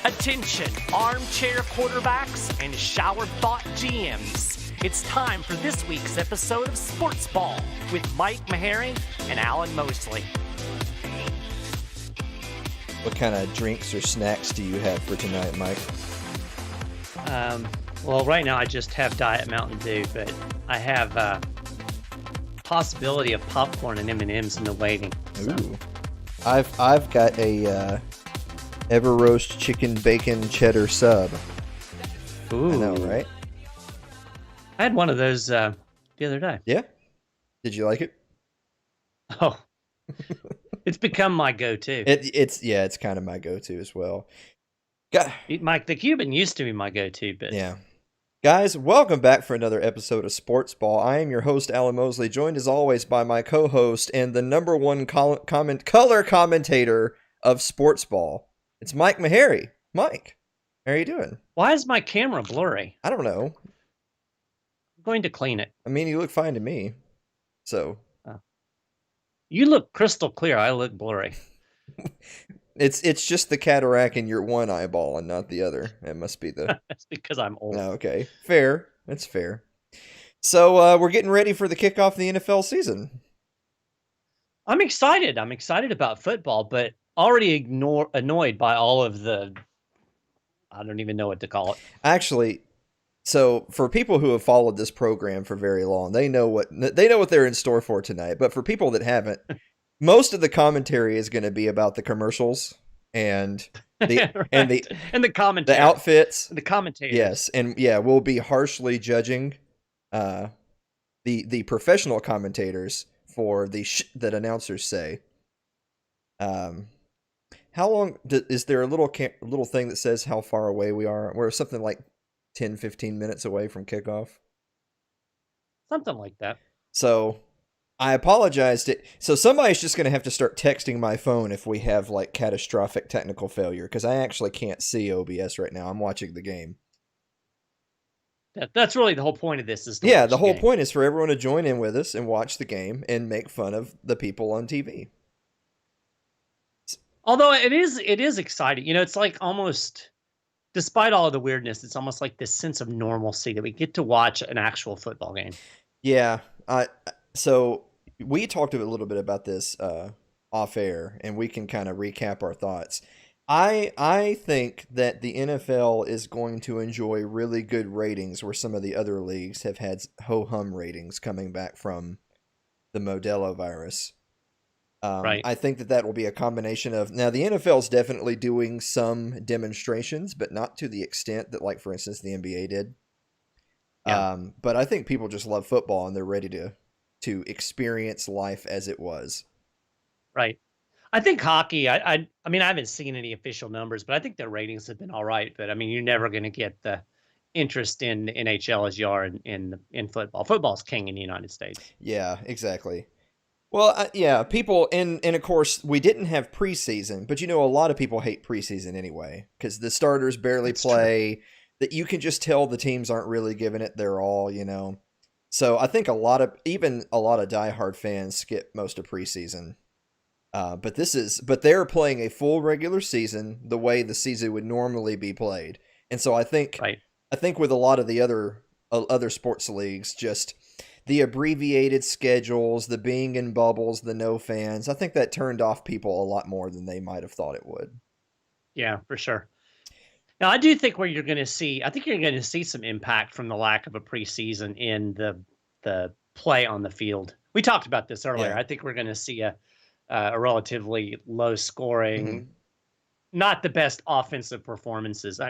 Attention, armchair quarterbacks and shower thought GMs. It's time for this week's episode of SportsBall with Mike Maharrey and Alan Mosley. What kind of drinks or snacks do you have for tonight, Mike? Well, right now I just have Diet Mountain Dew, but I have possibility of popcorn and M&Ms in the waiting. So. Ooh, I've got a Ever Roast chicken bacon cheddar sub. Ooh, I know, right? I had one of those the other day. Yeah. Did you like it? Oh, it's become my go-to. It's kind of my go-to as well. Mike, the Cuban used to be my go-to, but yeah. Guys, welcome back for another episode of SportsBall. I am your host, Alan Mosley, joined as always by my co-host and the number one color commentator of SportsBall. It's Mike Maharrey. Mike, how are you doing? Why is my camera blurry? I don't know. I'm going to clean it. I mean, you look fine to me. So. You look crystal clear. I look blurry. It's just the cataract in your one eyeball and not the other. It must be the... That's because I'm old. Oh, okay. Fair. That's fair. So we're getting ready for the kickoff of the NFL season. I'm excited. I'm excited about football, but already annoyed by all of the... I don't even know what to call it. Actually, so for people who have followed this program for very long, they know what they're in store for tonight. But for people that haven't... Most of the commentary is going to be about the commercials and the right. and the commentary, the outfits, the commentators. Yes, and yeah, we'll be harshly judging the professional commentators for that announcers say. How long is there a little thing that says how far away we are? We're something like 10, 15 minutes away from kickoff. Something like that. So I apologized. So somebody's just going to have to start texting my phone if we have like catastrophic technical failure, because I actually can't see OBS right now. I'm watching the game. That's really the whole point of this. The whole point is for everyone to join in with us and watch the game and make fun of the people on TV. Although it is exciting. You know, it's like almost, despite all of the weirdness, it's almost like this sense of normalcy that we get to watch an actual football game. Yeah. So we talked a little bit about this off air, and we can kind of recap our thoughts. I think that the NFL is going to enjoy really good ratings where some of the other leagues have had ho-hum ratings coming back from the Modelo virus. Right. I think that will be a combination of... Now, the NFL is definitely doing some demonstrations, but not to the extent that, like, for instance, the NBA did. Yeah. But I think people just love football, and they're ready to experience life as it was. Right. I think hockey, I mean, I haven't seen any official numbers, but I think the ratings have been all right. But I mean, you're never going to get the interest in NHL as you are in football. Football's king in the United States. Yeah, exactly. Well, yeah, people, and of course, we didn't have preseason, but a lot of people hate preseason anyway, because the starters barely play, that you can just tell the teams aren't really giving it their all, So I think a lot of diehard fans skip most of preseason. But they're playing a full regular season the way the season would normally be played. And so I think with a lot of the other sports leagues, just the abbreviated schedules, the being in bubbles, the no fans, I think that turned off people a lot more than they might have thought it would. Yeah, for sure. Now, I do think you're going to see some impact from the lack of a preseason in the play on the field. We talked about this earlier. Yeah. I think we're going to see a relatively low scoring, not the best offensive performances.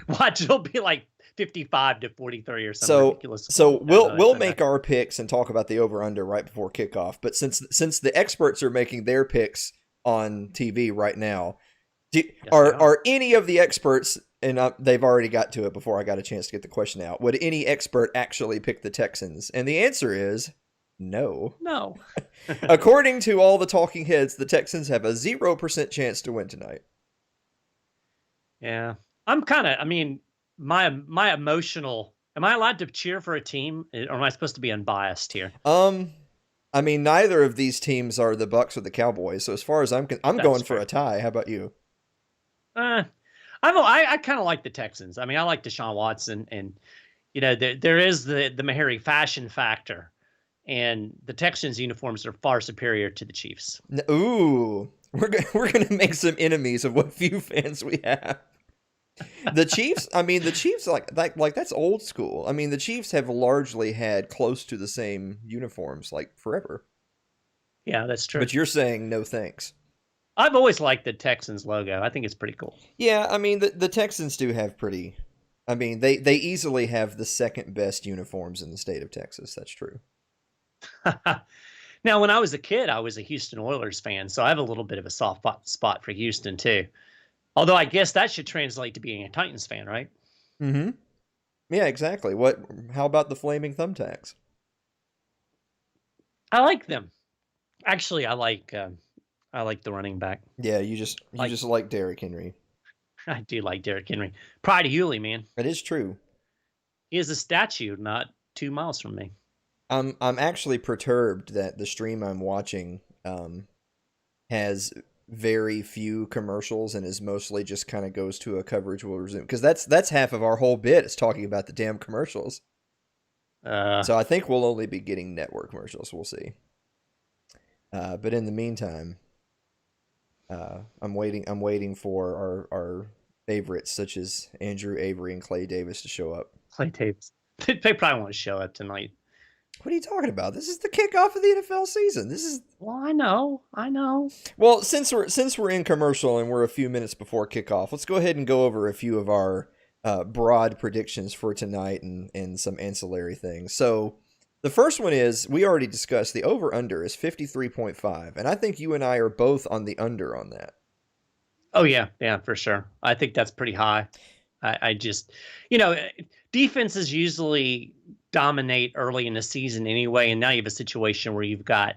Watch, it'll be like 55-43 or something ridiculous. So we'll make our picks and talk about the over/under right before kickoff. But since the experts are making their picks on TV right now, are any of the experts, and they've already got to it before I got a chance to get the question out, would any expert actually pick the Texans? And the answer is no. No. According to all the talking heads, the Texans have a 0% chance to win tonight. Yeah. My emotional, am I allowed to cheer for a team, or am I supposed to be unbiased here? I mean, neither of these teams are the Bucs or the Cowboys, so as far as I'm going for a tie. How about you? I I kind of like the Texans. I mean, I like Deshaun Watson, and there is the Maharrey fashion factor, and the Texans uniforms are far superior to the Chiefs. Ooh, we're gonna make some enemies of what few fans we have. The Chiefs, I mean, the Chiefs like that's old school. I mean, the Chiefs have largely had close to the same uniforms like forever. Yeah, that's true. But you're saying no thanks. I've always liked the Texans logo. I think it's pretty cool. Yeah, I mean the Texans do have pretty. I mean they easily have the second best uniforms in the state of Texas. That's true. Now, when I was a kid, I was a Houston Oilers fan, so I have a little bit of a soft spot for Houston too. Although I guess that should translate to being a Titans fan, right? Mm-hmm. Yeah, exactly. What? How about the flaming thumbtacks? I like them. Actually, I like the running back. Yeah, you just like Derrick Henry. I do like Derrick Henry. Pride of Hewley, man. That is true. He is a statue not 2 miles from me. I'm actually perturbed that the stream I'm watching has very few commercials and is mostly just kind of goes to a coverage will resume, because that's half of our whole bit is talking about the damn commercials. So I think we'll only be getting network commercials. We'll see. But in the meantime, I'm waiting for our favorites such as Andrew Avery and Clay Davis to show up. Clay Davis. They probably won't show up tonight. What are you talking about? This is the kickoff of the NFL season. This is. Well, I know. Well, since we're in commercial and we're a few minutes before kickoff, let's go ahead and go over a few of our broad predictions for tonight and some ancillary things. So the first one is, we already discussed, the over-under is 53.5, and I think you and I are both on the under on that. Oh, yeah, for sure. I think that's pretty high. I just, defenses usually dominate early in the season anyway, and now you have a situation where you've got,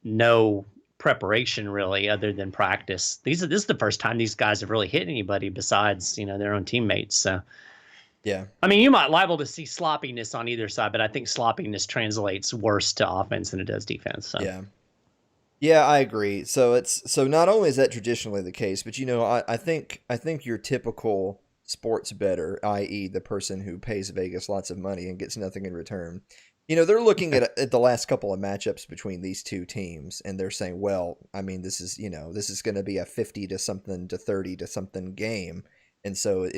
no preparation really other than practice. This is the first time these guys have really hit anybody besides, their own teammates. So, yeah. I mean, you might liable to see sloppiness on either side, but I think sloppiness translates worse to offense than it does defense. So. Yeah. Yeah, I agree. So not only is that traditionally the case, but I think your typical sports bettor, i.e. the person who pays Vegas lots of money and gets nothing in return, they're looking at the last couple of matchups between these two teams, and they're saying, well, I mean, this is going to be a 50 to something to 30 to something game, and so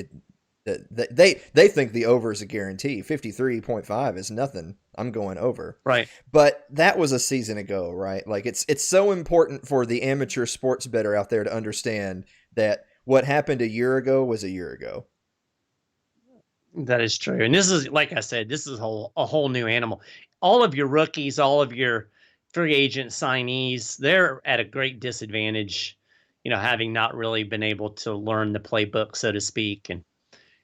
they think the over is a guarantee. 53.5 is nothing. I'm going over. Right. But that was a season ago, right? Like it's so important for the amateur sports bettor out there to understand that what happened a year ago was a year ago. That is true. And this is, like I said, this is a whole new animal. All of your rookies, all of your free agent signees, they're at a great disadvantage, having not really been able to learn the playbook, so to speak.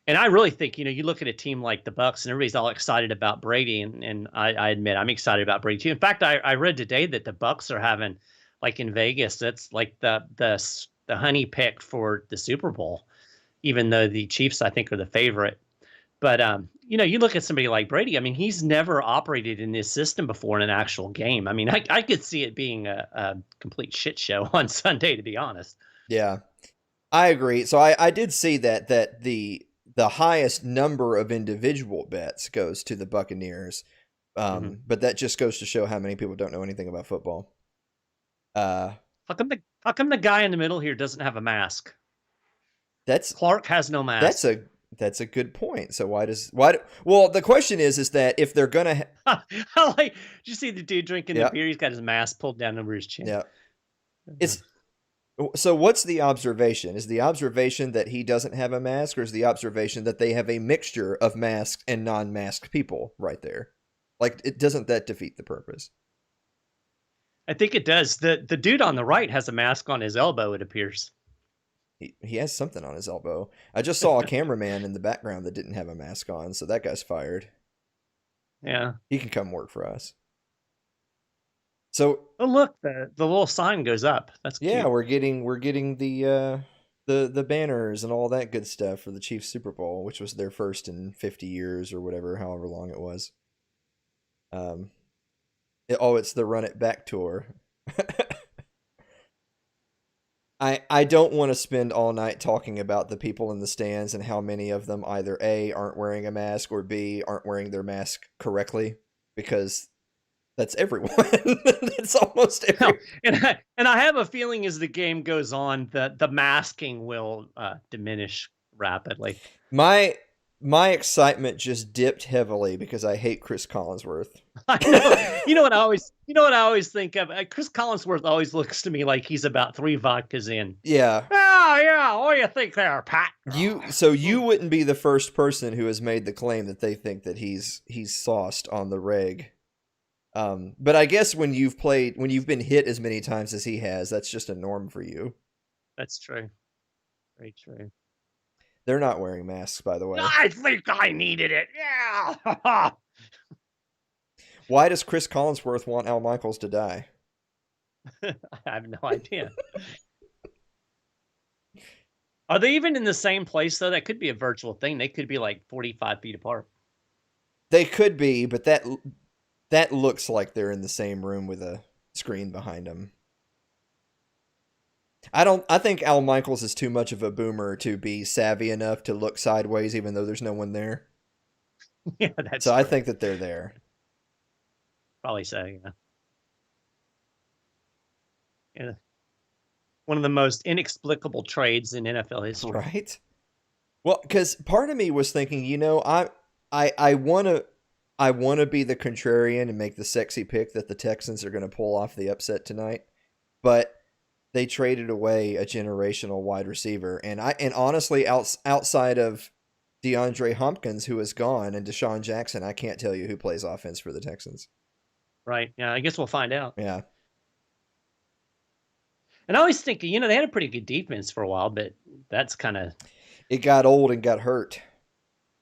And I really think, you look at a team like the Bucs and everybody's all excited about Brady. And I admit I'm excited about Brady too. In fact, I read today that the Bucs are having, like in Vegas, that's like the honey pick for the Super Bowl, even though the Chiefs, I think, are the favorite. But, you look at somebody like Brady. I mean, he's never operated in this system before in an actual game. I mean, I could see it being a complete shit show on Sunday, to be honest. Yeah, I agree. So I did see that the highest number of individual bets goes to the Buccaneers. But that just goes to show how many people don't know anything about football. How come the guy in the middle here doesn't have a mask? Clark has no mask. That's a good point. So well, the question is that if they're gonna did you see the dude drinking the beer? He's got his mask pulled down over his chin. Yeah. So what's the observation? Is the observation that he doesn't have a mask, or is the observation that they have a mixture of masked and non-masked people right there? Like, doesn't that defeat the purpose? I think it does. The dude on the right has a mask on his elbow, it appears. He has something on his elbow. I just saw a cameraman in the background that didn't have a mask on, so that guy's fired. Yeah. He can come work for us. So, oh, look, the little sign goes up. That's cute. Yeah, we're getting the banners and all that good stuff for the Chiefs Super Bowl, which was their first in 50 years or whatever, however long it was. It's the Run It Back tour. I don't want to spend all night talking about the people in the stands and how many of them either A, aren't wearing a mask, or B, aren't wearing their mask correctly, because that's everyone. That's almost everyone. And I have a feeling as the game goes on, the masking will diminish rapidly. My excitement just dipped heavily because I hate Chris Collinsworth. I know. You know what I always think of? Chris Collinsworth always looks to me like he's about 3 vodkas in. Yeah. Oh, yeah. What do you think there, Pat? You wouldn't be the first person who has made the claim that they think that he's sauced on the reg. But I guess when you've been hit as many times as he has, that's just a norm for you. That's true. Very true. They're not wearing masks, by the way. I think I needed it. Yeah. Why does Chris Collinsworth want Al Michaels to die? I have no idea. Are they even in the same place, though? That could be a virtual thing. They could be like 45 feet apart. They could be, but that looks like they're in the same room with a screen behind them. I think Al Michaels is too much of a boomer to be savvy enough to look sideways even though there's no one there. Yeah, that's so true. I think that they're there. Probably so, yeah. Yeah. One of the most inexplicable trades in NFL history. Right? Well, because part of me was thinking, I want to be the contrarian and make the sexy pick that the Texans are going to pull off the upset tonight, but they traded away a generational wide receiver, and honestly, outside of DeAndre Hopkins, who is gone, and Deshaun Jackson, I can't tell you who plays offense for the Texans. Right. Yeah, I guess we'll find out. Yeah. And I always think, they had a pretty good defense for a while, but that's kind of... It got old and got hurt.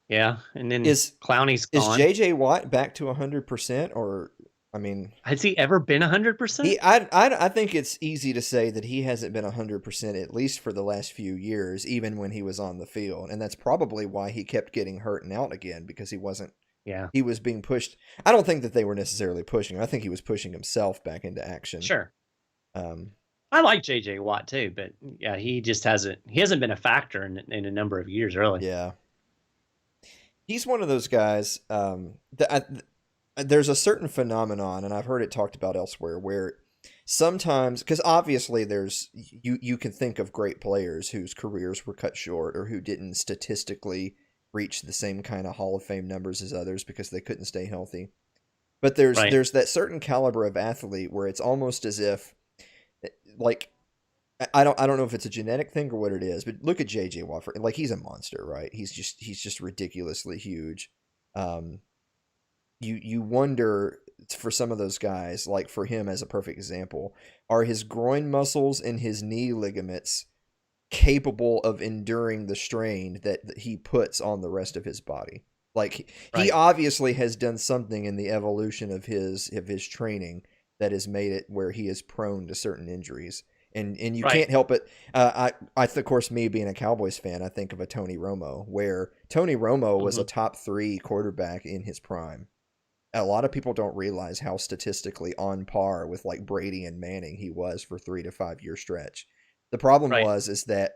Yeah, and then Clowney's gone. Is J.J. Watt back to 100%, or, I mean... Has he ever been 100%? I think it's easy to say that he hasn't been 100% at least for the last few years, even when he was on the field. And that's probably why he kept getting hurt and out again, because he wasn't... Yeah. He was being pushed. I don't think that they were necessarily pushing him. I think he was pushing himself back into action. Sure. I like J.J. Watt too, but yeah, he hasn't been a factor in a number of years, really. Yeah. He's one of those guys there's a certain phenomenon, and I've heard it talked about elsewhere, where sometimes, because obviously you can think of great players whose careers were cut short or who didn't statistically reach the same kind of Hall of Fame numbers as others because they couldn't stay healthy. But there's that certain caliber of athlete where it's almost as if, like, I don't know if it's a genetic thing or what it is, but look at JJ Watt. Like, he's a monster, right? He's just ridiculously huge. You wonder, for some of those guys, like for him as a perfect example, are his groin muscles and his knee ligaments capable of enduring the strain that he puts on the rest of his body? Like, he obviously has done something in the evolution of his training that has made it where he is prone to certain injuries. And you can't help it. Of course, me being a Cowboys fan, I think of a Tony Romo, where Tony Romo was a top 3 quarterback in his prime. A lot of people don't realize how statistically on par with like Brady and Manning he was for 3 to 5 year stretch. The problem is that,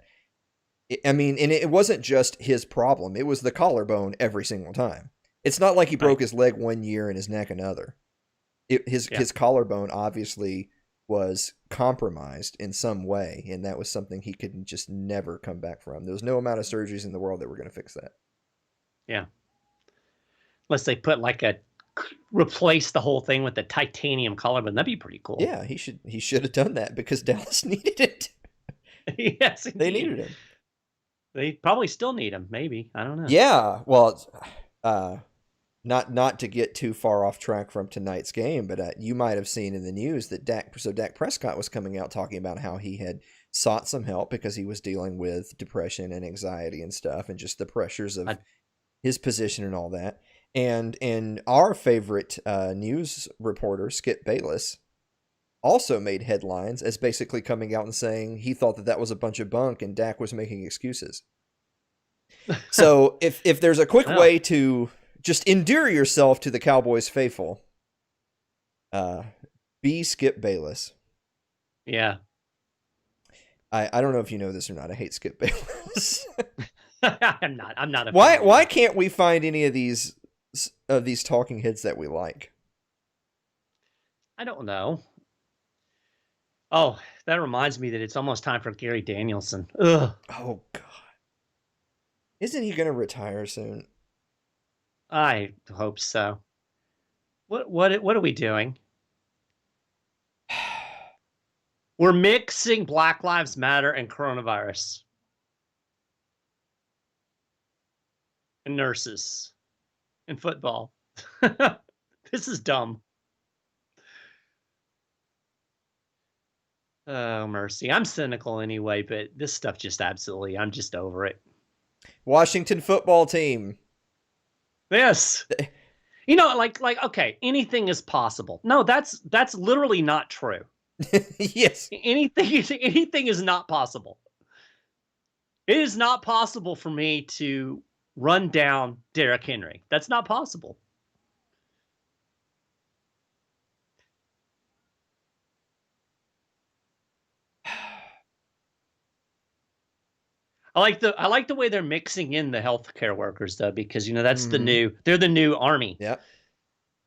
and it wasn't just his problem. It was the collarbone every single time. It's not like he broke his leg one year and his neck another. His collarbone obviously was compromised in some way, and that was something he could just never come back from. There was no amount of surgeries in the world that were going to fix that. Yeah. Unless they put replace the whole thing with the titanium collarbone. That'd be pretty cool. Yeah, he should have done that because Dallas needed it. Yes, they needed him. They probably still need him. Maybe, I don't know. Yeah, well, not to get too far off track from tonight's game, but you might have seen in the news that Dak Prescott was coming out talking about how he had sought some help because he was dealing with depression and anxiety and stuff, and just the pressures of his position and all that. And our favorite news reporter, Skip Bayless, also made headlines as basically coming out and saying he thought that was a bunch of bunk and Dak was making excuses. So if there's a quick way to just endear yourself to the Cowboys faithful, be Skip Bayless. Yeah. I don't know if you know this or not. I hate Skip Bayless. I'm not a fan. Why can't we find any of these talking heads that we like? I don't know. Oh, that reminds me that it's almost time for Gary Danielson. Ugh. Oh God, isn't he going to retire soon? I hope so. What are we doing? We're mixing Black Lives Matter and coronavirus. And nurses. And football. This is dumb. Oh, mercy. I'm cynical anyway, but this stuff just absolutely, I'm just over it. Washington football team. Yes. You know, like, okay, anything is possible. No, that's literally not true. Yes. Anything is not possible. It is not possible for me to run down Derrick Henry. That's not possible. I like the way they're mixing in the healthcare workers though, because that's they're the new army. Yep.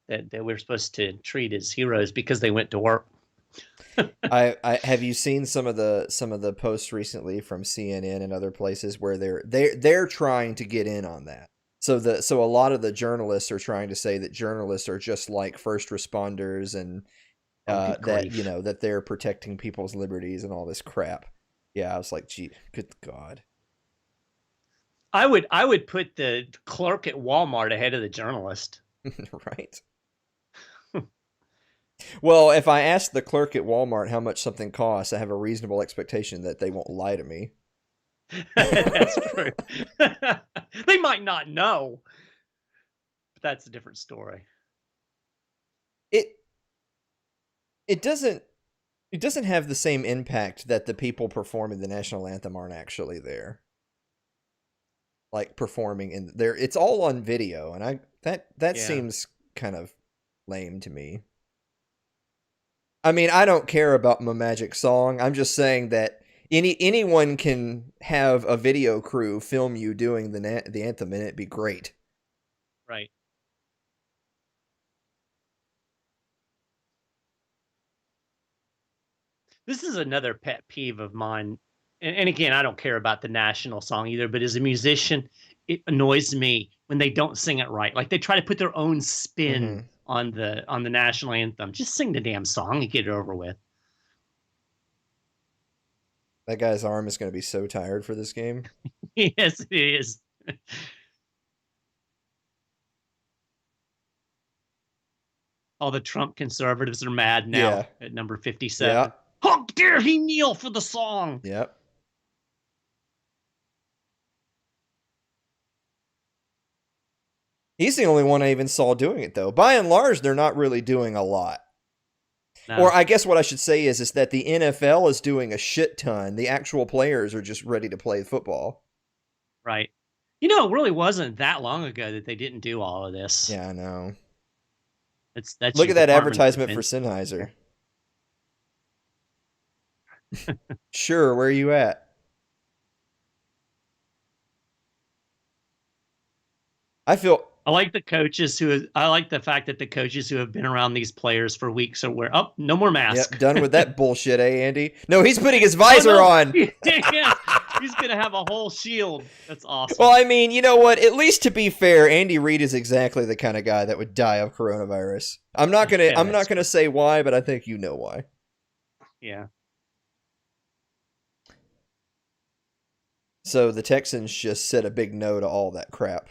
That we're supposed to treat as heroes because they went to work. I have you seen some of the posts recently from CNN and other places where they're trying to get in on that. So a lot of the journalists are trying to say that journalists are just like first responders and that that they're protecting people's liberties and all this crap. Yeah, I was like, gee, good God. I would put the clerk at Walmart ahead of the journalist. Right. Well, if I ask the clerk at Walmart how much something costs, I have a reasonable expectation that they won't lie to me. That's true. They might not know, but that's a different story. It doesn't have the same impact that the people performing the national anthem aren't actually there. Like performing in there, it's all on video, and that seems kind of lame to me. I mean, I don't care about my magic song. I'm just saying that anyone can have a video crew film you doing the anthem, and it'd be great. Right. This is another pet peeve of mine. And again, I don't care about the national song either, but as a musician, it annoys me when they don't sing it right. Like they try to put their own spin on the national anthem. Just sing the damn song and get it over with. That guy's arm is going to be so tired for this game. Yes, it is. All the Trump conservatives are mad now at number 57. Yeah. How dare he kneel for the song? Yep. He's the only one I even saw doing it, though. By and large, they're not really doing a lot. No. Or I guess what I should say is that the NFL is doing a shit ton. The actual players are just ready to play football. Right. It really wasn't that long ago that they didn't do all of this. Yeah, I know. That's Look at that advertisement for Sennheiser. Sure, where are you at? I like the fact that the coaches who have been around these players for weeks are wearing, no more mask. Yep, done with that bullshit, Andy? No, he's putting his visor on. Yeah, he's going to have a whole shield. That's awesome. Well, I mean, you know what? At least to be fair, Andy Reid is exactly the kind of guy that would die of coronavirus. I'm not going to say why, but I think you know why. Yeah. So the Texans just said a big no to all that crap.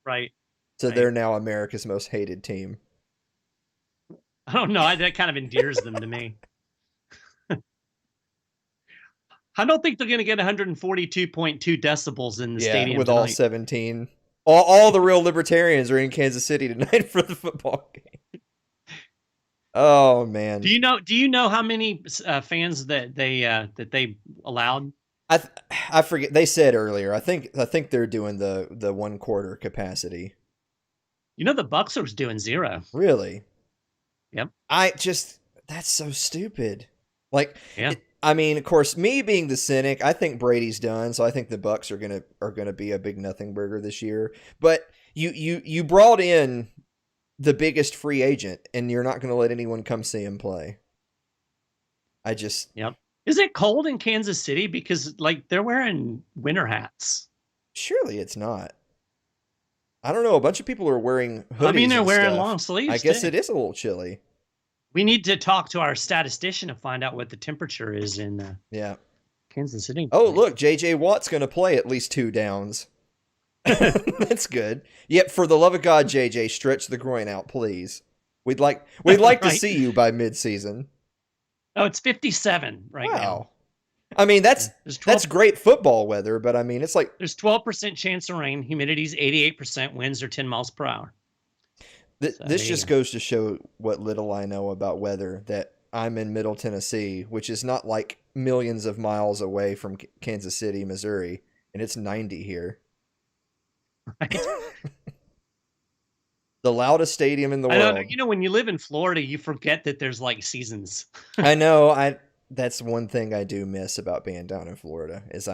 Right. So they're now America's most hated team. I don't know. That kind of endears them to me. I don't think they're going to get 142.2 decibels in the stadium with tonight. All 17. All the real libertarians are in Kansas City tonight for the football game. Oh man. Do you know how many fans that they allowed? I forget. They said earlier. I think they're doing the 1/4 capacity. The Bucks are doing 0. Really? Yep. That's so stupid. Like, yeah. I mean, of course, me being the cynic, I think Brady's done, so I think the Bucks are gonna be a big nothing burger this year. But you brought in the biggest free agent, and you're not gonna let anyone come see him play. Yep. Is it cold in Kansas City? Because like they're wearing winter hats. Surely it's not. I don't know. A bunch of people are wearing hoodies. I mean, they're and wearing stuff. long sleeves. I guess too. it is a little chilly. We need to talk to our statistician to find out what the temperature is in Kansas City. Oh, look, J.J. Watt's going to play at least 2 downs. That's good. Yep, for the love of God, J.J., stretch the groin out, please. We'd like Right. to see you by midseason. Oh, it's 57 right now. I mean, that's 12, great football weather, but I mean, it's like there's 12% chance of rain. Humidity's 88%. Winds are 10 miles per hour. this just goes to show what little I know about weather, that I'm in Middle Tennessee, which is not like millions of miles away from Kansas City, Missouri, and it's 90 here. Right. The loudest stadium in the I world. know, you know, when you live in Florida, you forget that there's like seasons. I know. That's one thing I do miss about being down in Florida is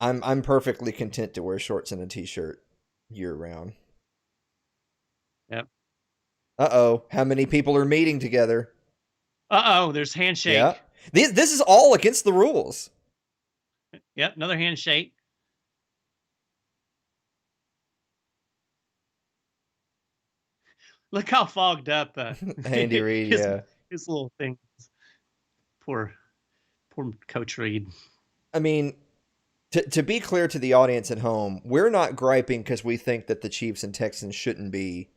I'm perfectly content to wear shorts and a t-shirt year round. Yep. Uh-oh, how many people are meeting together? Uh-oh, there's handshake. Yeah. This is all against the rules. Yep, another handshake. Look how fogged up Andy Reid, his little thing. Poor Coach Reid. I mean, to be clear to the audience at home, we're not griping because we think that the Chiefs and Texans shouldn't be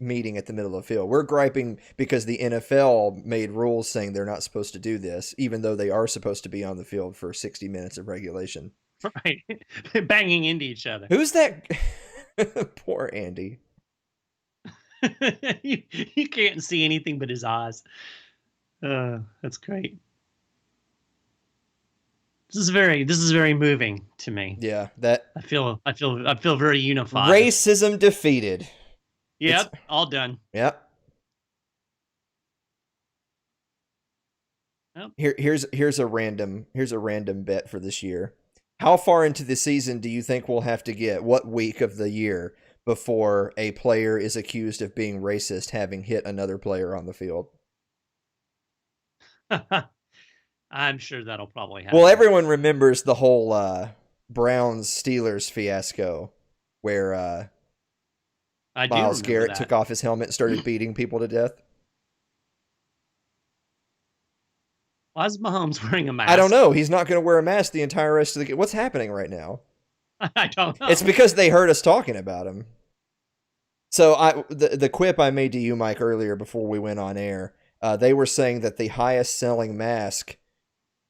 meeting at the middle of the field. We're griping because the NFL made rules saying they're not supposed to do this, even though they are supposed to be on the field for 60 minutes of regulation. Right. Banging into each other. Who's that? Poor Andy. You can't see anything but his eyes. That's great. This is very moving to me. Yeah, that I feel very unified. Racism defeated. Yep, all done. Yep. Yep. Here's a random bet for this year. How far into the season do you think we'll have to get? What week of the year before a player is accused of being racist having hit another player on the field? I'm sure that'll probably happen. Well, everyone remembers the whole Browns-Steelers fiasco where Myles Garrett took off his helmet and started beating people to death. Why is Mahomes wearing a mask? I don't know. He's not going to wear a mask the entire rest of the game. What's happening right now? I don't know. It's because they heard us talking about him. So the quip I made to you, Mike, earlier before we went on air, they were saying that the highest selling mask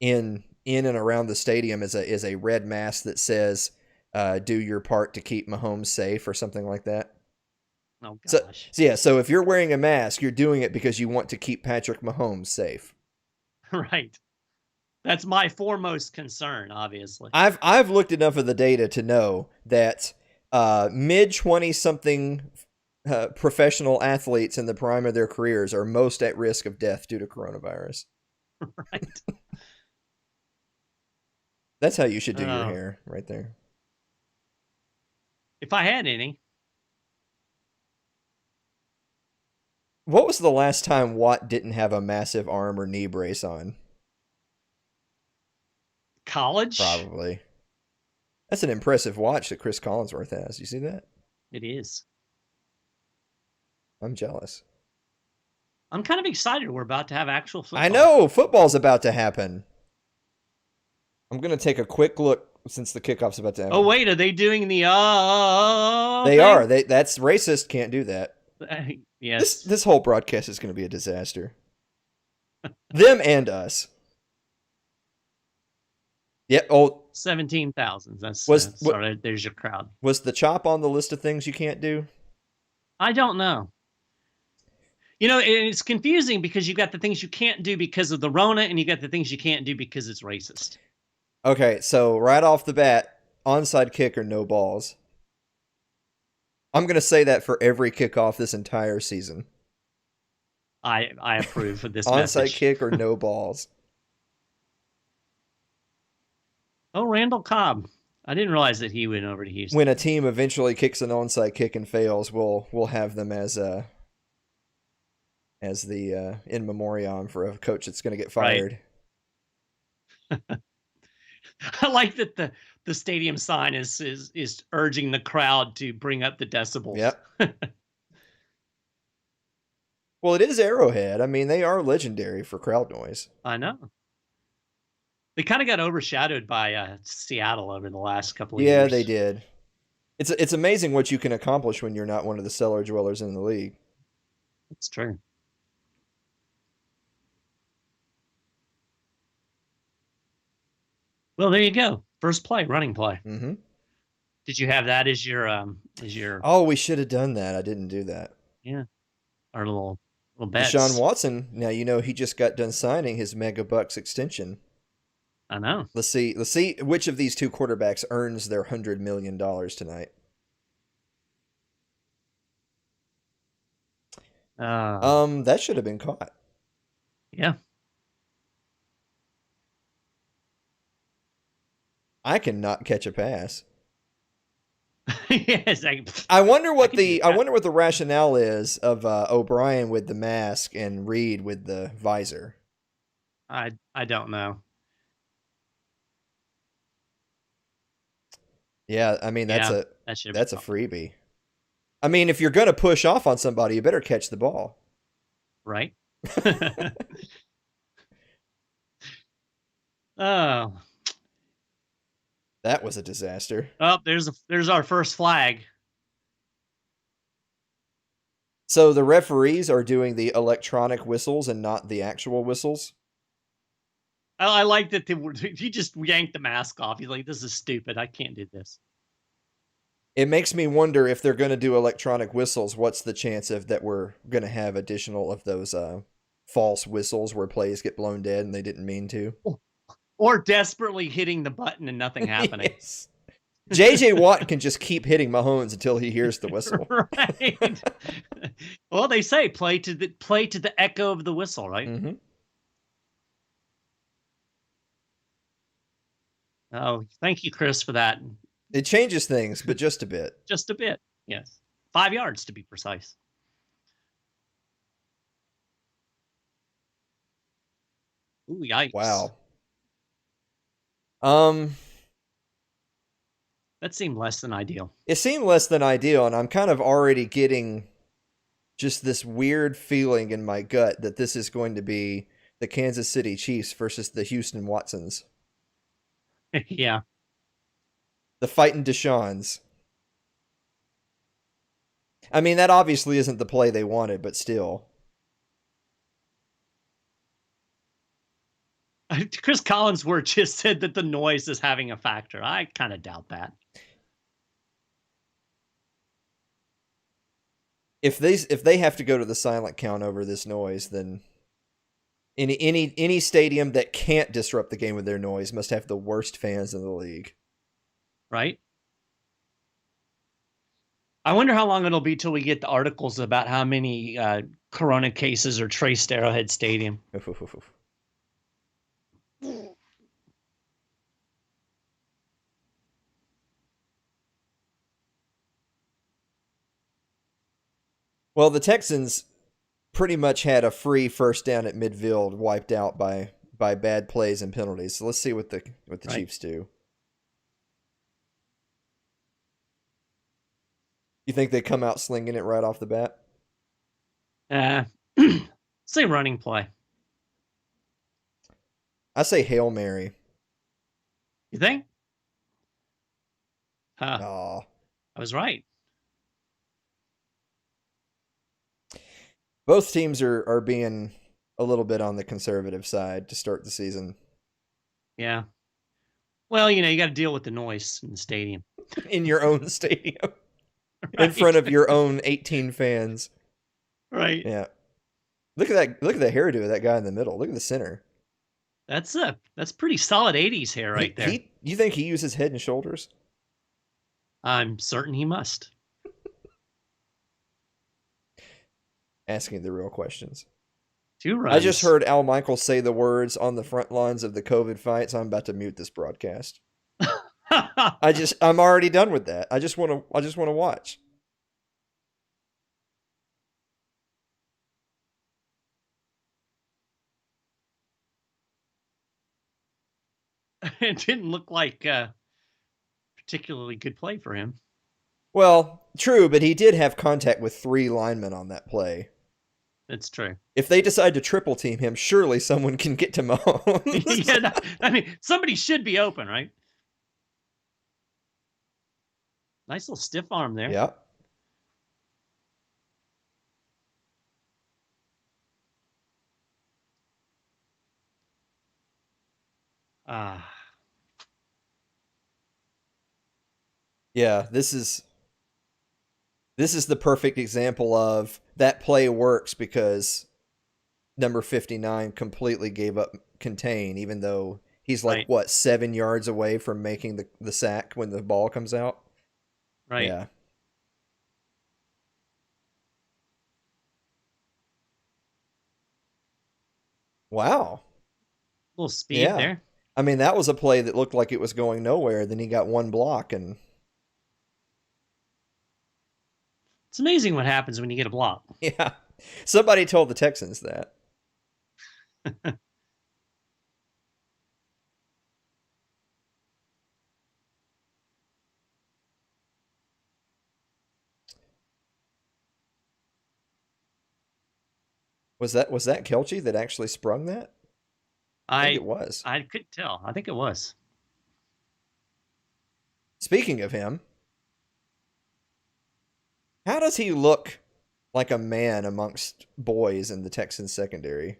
in and around the stadium is a red mask that says "Do your part to keep Mahomes safe" or something like that. Oh gosh. So if you're wearing a mask, you're doing it because you want to keep Patrick Mahomes safe. Right. That's my foremost concern, obviously. I've looked enough of the data to know that mid-20-something professional athletes in the prime of their careers are most at risk of death due to coronavirus. Right. That's how you should do your hair, right there. If I had any. What was the last time Watt didn't have a massive arm or knee brace on? College? Probably. That's an impressive watch that Chris Collinsworth has. You see that? It is. I'm jealous. I'm kind of excited we're about to have actual football. I know! Football's about to happen. I'm going to take a quick look since the kickoff's about to happen. Oh, wait. Are they doing the They thing? are. That's racist. Can't do that. Yes. This whole broadcast is going to be a disaster. Them and us. Yep. Oh, 17,000. Sorry, there's your crowd. Was the chop on the list of things you can't do? I don't know. You know, it's confusing because you got the things you can't do because of the Rona, and you got the things you can't do because it's racist. Okay, so right off the bat, onside kick or no balls. I'm going to say that for every kickoff this entire season. I approve of this Onside message. kick or no balls. Oh, Randall Cobb. I didn't realize that he went over to Houston. When a team eventually kicks an onside kick and fails, we'll have them as the in memoriam for a coach that's going to get fired. Right. I like that the stadium sign is urging the crowd to bring up the decibels. Yep. Well, it is Arrowhead. I mean, they are legendary for crowd noise. I know. They kind of got overshadowed by Seattle over the last couple of years. Yeah, they did. It's amazing what you can accomplish when you're not one of the cellar dwellers in the league. That's true. Well, there you go. First play, running play. Mm-hmm. Did you have that as your Oh, we should have done that. I didn't do that. Yeah, our little bets. Deshaun Watson. Now he just got done signing his mega bucks extension. I know. Let's see which of these two quarterbacks earns their $100 million tonight. That should have been caught. Yeah. I cannot catch a pass. Yes, I wonder what the rationale is of O'Brien with the mask and Reed with the visor. I don't know. Yeah, I mean that's a freebie. I mean, if you're gonna push off on somebody, you better catch the ball. Right. Oh. That was a disaster. Oh, there's our first flag. So the referees are doing the electronic whistles and not the actual whistles? I like that he just yanked the mask off. He's like, this is stupid. I can't do this. It makes me wonder if they're going to do electronic whistles, what's the chance of that we're going to have additional of those false whistles where plays get blown dead and they didn't mean to? Or desperately hitting the button and nothing happening. Yes. J.J. Watt can just keep hitting Mahomes until he hears the whistle. Right. Well, they say play to the echo of the whistle, right? Mm-hmm. Oh, thank you, Chris, for that. It changes things, but just a bit. Just a bit, yes. 5 yards to be precise. Ooh, yikes. Wow. That seemed less than ideal. It seemed less than ideal, and I'm kind of already getting just this weird feeling in my gut that this is going to be the Kansas City Chiefs versus the Houston Watsons. Yeah. The fighting Deshaun's. I mean, that obviously isn't the play they wanted, but still. Chris Collinsworth just said that the noise is having a factor. I kind of doubt that. If they have to go to the silent count over this noise, then any stadium that can't disrupt the game with their noise must have the worst fans in the league. Right? I wonder how long it'll be till we get the articles about how many corona cases are traced to Arrowhead Stadium. Well, the Texans pretty much had a free first down at midfield wiped out by bad plays and penalties. So let's see what the right. Chiefs do. You think they come out slinging it right off the bat? Say running play. I say Hail Mary. You think? Oh. I was right. Both teams are being a little bit on the conservative side to start the season. Yeah. Well, you got to deal with the noise in the stadium. In your own stadium. Right. In front of your own 18 fans. Right. Yeah. Look at that hairdo of that guy in the middle. Look at the center. That's pretty solid 80s hair right there. You think he uses Head and Shoulders? I'm certain he must. Asking the real questions. 2 runs. I just heard Al Michaels say the words on the front lines of the COVID fight, so I'm about to mute this broadcast. I'm already done with that. I just want to watch. It didn't look like particularly good play for him. Well, true, but he did have contact with 3 linemen on that play. That's true. If they decide to triple team him, surely someone can get to Mahomes. Yeah, no, I mean, somebody should be open, right? Nice little stiff arm there. Yep. Yeah, this is the perfect example of that play works because number 59 completely gave up contain, even though he's like, what, 7 yards away from making the sack when the ball comes out? Right. Yeah. Wow. A little speed there. I mean, that was a play that looked like it was going nowhere. Then he got one block and... It's amazing what happens when you get a block. Yeah. Somebody told the Texans that. Was that Kelce that actually sprung that? I think it was. I couldn't tell. I think it was. Speaking of him, how does he look like a man amongst boys in the Texans secondary?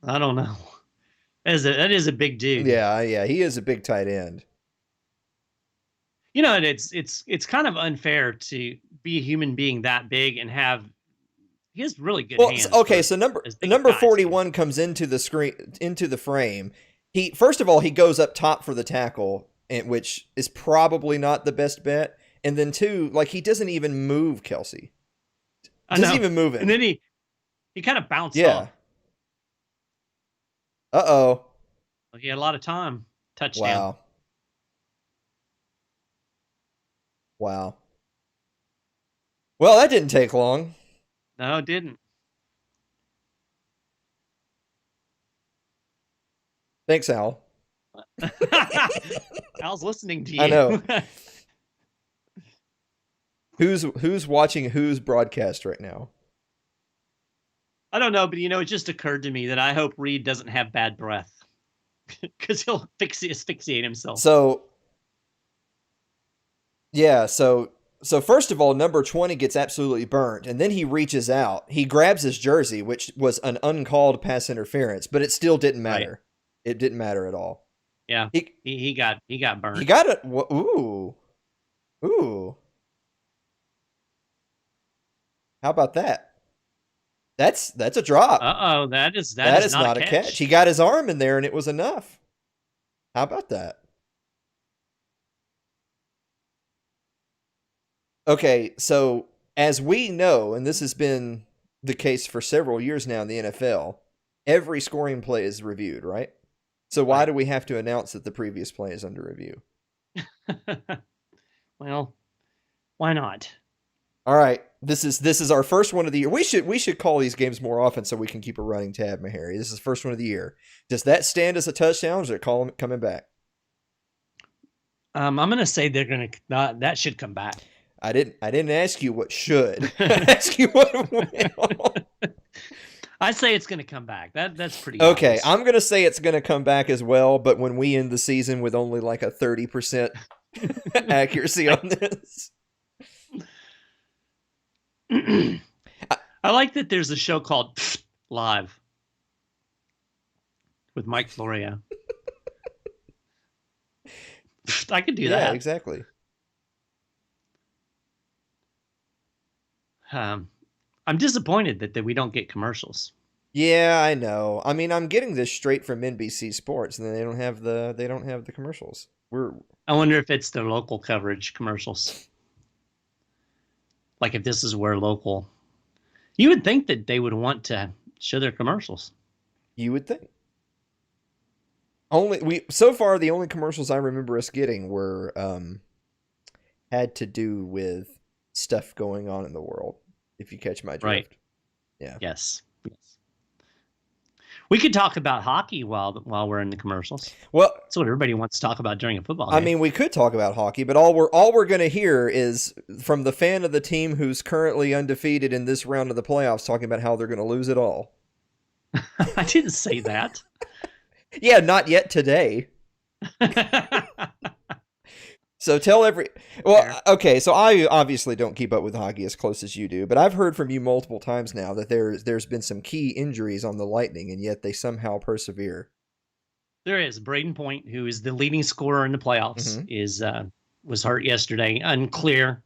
I don't know. That is a big dude. Yeah, he is a big tight end. You know, it's kind of unfair to be a human being that big and have. He has really good hands. Okay, so number 41 comes into the frame. He first of all he goes up top for the tackle, which is probably not the best bet. And then 2, like he doesn't even move Kelce. Doesn't even move him. And then he kind of bounced off. Uh-oh. He had a lot of time. Touchdown. Wow. Well, that didn't take long. No, it didn't. Thanks, Al. Al's listening to you. I know. Who's watching whose broadcast right now? I don't know, but it just occurred to me that I hope Reed doesn't have bad breath because he'll asphyxiate himself. So, yeah, so first of all, number 20 gets absolutely burnt, and then he reaches out. He grabs his jersey, which was an uncalled pass interference, but it still didn't matter. Right. It didn't matter at all. Yeah, he got burned. He got it. Ooh. How about that? That's a drop. Uh-oh, that is not a catch. He got his arm in there, and it was enough. How about that? Okay, so as we know, and this has been the case for several years now in the NFL, every scoring play is reviewed, right? So why do we have to announce that the previous play is under review? Well, why not? All right, this is our first one of the year. We should call these games more often so we can keep a running tab, Maharrey. This is the first one of the year. Does that stand as a touchdown, or is it coming back? I'm gonna say they're gonna that should come back. I didn't ask you what should. I asked you what will. I say it's gonna come back. That's pretty okay. obvious. I'm gonna say it's gonna come back as well. But when we end the season with only like a 30% accuracy on this. I like that there's a show called Live with Mike Florio. I could do that. Yeah, exactly. I'm disappointed that we don't get commercials. Yeah, I know. I mean, I'm getting this straight from NBC Sports, and they don't have the commercials. I wonder if it's the local coverage commercials. Like if this is where local, you would think that they would want to show their commercials. You would think. So far the only commercials I remember us getting were had to do with stuff going on in the world. If you catch my drift. Right. Yeah. Yes. We could talk about hockey while we're in the commercials. Well, that's what everybody wants to talk about during a football game. I mean, we could talk about hockey, but all we're going to hear is from the fan of the team who's currently undefeated in this round of the playoffs talking about how they're going to lose it all. I didn't say that. Yeah, not yet today. So okay, so I obviously don't keep up with hockey as close as you do, but I've heard from you multiple times now that there's been some key injuries on the Lightning, and yet they somehow persevere. There is. Braden Point, who is the leading scorer in the playoffs, was hurt yesterday. Unclear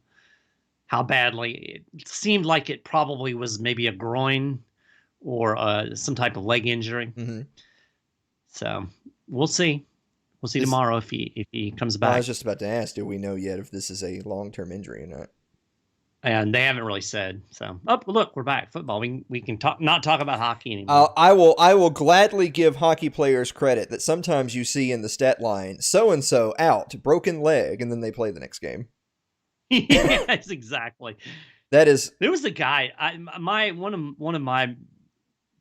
how badly. It seemed like it probably was maybe a groin or some type of leg injury. Mm-hmm. So we'll see. We'll see tomorrow if he comes back. I was just about to ask, do we know yet if this is a long-term injury or not? And they haven't really said. So, look, we're back. Football. We can not talk about hockey anymore. I will gladly give hockey players credit that sometimes you see in the stat line, so-and-so out, broken leg, and then they play the next game. Yes, exactly. That is. There was a guy. One of my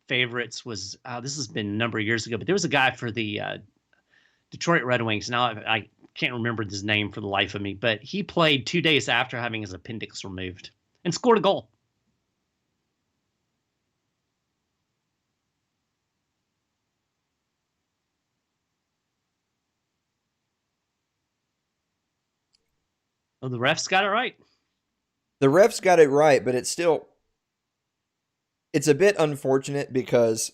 favorites was. This has been a number of years ago, but there was a guy for the Detroit Red Wings. Now I can't remember his name for the life of me, but he played 2 days after having his appendix removed and scored a goal. Well, the refs got it right. The refs got it right, but it's a bit unfortunate because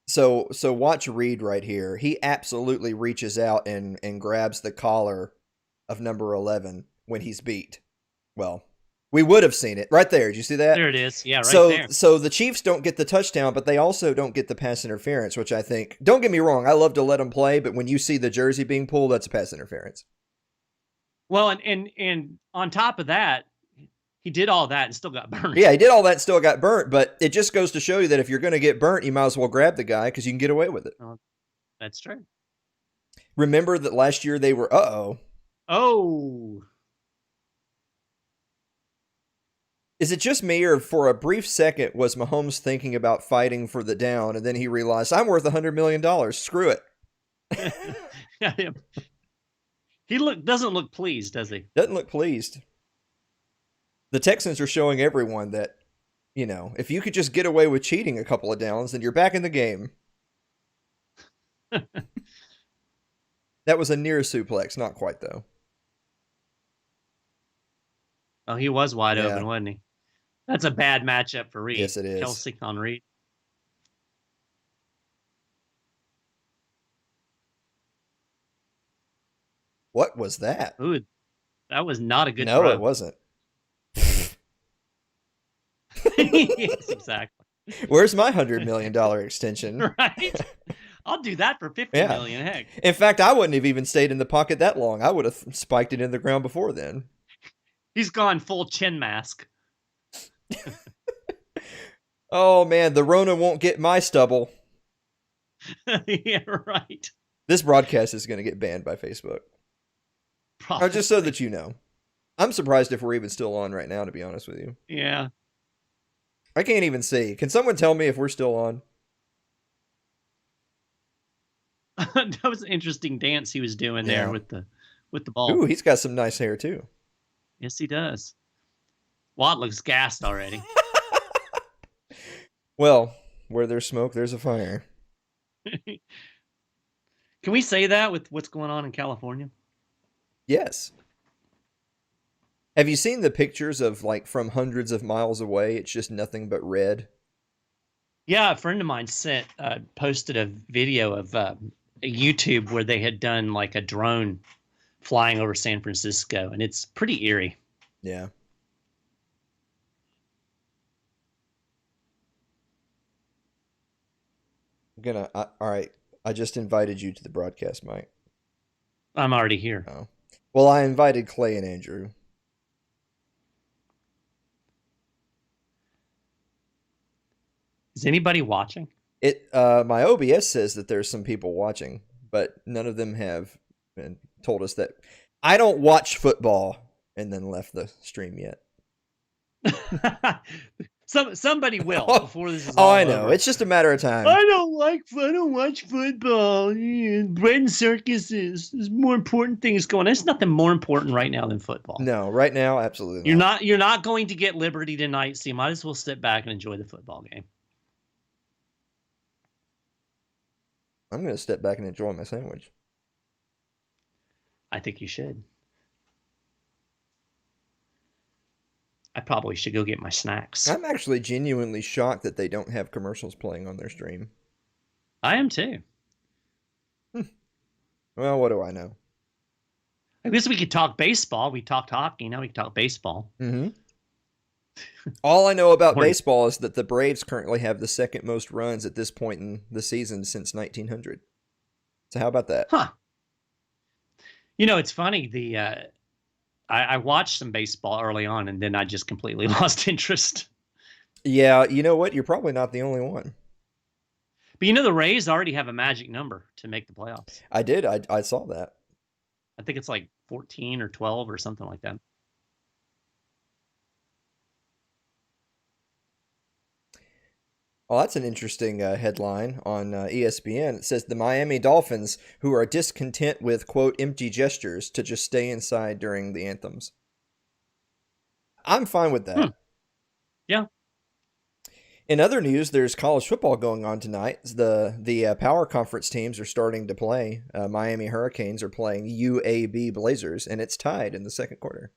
so watch Reed right here. He absolutely reaches out and grabs the collar of number 11 when he's beat. Well, we would have seen it right there. Did you see that? There it is. Yeah, right there. So the Chiefs don't get the touchdown, but they also don't get the pass interference, which I think, don't get me wrong, I love to let them play, but when you see the jersey being pulled, that's a pass interference. Well, and on top of that, he did all that and still got burnt. Yeah, he did all that and still got burnt, but it just goes to show you that if you're going to get burnt, you might as well grab the guy because you can get away with it. That's true. Remember that last year they were, Oh. Is it just me, or for a brief second was Mahomes thinking about fighting for the down, and then he realized, I'm worth $100 million. Screw it. Yeah. He doesn't look pleased, does he? Doesn't look pleased. The Texans are showing everyone that, if you could just get away with cheating a couple of downs, then you're back in the game. That was a near suplex, not quite, though. Oh, he was wide open, wasn't he? That's a bad matchup for Reed. Yes, it is. Kelsey on Reed. What was that? Ooh, that was not a good No, throw. it wasn't. Yes, exactly. Where's my $100 million extension? Right? I'll do that for $50 million. Heck. In fact, I wouldn't have even stayed in the pocket that long. I would have spiked it in the ground before then. He's gone full chin mask. Oh, man, the Rona won't get my stubble. Yeah, right. This broadcast is going to get banned by Facebook. Probably. Just so that you know. I'm surprised if we're even still on right now, to be honest with you. Yeah. I can't even see. Can someone tell me if we're still on? That was an interesting dance he was doing there with the ball. Ooh, he's got some nice hair too. Yes, he does. Watt looks gassed already. Well, where there's smoke, there's a fire. Can we say that with what's going on in California? Yes. Have you seen the pictures of, from hundreds of miles away? It's just nothing but red. Yeah, a friend of mine posted a video of a YouTube where they had done a drone flying over San Francisco, and it's pretty eerie. Yeah. All right. I just invited you to the broadcast, Mike. I'm already here. Oh. Well, I invited Clay and Andrew. Is anybody watching? My OBS says that there's some people watching, but none of them have told us that. I don't watch football, and then left the stream yet. Somebody will before this is Oh, all I know. over. It's just a matter of time. I don't watch football. Bread and circuses. There's more important things going on. There's nothing more important right now than football. No, right now, absolutely not. You're not going to get Liberty tonight, so you might as well sit back and enjoy the football game. I'm going to step back and enjoy my sandwich. I think you should. I probably should go get my snacks. I'm actually genuinely shocked that they don't have commercials playing on their stream. I am too. Well, what do I know? I guess we could talk baseball. We talked hockey. Now we can talk baseball. Mm-hmm. All I know about baseball is that the Braves currently have the second most runs at this point in the season since 1900. So how about that? Huh. It's funny. I watched some baseball early on, and then I just completely lost interest. Yeah, you know what? You're probably not the only one. But the Rays already have a magic number to make the playoffs. I did. I saw that. I think it's like 14 or 12 or something like that. Well, that's an interesting headline on ESPN. It says the Miami Dolphins, who are discontent with, quote, empty gestures to just stay inside during the anthems. I'm fine with that. Yeah. In other news, there's college football going on tonight. The power conference teams are starting to play. Miami Hurricanes are playing UAB Blazers, and it's tied in the second quarter.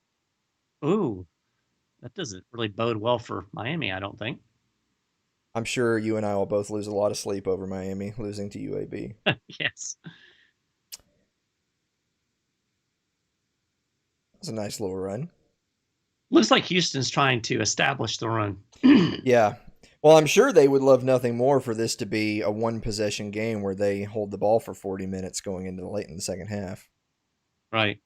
Ooh, that doesn't really bode well for Miami, I don't think. I'm sure you and I will both lose a lot of sleep over Miami losing to UAB. Yes. It's a nice little run. Looks like Houston's trying to establish the run. Yeah. Well, I'm sure they would love nothing more for this to be a one-possession game where they hold the ball for 40 minutes going into late in the second half. Right.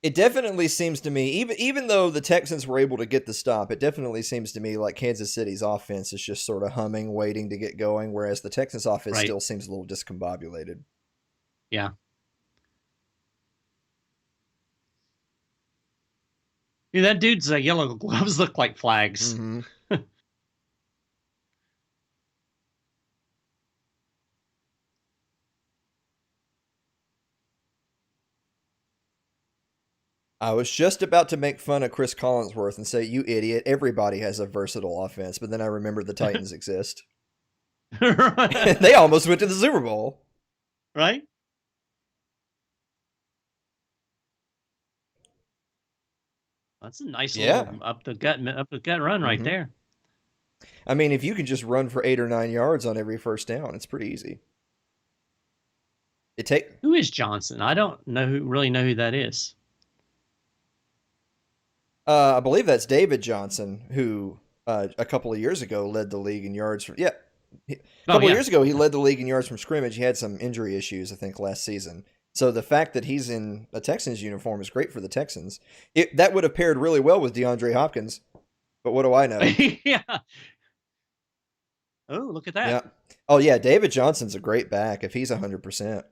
It definitely seems to me, even though the Texans were able to get the stop, it definitely seems to me like Kansas City's offense is just sort of humming, waiting to get going, whereas the Texans offense still seems a little discombobulated. Yeah. That dude's yellow gloves look like flags. Mm-hmm. I was just about to make fun of Chris Collinsworth and say, you idiot, everybody has a versatile offense, but then I remembered the Titans exist. Right. They almost went to the Super Bowl. Right? That's a nice little up the gut run right there. I mean, if you can just run for 8 or 9 yards on every first down, it's pretty easy. Who is Johnson? I don't really know who that is. I believe that's David Johnson, who a couple of years ago led the league in yards. A couple of years ago, he led the league in yards from scrimmage. He had some injury issues, I think, last season. So the fact that he's in a Texans uniform is great for the Texans. That would have paired really well with DeAndre Hopkins. But what do I know? Yeah. Oh, look at that. Yeah. Oh, yeah. David Johnson's a great back if he's 100%.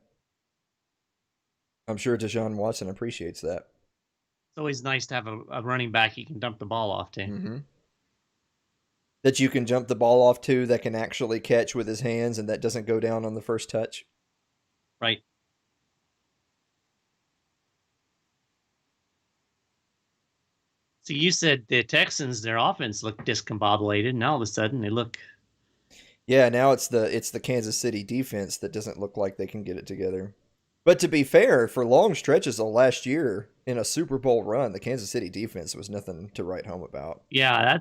I'm sure Deshaun Watson appreciates that. It's always nice to have a running back you can dump the ball off to. Mm-hmm. That you can jump the ball off to, that can actually catch with his hands, and that doesn't go down on the first touch. Right. So you said the Texans, their offense looked discombobulated, and all of a sudden they look. Yeah, now it's the Kansas City defense that doesn't look like they can get it together. But to be fair, for long stretches of last year in a Super Bowl run, the Kansas City defense was nothing to write home about. Yeah,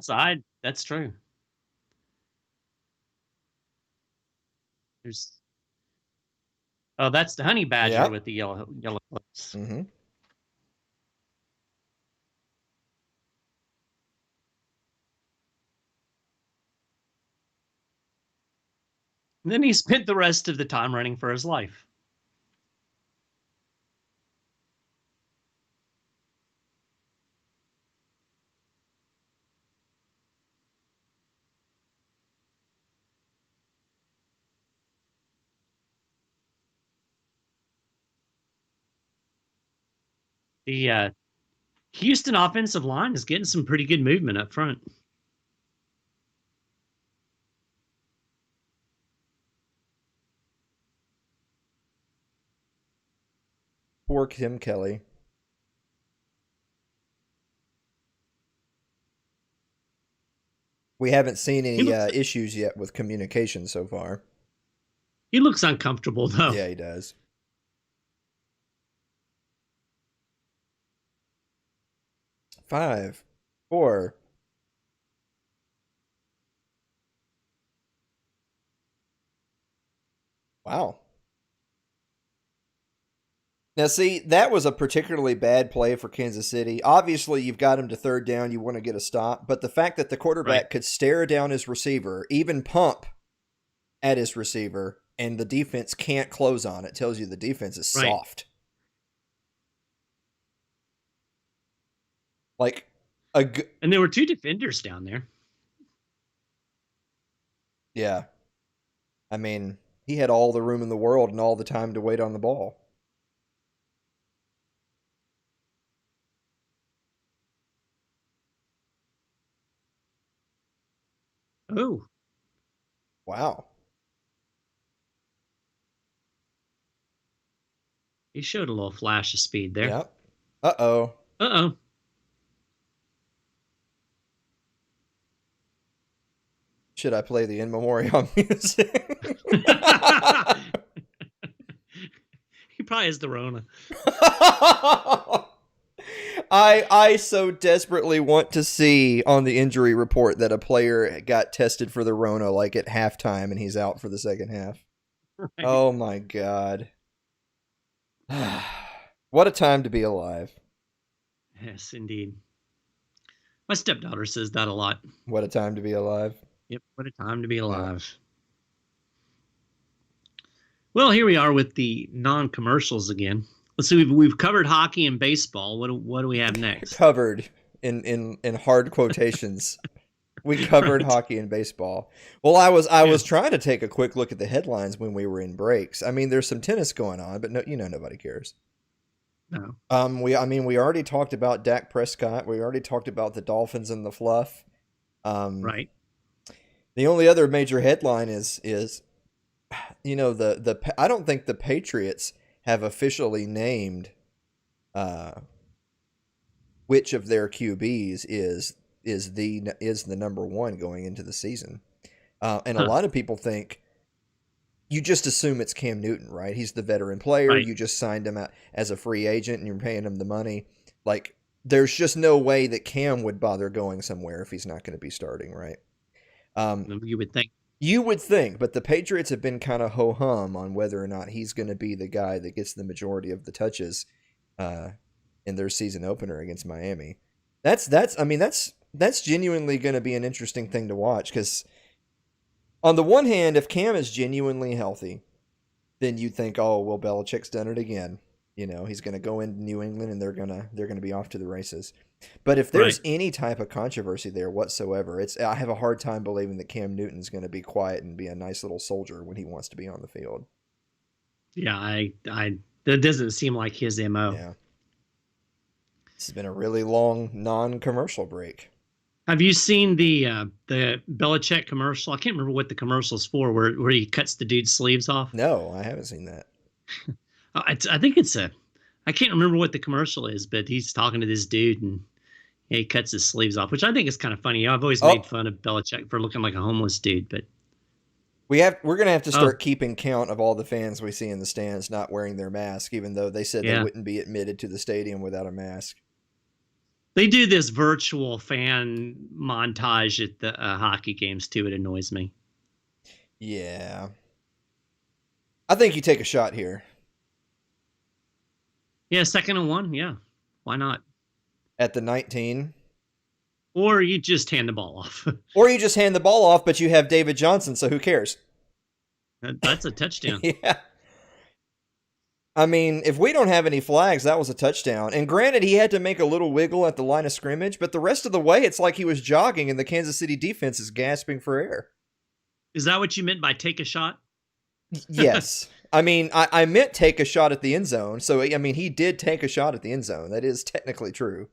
that's true. That's the honey badger with the yellow clips. Mm-hmm. And then he spent the rest of the time running for his life. The Houston offensive line is getting some pretty good movement up front. Poor Tim Kelly. We haven't seen any issues yet with communication so far. He looks uncomfortable, though. Yeah, he does. Five, 4. Wow. Now, see, that was a particularly bad play for Kansas City. Obviously, you've got him to third down. You want to get a stop. But the fact that the quarterback could stare down his receiver, even pump at his receiver, and the defense can't close on it, tells you the defense is soft. Like, and there were 2 defenders down there. Yeah. I mean, he had all the room in the world and all the time to wait on the ball. Oh. Wow. He showed a little flash of speed there. Yep. Uh-oh. Uh-oh. Should I play the in memoriam music? He probably has the Rona. I so desperately want to see on the injury report that a player got tested for the Rona like at halftime and he's out for the second half. Right. Oh my God. What a time to be alive. Yes, indeed. My stepdaughter says that a lot. What a time to be alive. Yep, what a time to be alive. Well, here we are with the non-commercials again. Let's see, we've covered hockey and baseball. What do we have next? Covered in hard quotations. We covered hockey and baseball. Well, I was trying to take a quick look at the headlines when we were in breaks. I mean, there's some tennis going on, but nobody cares. No. We already talked about Dak Prescott. We already talked about the Dolphins and the fluff. Right. The only other major headline is I don't think the Patriots have officially named which of their QBs is the number one going into the season. And a lot of people think you just assume it's Cam Newton, right? He's the veteran player. Right. You just signed him out as a free agent and you're paying him the money. Like, there's just no way that Cam would bother going somewhere if he's not going to be starting, right? You would think. You would think, but the Patriots have been kind of ho-hum on whether or not he's going to be the guy that gets the majority of the touches in their season opener against Miami. That's genuinely going to be an interesting thing to watch, because on the one hand, if Cam is genuinely healthy, then you'd think, oh, well, Belichick's done it again. You know, he's going to go into New England and they're going to be off to the races. But if there's any type of controversy there whatsoever, I have a hard time believing that Cam Newton's going to be quiet and be a nice little soldier when he wants to be on the field. Yeah, that doesn't seem like his MO. Yeah. This has been a really long non-commercial break. Have you seen the Belichick commercial? I can't remember what the commercial's for, where he cuts the dude's sleeves off. No, I haven't seen that. I think I can't remember what the commercial is, but he's talking to this dude and he cuts his sleeves off, which I think is kind of funny. I've always made fun of Belichick for looking like a homeless dude, but we're going to have to start keeping count of all the fans we see in the stands not wearing their mask, even though they said they wouldn't be admitted to the stadium without a mask. They do this virtual fan montage at the hockey games too. It annoys me. Yeah. I think you take a shot here. Yeah, 2nd and 1. Yeah. Why not? At the 19. Or you just hand the ball off. Or you just hand the ball off, but you have David Johnson, so who cares? That's a touchdown. Yeah. I mean, if we don't have any flags, that was a touchdown. And granted, he had to make a little wiggle at the line of scrimmage, but the rest of the way, it's like he was jogging and the Kansas City defense is gasping for air. Is that what you meant by take a shot? Yes. I mean, I meant take a shot at the end zone. So, I mean, he did take a shot at the end zone. That is technically true.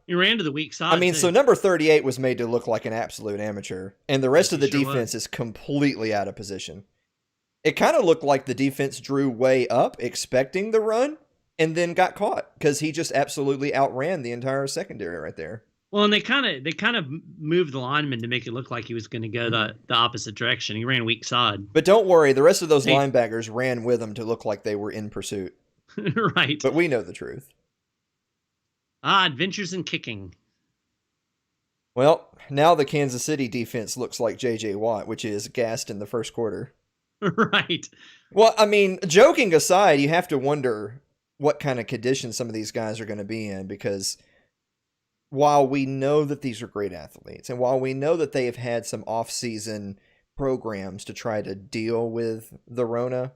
You ran to the weak side. I mean, too. so number 38 was made to look like an absolute amateur, and the rest of the Sure defense is completely out of position. It kind of looked like the defense drew way up, expecting the run, and then got caught because he just absolutely outran the entire secondary right there. Well, and they kind of moved the lineman to make it look like he was going to go the opposite direction. He ran weak side. But don't worry, the rest of those linebackers ran with him to look like they were in pursuit. Right. But we know the truth. Adventures in kicking. Well, now the Kansas City defense looks like J.J. Watt, which is gassed in the first quarter. Right. Well, I mean, joking aside, you have to wonder what kind of condition some of these guys are going to be in, because while we know that these are great athletes, and while we know that they have had some off-season programs to try to deal with the Rona,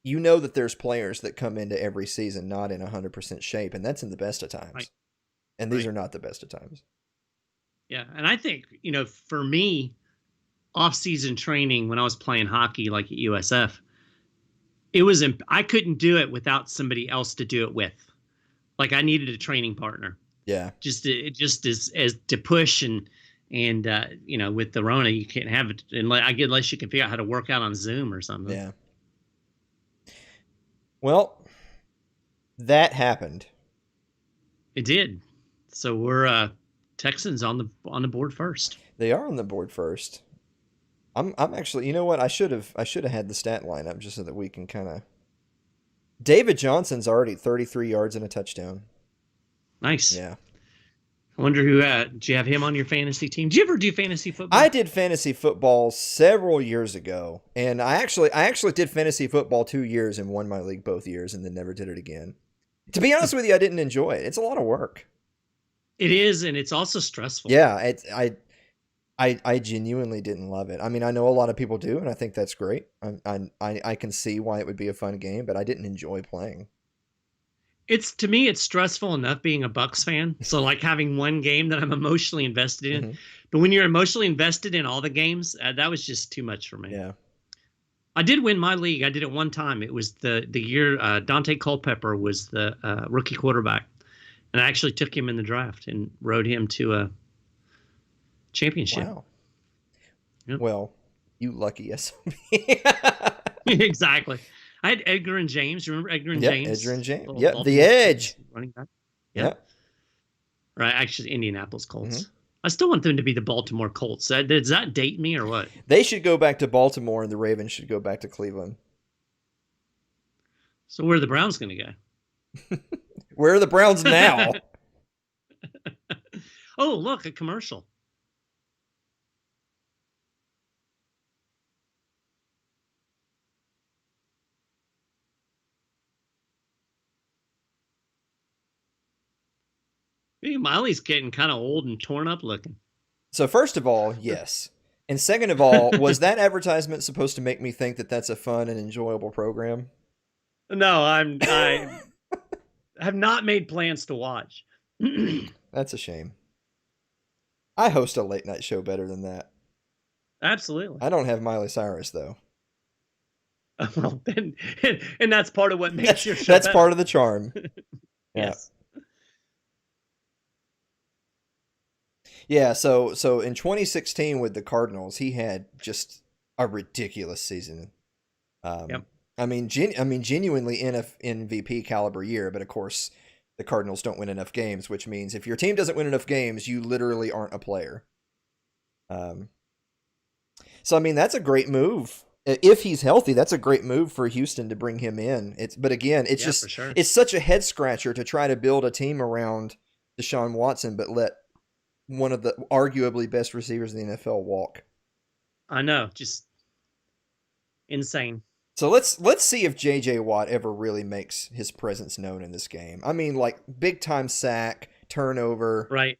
you know that there's players that come into every season not in 100% shape, and that's in the best of times. Right. And these are not the best of times. Yeah, and I think, for me, off-season training when I was playing hockey, like at USF, I couldn't do it without somebody else to do it with. Like, I needed a training partner. Yeah. Just as to push and with the Rona, you can't have it unless you can figure out how to work out on Zoom or something. Yeah. Well, that happened. It did. So we're Texans on the board first. They are on the board first. I'm actually, you know what? I should have had the stat line up just so that we can kind of. David Johnson's already 33 yards and a touchdown. Nice. Yeah. I wonder who. Did you have him on your fantasy team? Did you ever do fantasy football? I did fantasy football several years ago, and I actually did fantasy football 2 years and won my league both years, and then never did it again. To be honest with you, I didn't enjoy it. It's a lot of work. It is, and it's also stressful. Yeah, I genuinely didn't love it. I mean, I know a lot of people do, and I think that's great. I can see why it would be a fun game, but I didn't enjoy playing. To me, it's stressful enough being a Bucks fan. So like having one game that I'm emotionally invested in, but when you're emotionally invested in all the games, that was just too much for me. Yeah. I did win my league. I did it one time. It was the year Dante Culpepper was the rookie quarterback, and I actually took him in the draft and rode him to a championship. Wow. Yep. Well, you lucky SOB. Exactly. I had Edgar and James. Remember Edgar and James? Edgar and James. Yep, the edge. Running back. Yep. Right, actually, Indianapolis Colts. I still want them to be the Baltimore Colts. Does that date me or what? They should go back to Baltimore, and the Ravens should go back to Cleveland. So where are the Browns going to go? Where are the Browns now? Oh, look, a commercial. Hey, Miley's getting kind of old and torn up looking. So first of all, yes. And second of all, was that advertisement supposed to make me think that that's a fun and enjoyable program? No, I have not made plans to watch. That's a shame. I host a late night show better than that. Absolutely. I don't have Miley Cyrus though. Well, and that's part of what makes your show That's better. part of the charm. Yes. Yeah, so in 2016 with the Cardinals, he had just a ridiculous season. Yep. I mean, genuinely MVP caliber year, but of course, the Cardinals don't win enough games, which means if your team doesn't win enough games, you literally aren't a player. So I mean, that's a great move. If he's healthy, that's a great move for Houston to bring him in. But again, it's just for sure. It's such a head scratcher to try to build a team around Deshaun Watson, but let one of the arguably best receivers in the NFL walk. I know, just insane. So let's see if J.J. Watt ever really makes his presence known in this game. I mean, like big time sack, turnover, Right.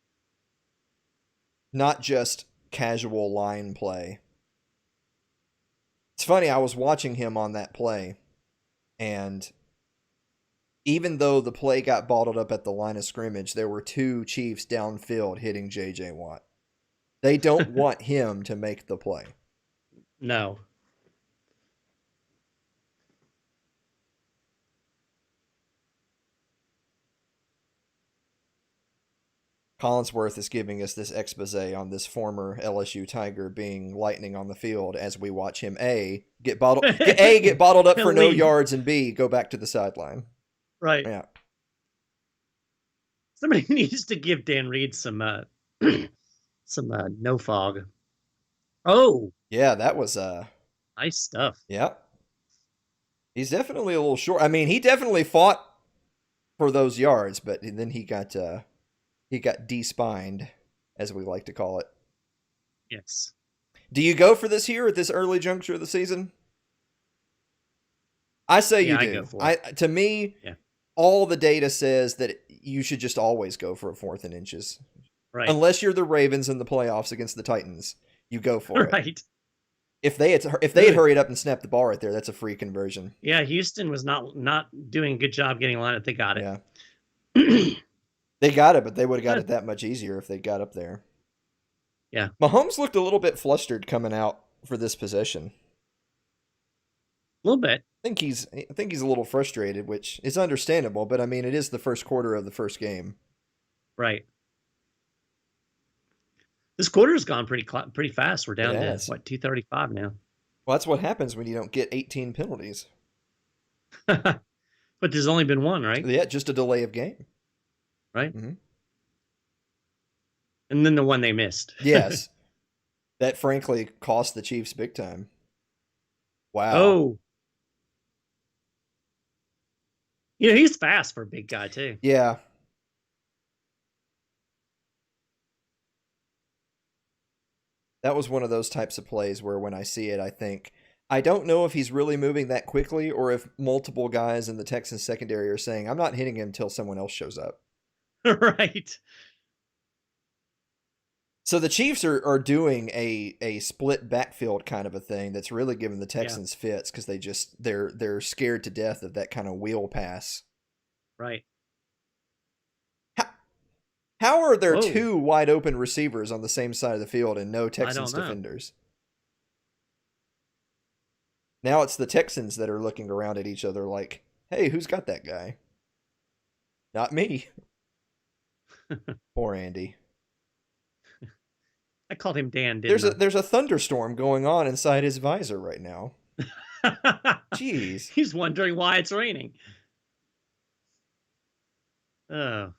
not just casual line play. It's funny, I was watching him on that play, and even though the play got bottled up at the line of scrimmage, there were two Chiefs downfield hitting J.J. Watt. They don't want him to make the play. No. Collinsworth is giving us this expose on this former LSU Tiger being lightning on the field as we watch him get bottled up for no yards, and B, go back to the sideline. Right. Yeah. Somebody needs to give Dan Reed some no fog. Oh. Yeah, that was nice stuff. Yeah. He's definitely a little short. I mean, he definitely fought for those yards, but then he got de-spined, as we like to call it. Yes. Do you go for this here at this early juncture of the season? I say you do. I go for it. To me, all the data says that you should just always go for a 4th and inches. Right. Unless you're the Ravens in the playoffs against the Titans, you go for it. Right. If they had hurried up and snapped the ball right there, that's a free conversion. Yeah, Houston was not doing a good job getting lined up. They got it. Yeah. They got it, but they would have got it that much easier if they got up there. Yeah. Mahomes looked a little bit flustered coming out for this possession. A little bit. I think he's a little frustrated, which is understandable, but I mean, it is the first quarter of the first game. Right. This quarter's gone pretty fast. We're down to 2:35 now. Well, that's what happens when you don't get 18 penalties. But there's only been one, right? Yeah, just a delay of game. Right. Mm-hmm. And then the one they missed. Yes. That frankly cost the Chiefs big time. Wow. Oh. He's fast for a big guy too. Yeah. That was one of those types of plays where when I see it, I think, I don't know if he's really moving that quickly or if multiple guys in the Texans secondary are saying, I'm not hitting him until someone else shows up. Right. So the Chiefs are doing a split backfield kind of a thing that's really giving the Texans fits because they're scared to death of that kind of wheel pass. Right. How are there two wide open receivers on the same side of the field and no Texans defenders? Now it's the Texans that are looking around at each other like, hey, who's got that guy? Not me. Poor Andy. I called him Dan, didn't I? There's a thunderstorm going on inside his visor right now. Jeez. He's wondering why it's raining. Oh.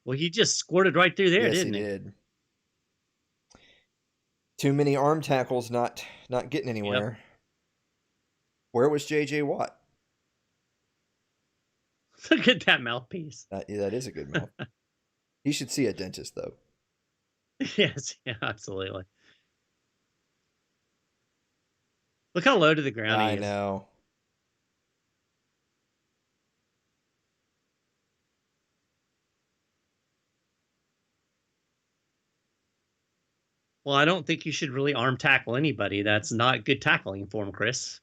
Well, he just squirted right through there, didn't he? Yes, he did. Too many arm tackles, not getting anywhere. Yep. Where was J.J. Watt? Look at that mouthpiece. That is a good mouth. He should see a dentist, though. Yes, yeah, absolutely. Look how low to the ground he is. I know. Well, I don't think you should really arm tackle anybody. That's not good tackling for him, Chris.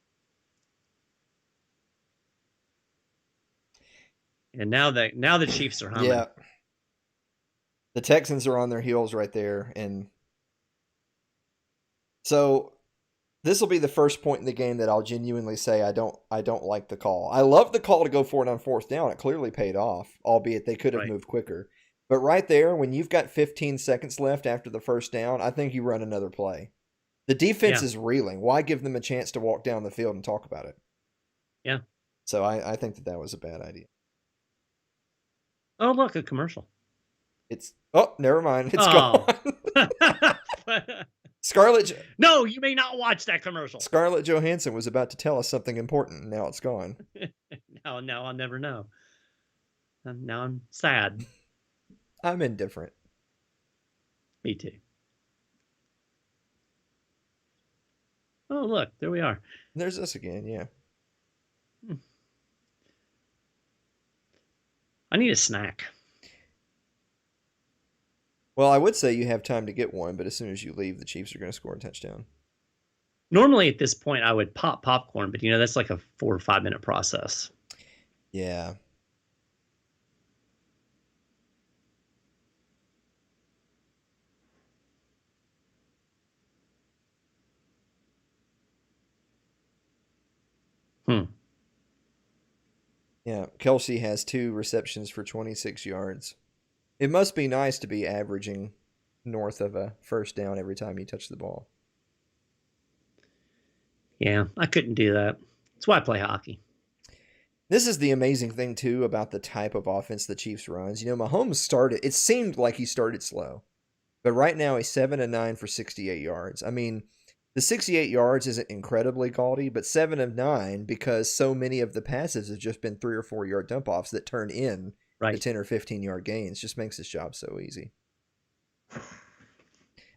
And now the Chiefs are humming. Yeah. The Texans are on their heels right there. And so this will be the first point in the game that I'll genuinely say I don't like the call. I love the call to go for it on 4th down. It clearly paid off, albeit they could have moved quicker. But right there, when you've got 15 seconds left after the first down, I think you run another play. The defense is reeling. Why give them a chance to walk down the field and talk about it? Yeah. So I think that was a bad idea. Oh, look, a commercial. Never mind. It's gone. No, you may not watch that commercial. Scarlett Johansson was about to tell us something important, and now it's gone. Now I'll never know. Now I'm sad. I'm indifferent. Me too. Oh, look, there we are. There's us again, yeah. I need a snack. Well, I would say you have time to get one, but as soon as you leave, the Chiefs are going to score a touchdown. Normally at this point, I would pop popcorn, but that's like a 4 or 5 minute process. Yeah. Yeah, Kelsey has 2 receptions for 26 yards. It must be nice to be averaging north of a first down every time you touch the ball. Yeah, I couldn't do that. That's why I play hockey. This is the amazing thing, too, about the type of offense the Chiefs runs. Mahomes started, it seemed like he started slow. But right now, he's 7-9 for 68 yards. I mean, the 68 yards isn't incredibly gaudy, but 7 of 9 because so many of the passes have just been 3 or 4 yard dump offs that turn in the 10 or 15 yard gains. Just makes his job so easy.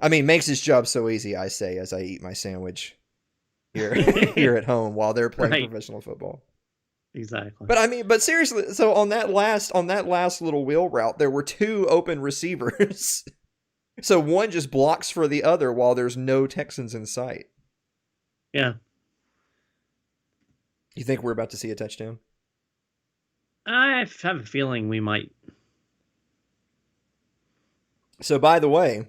I mean, makes his job so easy, I say, as I eat my sandwich here at home while they're playing professional football. Exactly. But seriously, so on that last little wheel route, there were 2 open receivers. So one just blocks for the other while there's no Texans in sight. Yeah. You think we're about to see a touchdown? I have a feeling we might. So, by the way,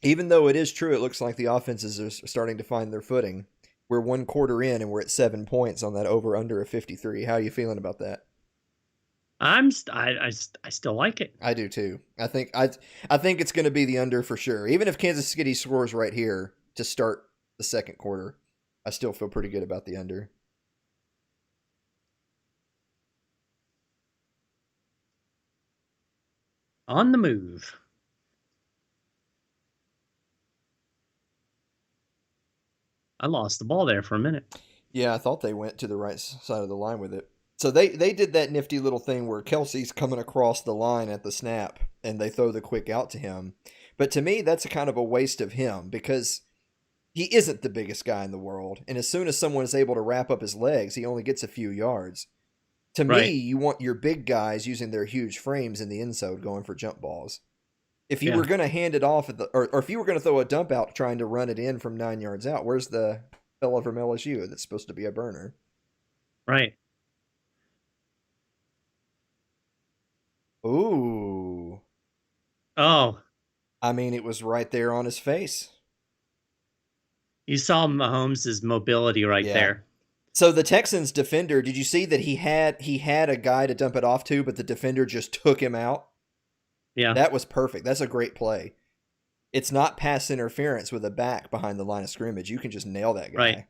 even though it is true, it looks like the offenses are starting to find their footing. We're 1 quarter in and we're at 7 points on that over-under of 53. How are you feeling about that? I still like it. I do too. I think it's going to be the under for sure. Even if Kansas City scores right here to start the second quarter, I still feel pretty good about the under. On the move. I lost the ball there for a minute. Yeah, I thought they went to the right side of the line with it. So they did that nifty little thing where Kelsey's coming across the line at the snap, and they throw the quick out to him. But to me, that's a kind of a waste of him because he isn't the biggest guy in the world. And as soon as someone is able to wrap up his legs, he only gets a few yards. To me, you want your big guys using their huge frames in the end zone going for jump balls. If you were going to hand it off, or if you were going to throw a dump out trying to run it in from 9 yards out, where's the fella from LSU that's supposed to be a burner? Right. Ooh. Oh. I mean, it was right there on his face. You saw Mahomes' mobility there. So the Texans defender, did you see that he had a guy to dump it off to, but the defender just took him out? Yeah. That was perfect. That's a great play. It's not pass interference with a back behind the line of scrimmage. You can just nail that guy. Right.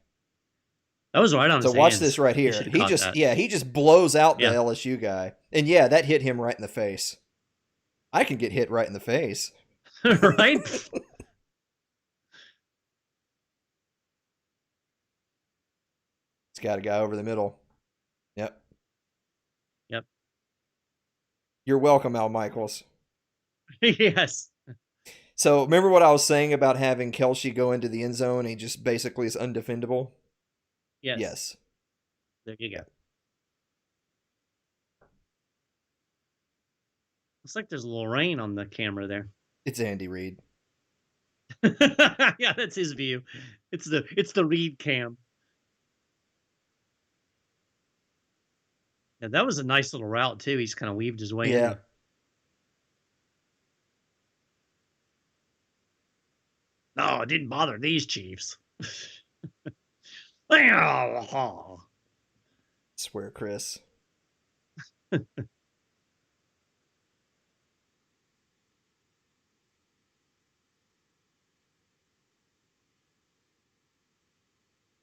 That was right on his So watch hands. this right here. He just blows out the LSU guy. And yeah, that hit him right in the face. I can get hit right in the face. Right? It's got a guy over the middle. Yep. You're welcome, Al Michaels. Yes. So remember what I was saying about having Kelsey go into the end zone? He just basically is undefendable. Yes. There you go. Looks like there's a little rain on the camera there. It's Andy Reid. Yeah, that's his view. It's the Reid cam. Yeah, that was a nice little route too. He's kind of weaved his way in. No, it didn't bother these Chiefs. Swear, Chris.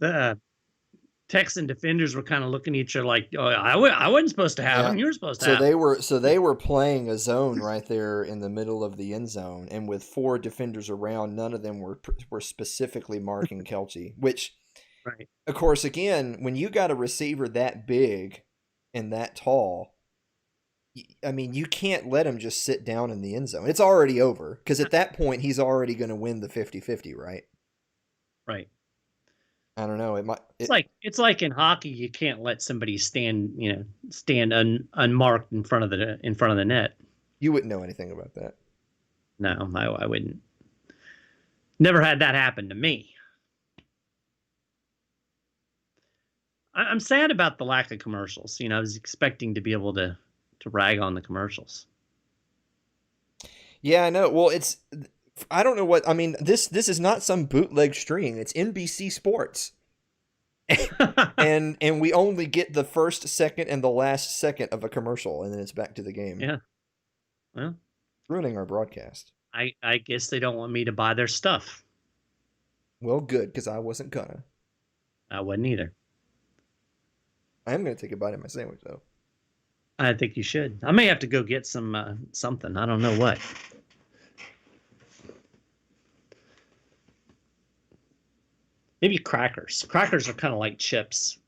The Texan defenders were kind of looking at each other like, "Oh, I wasn't supposed to have him. You were supposed to have him." So they were playing a zone right there in the middle of the end zone, and with 4 defenders around, none of them were specifically marking Kelsey. Which, of course, again, when you got a receiver that big and that tall, I mean, you can't let him just sit down in the end zone. It's already over because at that point he's already going to win the 50-50, right? Right. I don't know. It's like in hockey, you can't let somebody stand unmarked in front of the net. You wouldn't know anything about that. No, I wouldn't. Never had that happen to me. I'm sad about the lack of commercials. I was expecting to be able to rag on the commercials. Yeah, I know. Well, I don't know what I mean. This is not some bootleg stream. It's NBC Sports. and we only get the first second and the last second of a commercial, and then it's back to the game. Yeah. Well, ruining our broadcast. I guess they don't want me to buy their stuff. Well, good, because I wasn't gonna. I wouldn't either. I am gonna take a bite of my sandwich though. I think you should. I may have to go get some something. I don't know what. Maybe crackers. Crackers are kind of like chips.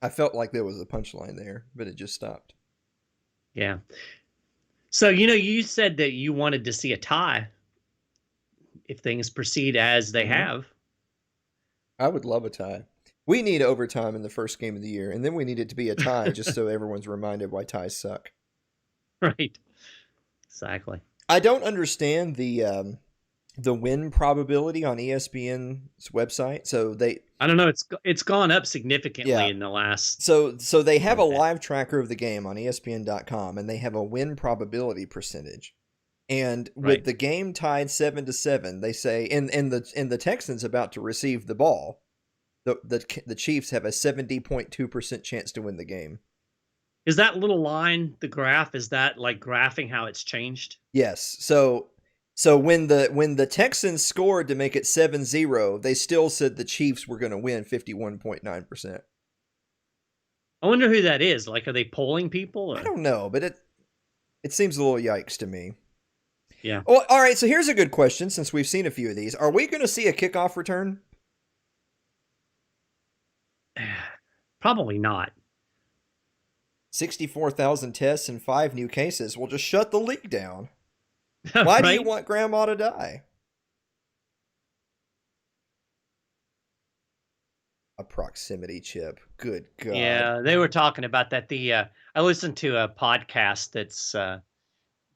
I felt like there was a punchline there, but it just stopped. Yeah. So, you said that you wanted to see a tie if things proceed as they have. I would love a tie. We need overtime in the first game of the year, and then we need it to be a tie just so everyone's reminded why ties suck. Right. Exactly. I don't understand the win probability on ESPN's website. So I don't know, it's gone up significantly in the last. So they have a live tracker of the game on ESPN.com, and they have a win probability percentage. And with the game tied 7-7, they say, and the Texans about to receive the ball, the Chiefs have a 70.2% chance to win the game. Is that little line, the graph, is that like graphing how it's changed? Yes. So when the Texans scored to make it 7-0, they still said the Chiefs were going to win 51.9%. I wonder who that is. Like, are they polling people? Or? I don't know, but it seems a little yikes to me. Yeah. Well, all right, so here's a good question since we've seen a few of these. Are we going to see a kickoff return? Probably not. 64,000 tests and 5 new cases will just shut the league down. Why do you want grandma to die? A proximity chip. Good God. Yeah, they were talking about that. I listened to a podcast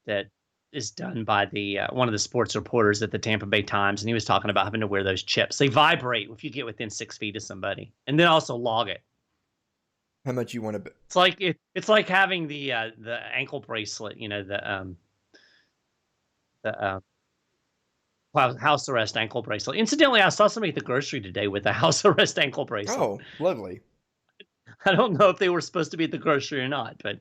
that is done by one of the sports reporters at the Tampa Bay Times, and he was talking about having to wear those chips. They vibrate if you get within 6 feet of somebody, and then also log it. How much you want to? It's like having the ankle bracelet. The house arrest ankle bracelet. Incidentally, I saw somebody at the grocery today with a house arrest ankle bracelet. Oh, lovely. I don't know if they were supposed to be at the grocery or not, but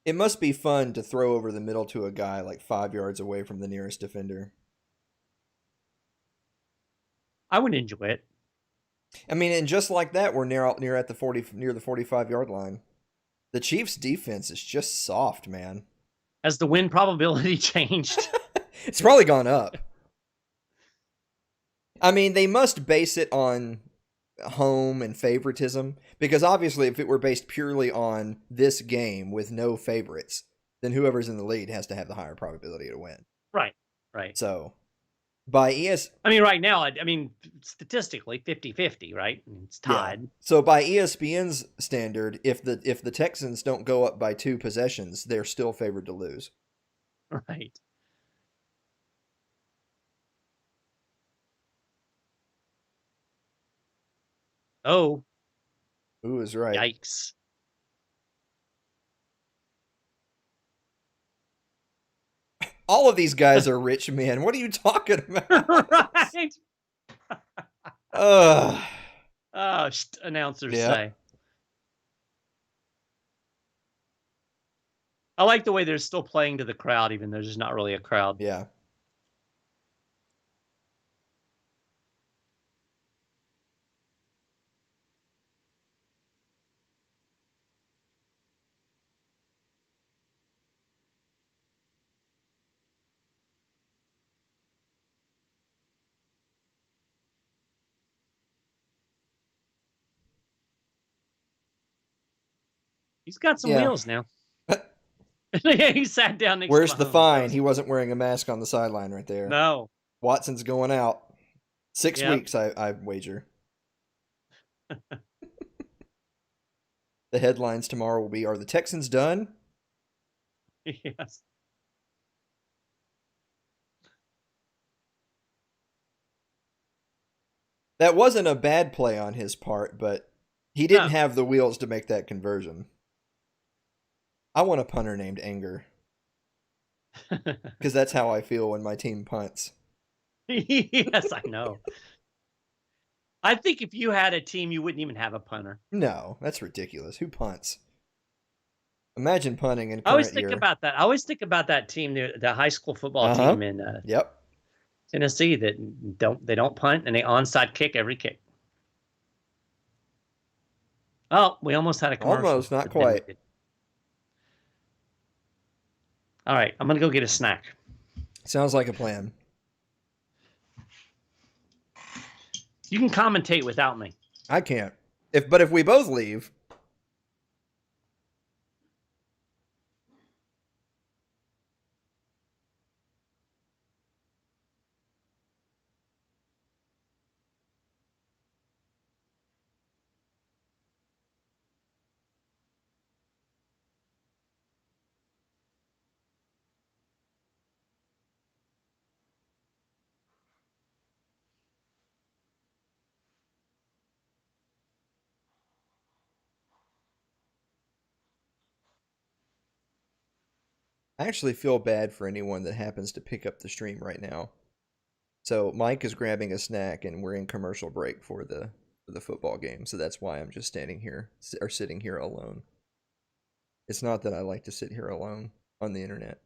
it must be fun to throw over the middle to a guy like 5 yards away from the nearest defender. I would enjoy it. I mean, and just like that, we're near at the 45-yard line. The Chiefs' defense is just soft, man. Has the win probability changed? It's probably gone up. I mean, they must base it on home and favoritism, because obviously if it were based purely on this game with no favorites, then whoever's in the lead has to have the higher probability to win. Right. So, by right now, statistically 50-50, right? It's tied. Yeah. So by ESPN's standard, if the Texans don't go up by 2 possessions, they're still favored to lose. Right. Oh. Ooh is right. Yikes. All of these guys are rich men. What are you talking about? Right. Announcers say. I like the way they're still playing to the crowd, even though there's not really a crowd. Yeah. He's got some wheels now. He sat down next Where's to the fine? He wasn't wearing a mask on the sideline right there. No. Watson's going out. 6 weeks, I wager. The headlines tomorrow will be, are the Texans done? Yes. That wasn't a bad play on his part, but he didn't have the wheels to make that conversion. I want a punter named Anger. because that's how I feel when my team punts. Yes, I know. I think if you had a team, you wouldn't even have a punter. No, that's ridiculous. Who punts? Imagine punting in I always current think year. about that. I always think about that team, the high school football Uh-huh. team in Yep. Tennessee that don't punt and they onside kick every kick. Oh, we almost had a commercial, Almost, not but then we quite. did. All right, I'm gonna go get a snack. Sounds like a plan. You can commentate without me. I can't. But if we both leave, I actually feel bad for anyone that happens to pick up the stream right now. So Mike is grabbing a snack, and we're in commercial break for the football game. So that's why I'm just standing here or sitting here alone. It's not that I like to sit here alone on the internet.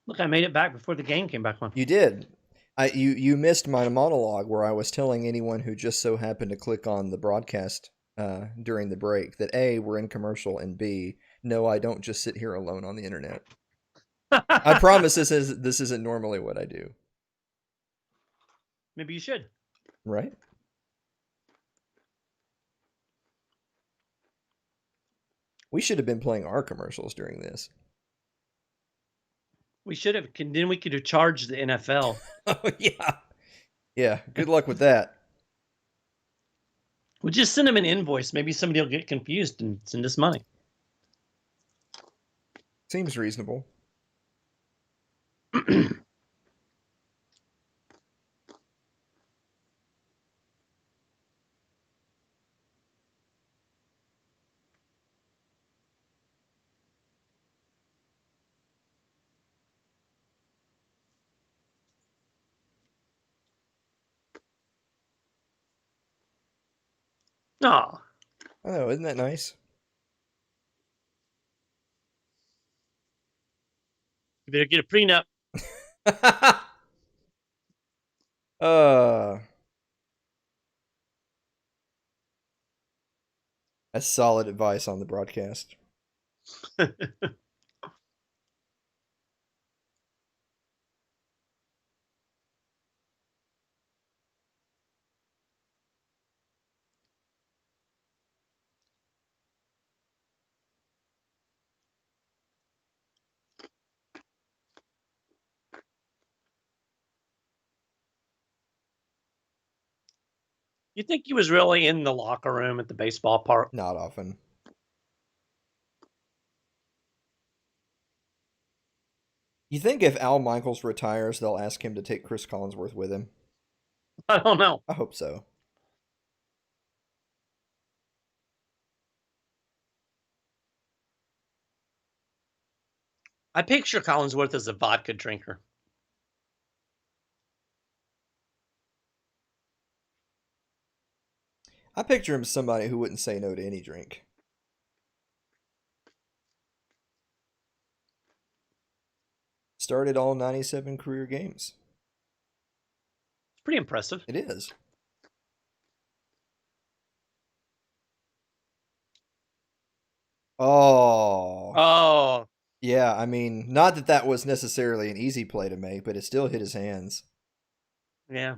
Look, I made it back before the game came back on. You did. You missed my monologue where I was telling anyone who just so happened to click on the broadcast during the break that A, we're in commercial, and B, no, I don't just sit here alone on the internet. I promise this isn't normally what I do. Maybe you should. Right? We should have been playing our commercials during this. We should have. Then we could have charged the NFL. Oh yeah. Yeah, good luck with that. We'll just send them an invoice. Maybe somebody will get confused and send us money. Seems reasonable. Oh, Oh, isn't that nice? you better get a prenup. uh That's solid advice on the broadcast. You think he was really in the locker room at the baseball park? Not often. You think if Al Michaels retires, they'll ask him to take Chris Collinsworth with him? I don't know. I hope so. I picture Collinsworth as a vodka drinker. I picture him as somebody who wouldn't say no to any drink. Started all 97 career games. It's pretty impressive. It is. Oh. Oh, Yeah, I mean, not that that was necessarily an easy play to make, but it still hit his hands. yeah.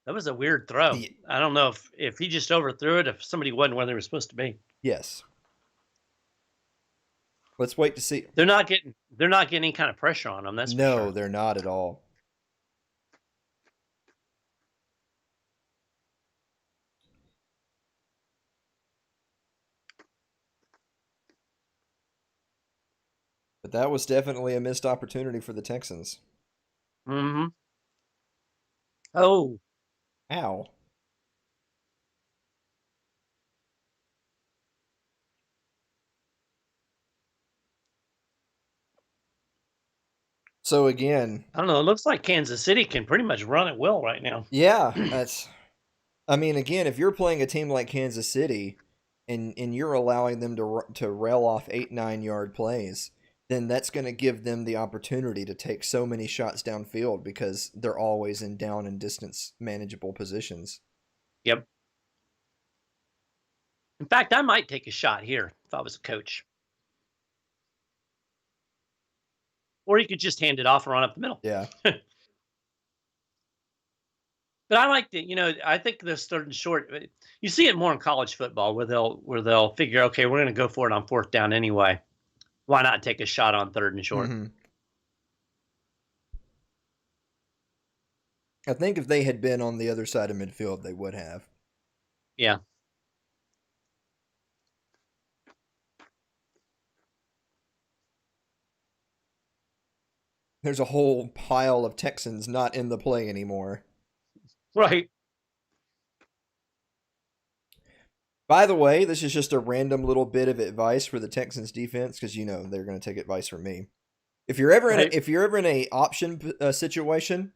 That was a weird throw. I don't know if he just overthrew it, if somebody wasn't where they were supposed to be. Yes. Let's wait to see. They're not getting any kind of pressure on them. That's for No, sure. they're not at all. But that was definitely a missed opportunity for the Texans. Mm-hmm. Oh, Ow. So again, I don't know. It looks like Kansas City can pretty much run at will right now. yeah, I mean, again, if you're playing a team like Kansas City and you're allowing them to rail off 8-9 yard plays, then that's going to give them the opportunity to take so many shots downfield because they're always in down and distance manageable positions. Yep. In fact, I might take a shot here if I was a coach. Or you could just hand it off and run up the middle. Yeah. But I like the, I think this third and short. You see it more in college football where they'll figure, okay, we're going to go for it on fourth down anyway. Why not take a shot on third and short? Mm-hmm. I think if they had been on the other side of midfield, they would have. Yeah. There's a whole pile of Texans not in the play anymore. Right. By the way, this is just a random little bit of advice for the Texans defense because they're going to take advice from me. If you're ever in a option situation,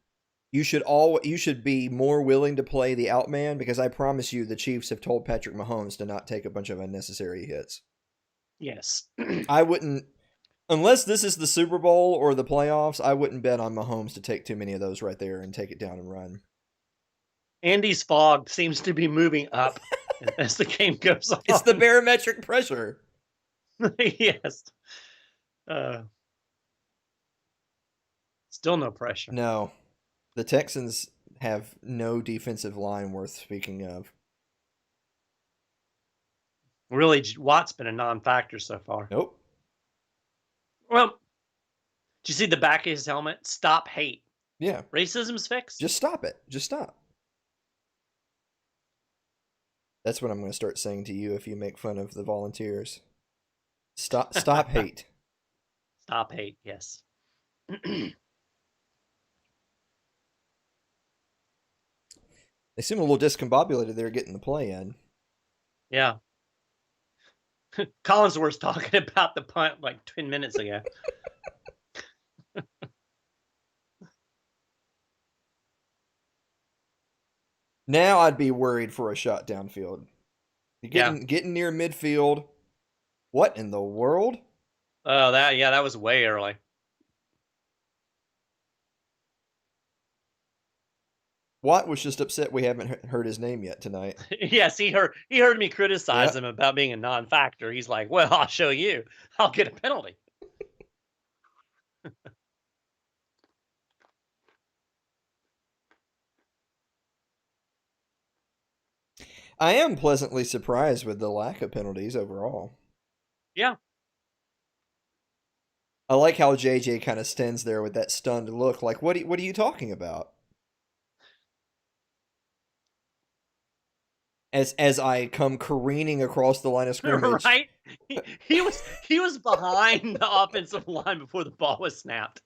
you should be more willing to play the outman because I promise you the Chiefs have told Patrick Mahomes to not take a bunch of unnecessary hits. Yes. I wouldn't, unless this is the Super Bowl or the playoffs, I wouldn't bet on Mahomes to take too many of those right there and take it down and run. Andy's fog seems to be moving up as the game goes on. It's the barometric pressure. Yes. Still no pressure. No. The Texans have no defensive line worth speaking of. Really, Watt's been a non-factor so far. Nope. Well, did you see the back of his helmet? Stop hate. Yeah. Racism's fixed. Just stop it. Just stop. That's what I'm going to start saying to you if you make fun of the volunteers. Stop hate. Stop hate, yes. They seem a little discombobulated there getting the play in. Yeah. Collinsworth's talking about the punt like 10 minutes ago. Now I'd be worried for a shot downfield. Getting near midfield. What in the world? Oh, that was way early. Watt was just upset we haven't heard his name yet tonight. Yes, he heard me criticize him about being a non-factor. He's like, "Well, I'll show you. I'll get a penalty." I am pleasantly surprised with the lack of penalties overall. Yeah. I like how JJ kind of stands there with that stunned look, like, what are you talking about? As I come careening across the line of scrimmage. Right? He was behind the offensive line before the ball was snapped.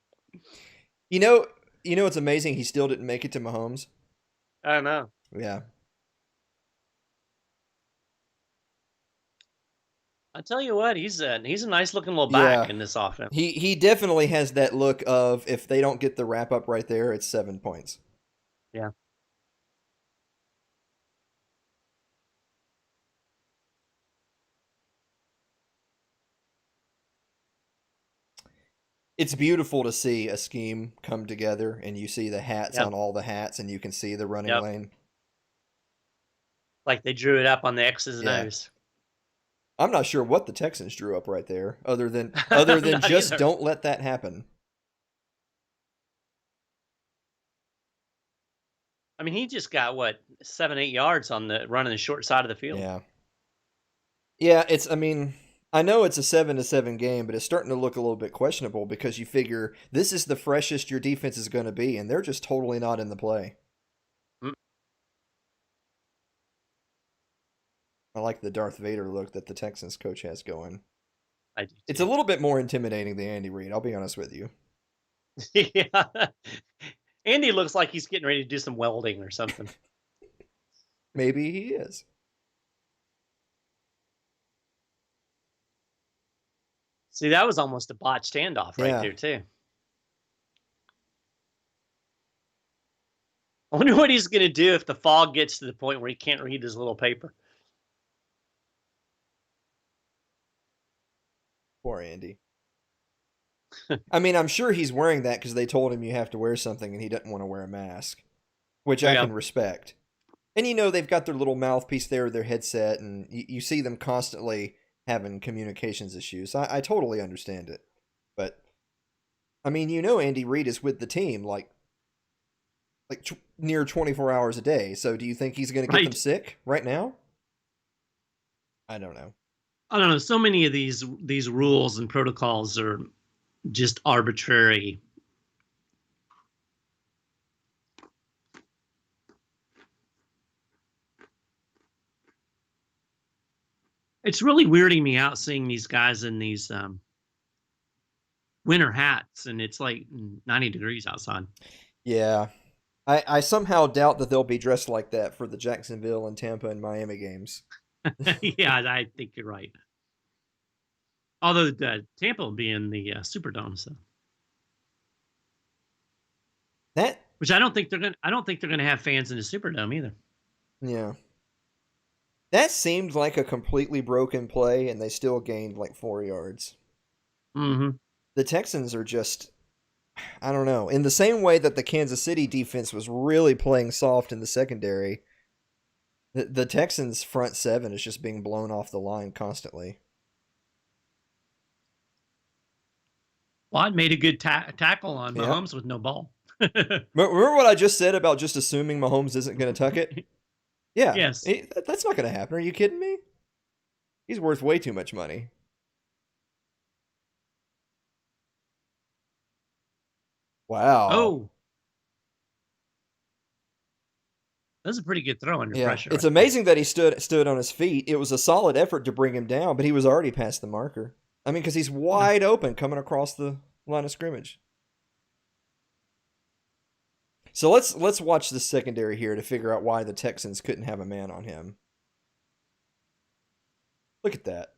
You know it's amazing he still didn't make it to Mahomes? I know. Yeah. I tell you what, he's a nice looking little back in this offense. He definitely has that look of if they don't get the wrap up right there, it's 7 points. Yeah. It's beautiful to see a scheme come together and you see the hats on all the hats and you can see the running lane. Like they drew it up on the X's and O's. I'm not sure what the Texans drew up right there, other than just either. Don't let that happen. I mean, he just got 7-8 yards on the running the short side of the field. Yeah. I know it's a 7-7 game, but it's starting to look a little bit questionable because you figure this is the freshest your defense is going to be, and they're just totally not in the play. I like the Darth Vader look that the Texans coach has going. I do It's too. a little bit more intimidating than Andy Reid, I'll be honest with you. Yeah. Andy looks like he's getting ready to do some welding or something. Maybe he is. See, that was almost a botched handoff right Yeah. there, too. I wonder what he's going to do if the fog gets to the point where he can't read his little paper. Poor Andy. I mean, I'm sure he's wearing that because they told him you have to wear something and he doesn't want to wear a mask, which I can respect. And they've got their little mouthpiece there, their headset, and you see them constantly having communications issues. I totally understand it. But, I mean, Andy Reid is with the team like near 24 hours a day. So do you think he's going to get them sick right now? I don't know. I don't know. So many of these rules and protocols are just arbitrary. It's really weirding me out seeing these guys in these winter hats, and it's like 90 degrees outside. Yeah. I somehow doubt that they'll be dressed like that for the Jacksonville and Tampa and Miami games. Yeah, I think you're right. Although Tampa will be in the Superdome, so which I don't think they're gonna have fans in the Superdome either. Yeah. That seemed like a completely broken play, and they still gained like 4 yards. Mm-hmm. The Texans are just, I don't know. In the same way that the Kansas City defense was really playing soft in the secondary, the Texans' front seven is just being blown off the line constantly. Watt made a good tackle on Mahomes with no ball. Remember what I just said about just assuming Mahomes isn't going to tuck it? Yeah. Yes. That's not going to happen. Are you kidding me? He's worth way too much money. Wow. Oh. That was a pretty good throw under pressure. It's amazing that he stood on his feet. It was a solid effort to bring him down, but he was already past the marker. I mean, because he's wide open coming across the line of scrimmage. So let's watch the secondary here to figure out why the Texans couldn't have a man on him. Look at that.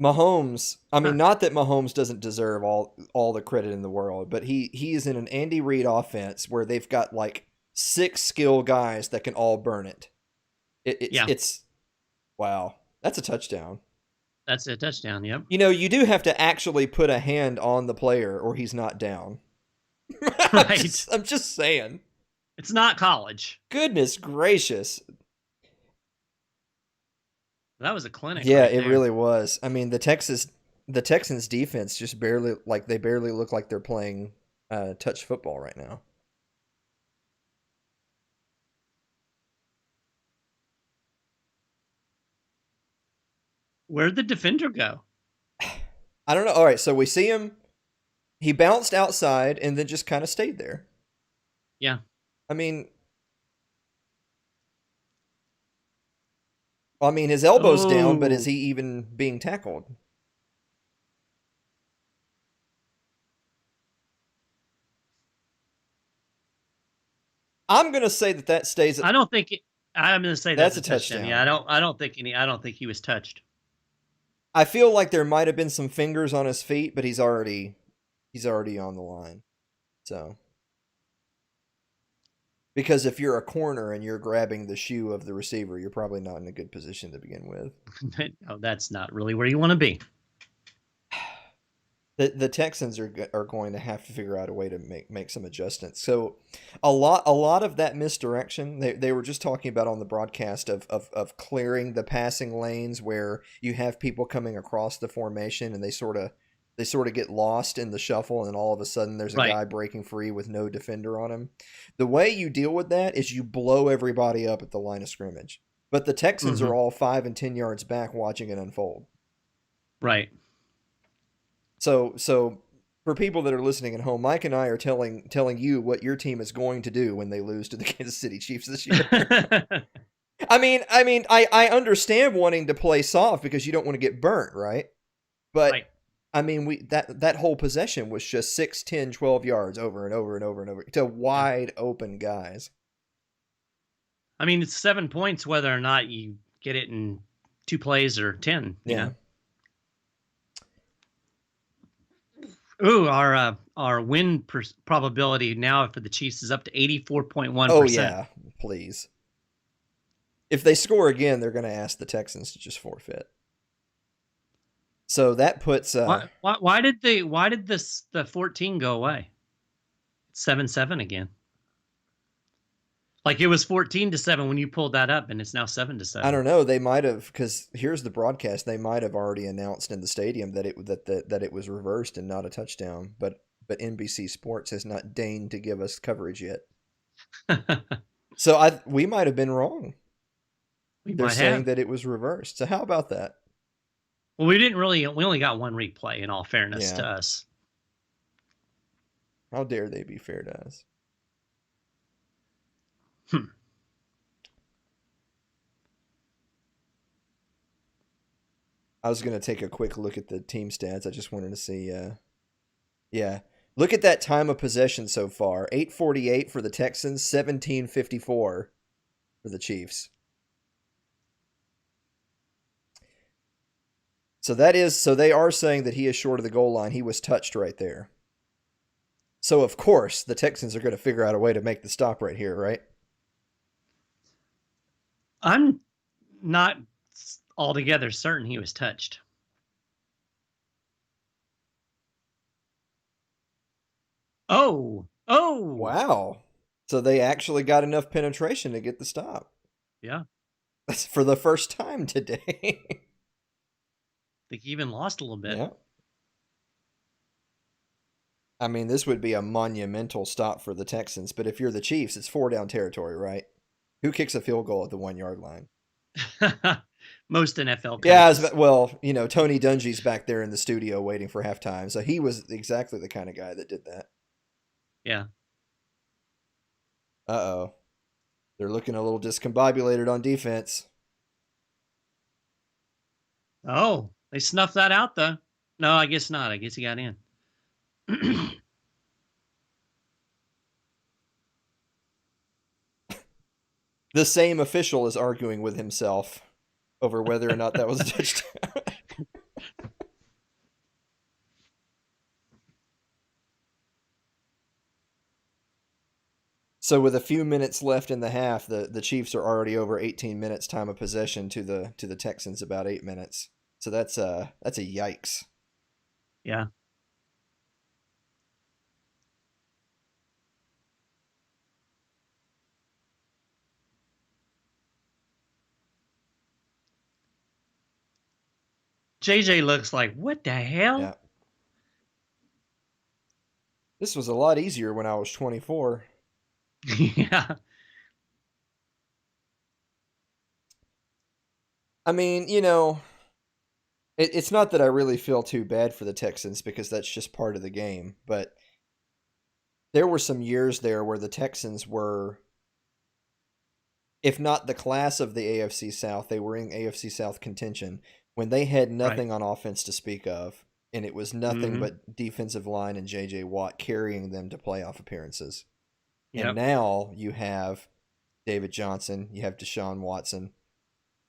Mahomes, I mean, not that Mahomes doesn't deserve all the credit in the world, but he is in an Andy Reid offense where they've got like 6 skill guys that can all burn it. It's wow. That's a touchdown. That's a touchdown, yep. You do have to actually put a hand on the player or he's not down. Right. I'm just saying. It's not college. Goodness gracious. That was a clinic. Yeah, right it there. really was. I mean, the Texans defense just barely look like they're playing touch football right now. Where'd the defender go? I don't know. All right, so we see him. He bounced outside and then just kind of stayed there. Yeah. I mean, his elbow's down, but is he even being tackled? I'm gonna say that stays. I don't think. I'm gonna say that's a touchdown. Yeah, I don't think he was touched. I feel like there might have been some fingers on his feet, but he's already on the line. So, because if you're a corner and you're grabbing the shoe of the receiver, you're probably not in a good position to begin with. No, that's not really where you want to be. The Texans are going to have to figure out a way to make some adjustments. So a lot of that misdirection they were just talking about on the broadcast of clearing the passing lanes where you have people coming across the formation and they sort of get lost in the shuffle and all of a sudden there's a guy breaking free with no defender on him. The way you deal with that is you blow everybody up at the line of scrimmage. But the Texans are all 5 and 10 yards back watching it unfold. Right. So for people that are listening at home, Mike and I are telling you what your team is going to do when they lose to the Kansas City Chiefs this year. I understand wanting to play soft because you don't want to get burnt, right? But Right. I mean, that whole possession was just 6, 10, 12 yards over and over and over and over to wide open guys. I mean, it's 7 points whether or not you get it in 2 plays or 10. You know? Ooh, our win probability now for the Chiefs is up to 84.1%. Oh yeah, please. If they score again, they're going to ask the Texans to just forfeit. So that puts. Why did the 14 go away? It's 7-7 again. Like it was 14-7 when you pulled that up, and it's now 7-7. I don't know. They might have, because here's the broadcast. They might have already announced in the stadium that it was reversed and not a touchdown. But NBC Sports has not deigned to give us coverage yet. So we might have been wrong. They're saying that it was reversed. So how about that? Well, we only got one replay, in all fairness to us. How dare they be fair to us? I was going to take a quick look at the team stats. I just wanted to see. Look at that time of possession so far. 8:48 for the Texans, 17:54 for the Chiefs. So they are saying that he is short of the goal line. He was touched right there. So, of course, the Texans are going to figure out a way to make the stop right here, right? I'm not altogether certain he was touched. Oh! Wow. So they actually got enough penetration to get the stop. Yeah. That's for the first time today. I think he even lost a little bit. Yeah. I mean, this would be a monumental stop for the Texans, but if you're the Chiefs, it's 4-down territory, right? Who kicks a field goal at the 1-yard line? Most NFL coaches. Yeah, well, Tony Dungy's back there in the studio waiting for halftime, so he was exactly the kind of guy that did that. Yeah. Uh-oh. They're looking a little discombobulated on defense. Oh, they snuffed that out, though. No, I guess not. I guess he got in. The same official is arguing with himself over whether or not that was a touchdown. So with a few minutes left in the half, the Chiefs are already over 18 minutes time of possession to the Texans about 8 minutes. So that's a yikes. Yeah. JJ looks like, what the hell? Yeah. This was a lot easier when I was 24. Yeah. I mean, it's not that I really feel too bad for the Texans because that's just part of the game, but there were some years there where the Texans were, if not the class of the AFC South, they were in AFC South contention when they had nothing on offense to speak of, and it was nothing but defensive line and J.J. Watt carrying them to playoff appearances. Yep. And now you have David Johnson, you have Deshaun Watson,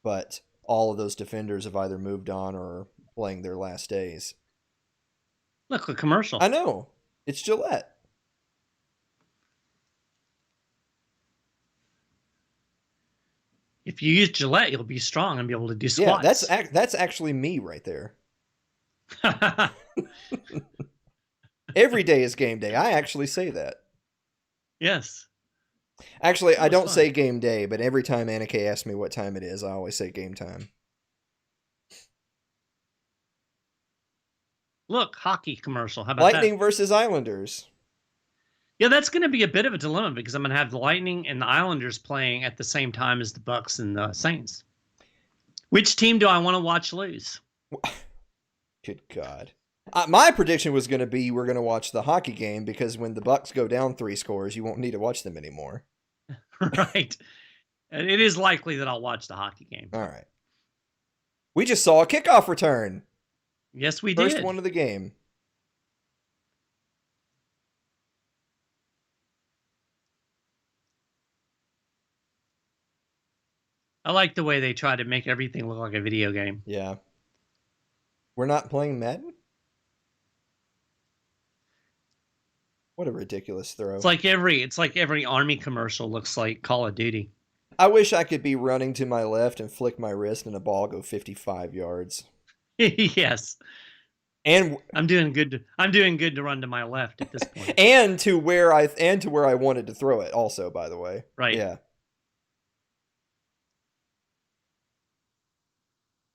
but all of those defenders have either moved on or playing their last days. Look, a commercial. I know. It's Gillette. If you use Gillette, you'll be strong and be able to do squats. Yeah, that's actually me right there. Every day is game day. I actually say that. Yes. Actually, I don't say game day, but every time Annika asks me what time it is, I always say game time. Look, hockey commercial. How about Lightning versus Islanders. Yeah, that's going to be a bit of a dilemma because I'm going to have the Lightning and the Islanders playing at the same time as the Bucks and the Saints. Which team do I want to watch lose? Good God. My prediction was going to be we're going to watch the hockey game because when the Bucks go down 3 scores, you won't need to watch them anymore. Right. And it is likely that I'll watch the hockey game. All right. We just saw a kickoff return. Yes, we did. First one of the game. I like the way they try to make everything look like a video game. Yeah. We're not playing Madden? What a ridiculous throw. It's like every Army commercial looks like Call of Duty. I wish I could be running to my left and flick my wrist and a ball go 55 yards. Yes. And I'm doing good to run to my left at this point. and to where I wanted to throw it also, by the way. Right. Yeah.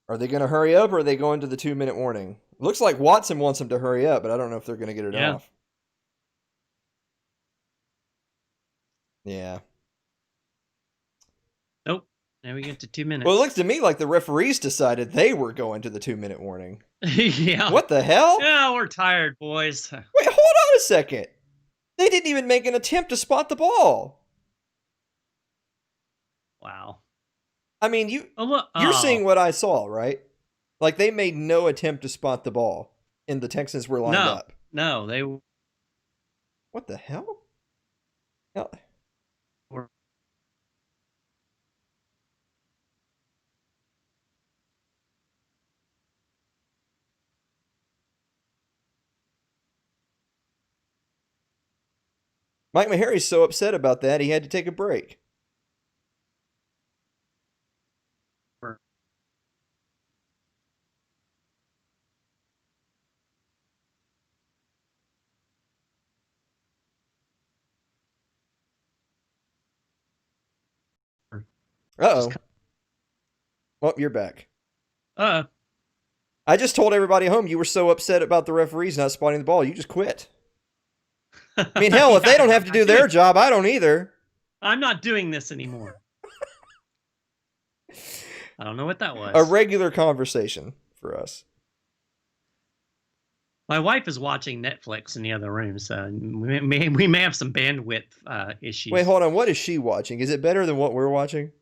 Are they going to hurry up or are they going to the 2-minute warning? It looks like Watson wants them to hurry up, but I don't know if they're going to get it off. Yeah. Nope. Now we get to 2 minutes. Well, it looks to me like the referees decided they were going to the 2-minute warning. Yeah. What the hell? Yeah, we're tired, boys. Wait, hold on a second. They didn't even make an attempt to spot the ball. Wow. I mean, you're seeing what I saw, right? Like, they made no attempt to spot the ball, and the Texans were lined up. No, they... What the hell? No. Mike Maharrey's so upset about that, he had to take a break. Uh-oh. Well, you're back. I just told everybody at home you were so upset about the referees not spotting the ball, you just quit. I mean, hell, if they don't have to do their job, I don't either. I'm not doing this anymore. I don't know what that was. A regular conversation for us. My wife is watching Netflix in the other room, so we may have some bandwidth issues. Wait, hold on. What is she watching? Is it better than what we're watching?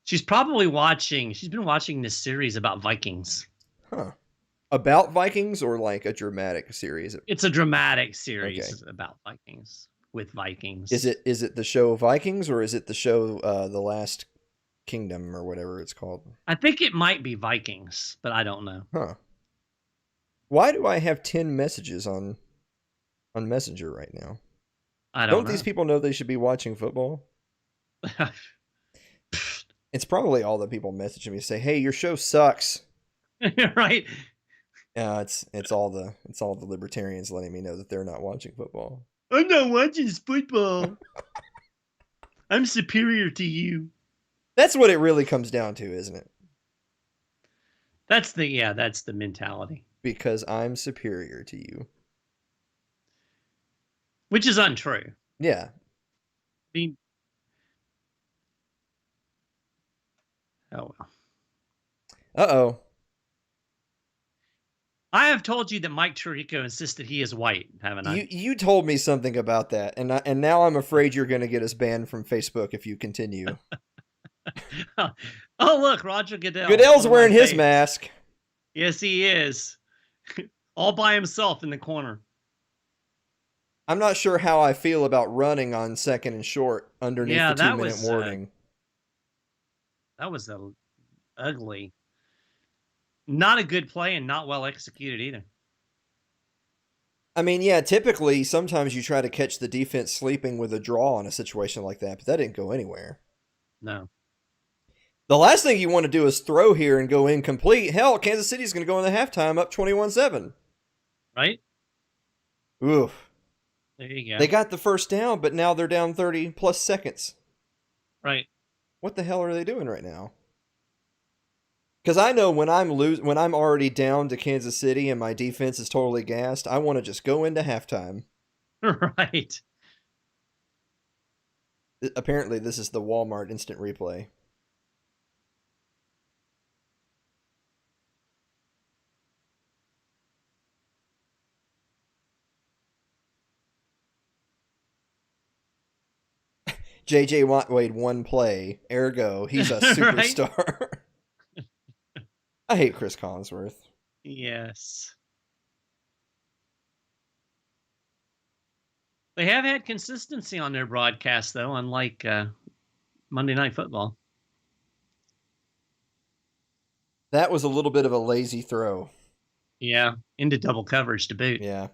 She's been watching this series about Vikings. Huh. About Vikings or like a dramatic series? It's a dramatic series about Vikings with Vikings. Is it the show Vikings or is it the show The Last Kingdom or whatever it's called? I think it might be Vikings, but I don't know. Huh. Why do I have 10 messages on Messenger right now? I don't know. These people know they should be watching football? It's probably all the people messaging me say, "Hey, your show sucks." Right? Yeah, it's all the libertarians letting me know that they're not watching football. I'm not watching football. I'm superior to you. That's what it really comes down to, isn't it? That's the mentality. Because I'm superior to you. Which is untrue. Yeah. I mean, oh well. Uh-oh. I have told you that Mike Tirico insisted he is white, haven't I? You told me something about that, and now I'm afraid you're going to get us banned from Facebook if you continue. Oh, look, Roger Goodell. Goodell's wearing his mask. Yes, he is. All by himself in the corner. I'm not sure how I feel about running on 2nd and short underneath the 2-minute warning. That was ugly. Not a good play and not well executed either. I mean, yeah, typically, sometimes you try to catch the defense sleeping with a draw in a situation like that, but that didn't go anywhere. No. The last thing you want to do is throw here and go incomplete. Hell, Kansas City's going to go into halftime up 21-7. Right? Oof. There you go. They got the first down, but now they're down 30-plus seconds. Right. What the hell are they doing right now? Because I know when I'm already down to Kansas City and my defense is totally gassed, I want to just go into halftime. Right. Apparently, this is the Walmart instant replay. J.J. Watt made one play, ergo, he's a superstar. I hate Chris Collinsworth. Yes. They have had consistency on their broadcast, though, unlike Monday Night Football. That was a little bit of a lazy throw. Yeah, into double coverage to boot. Yeah.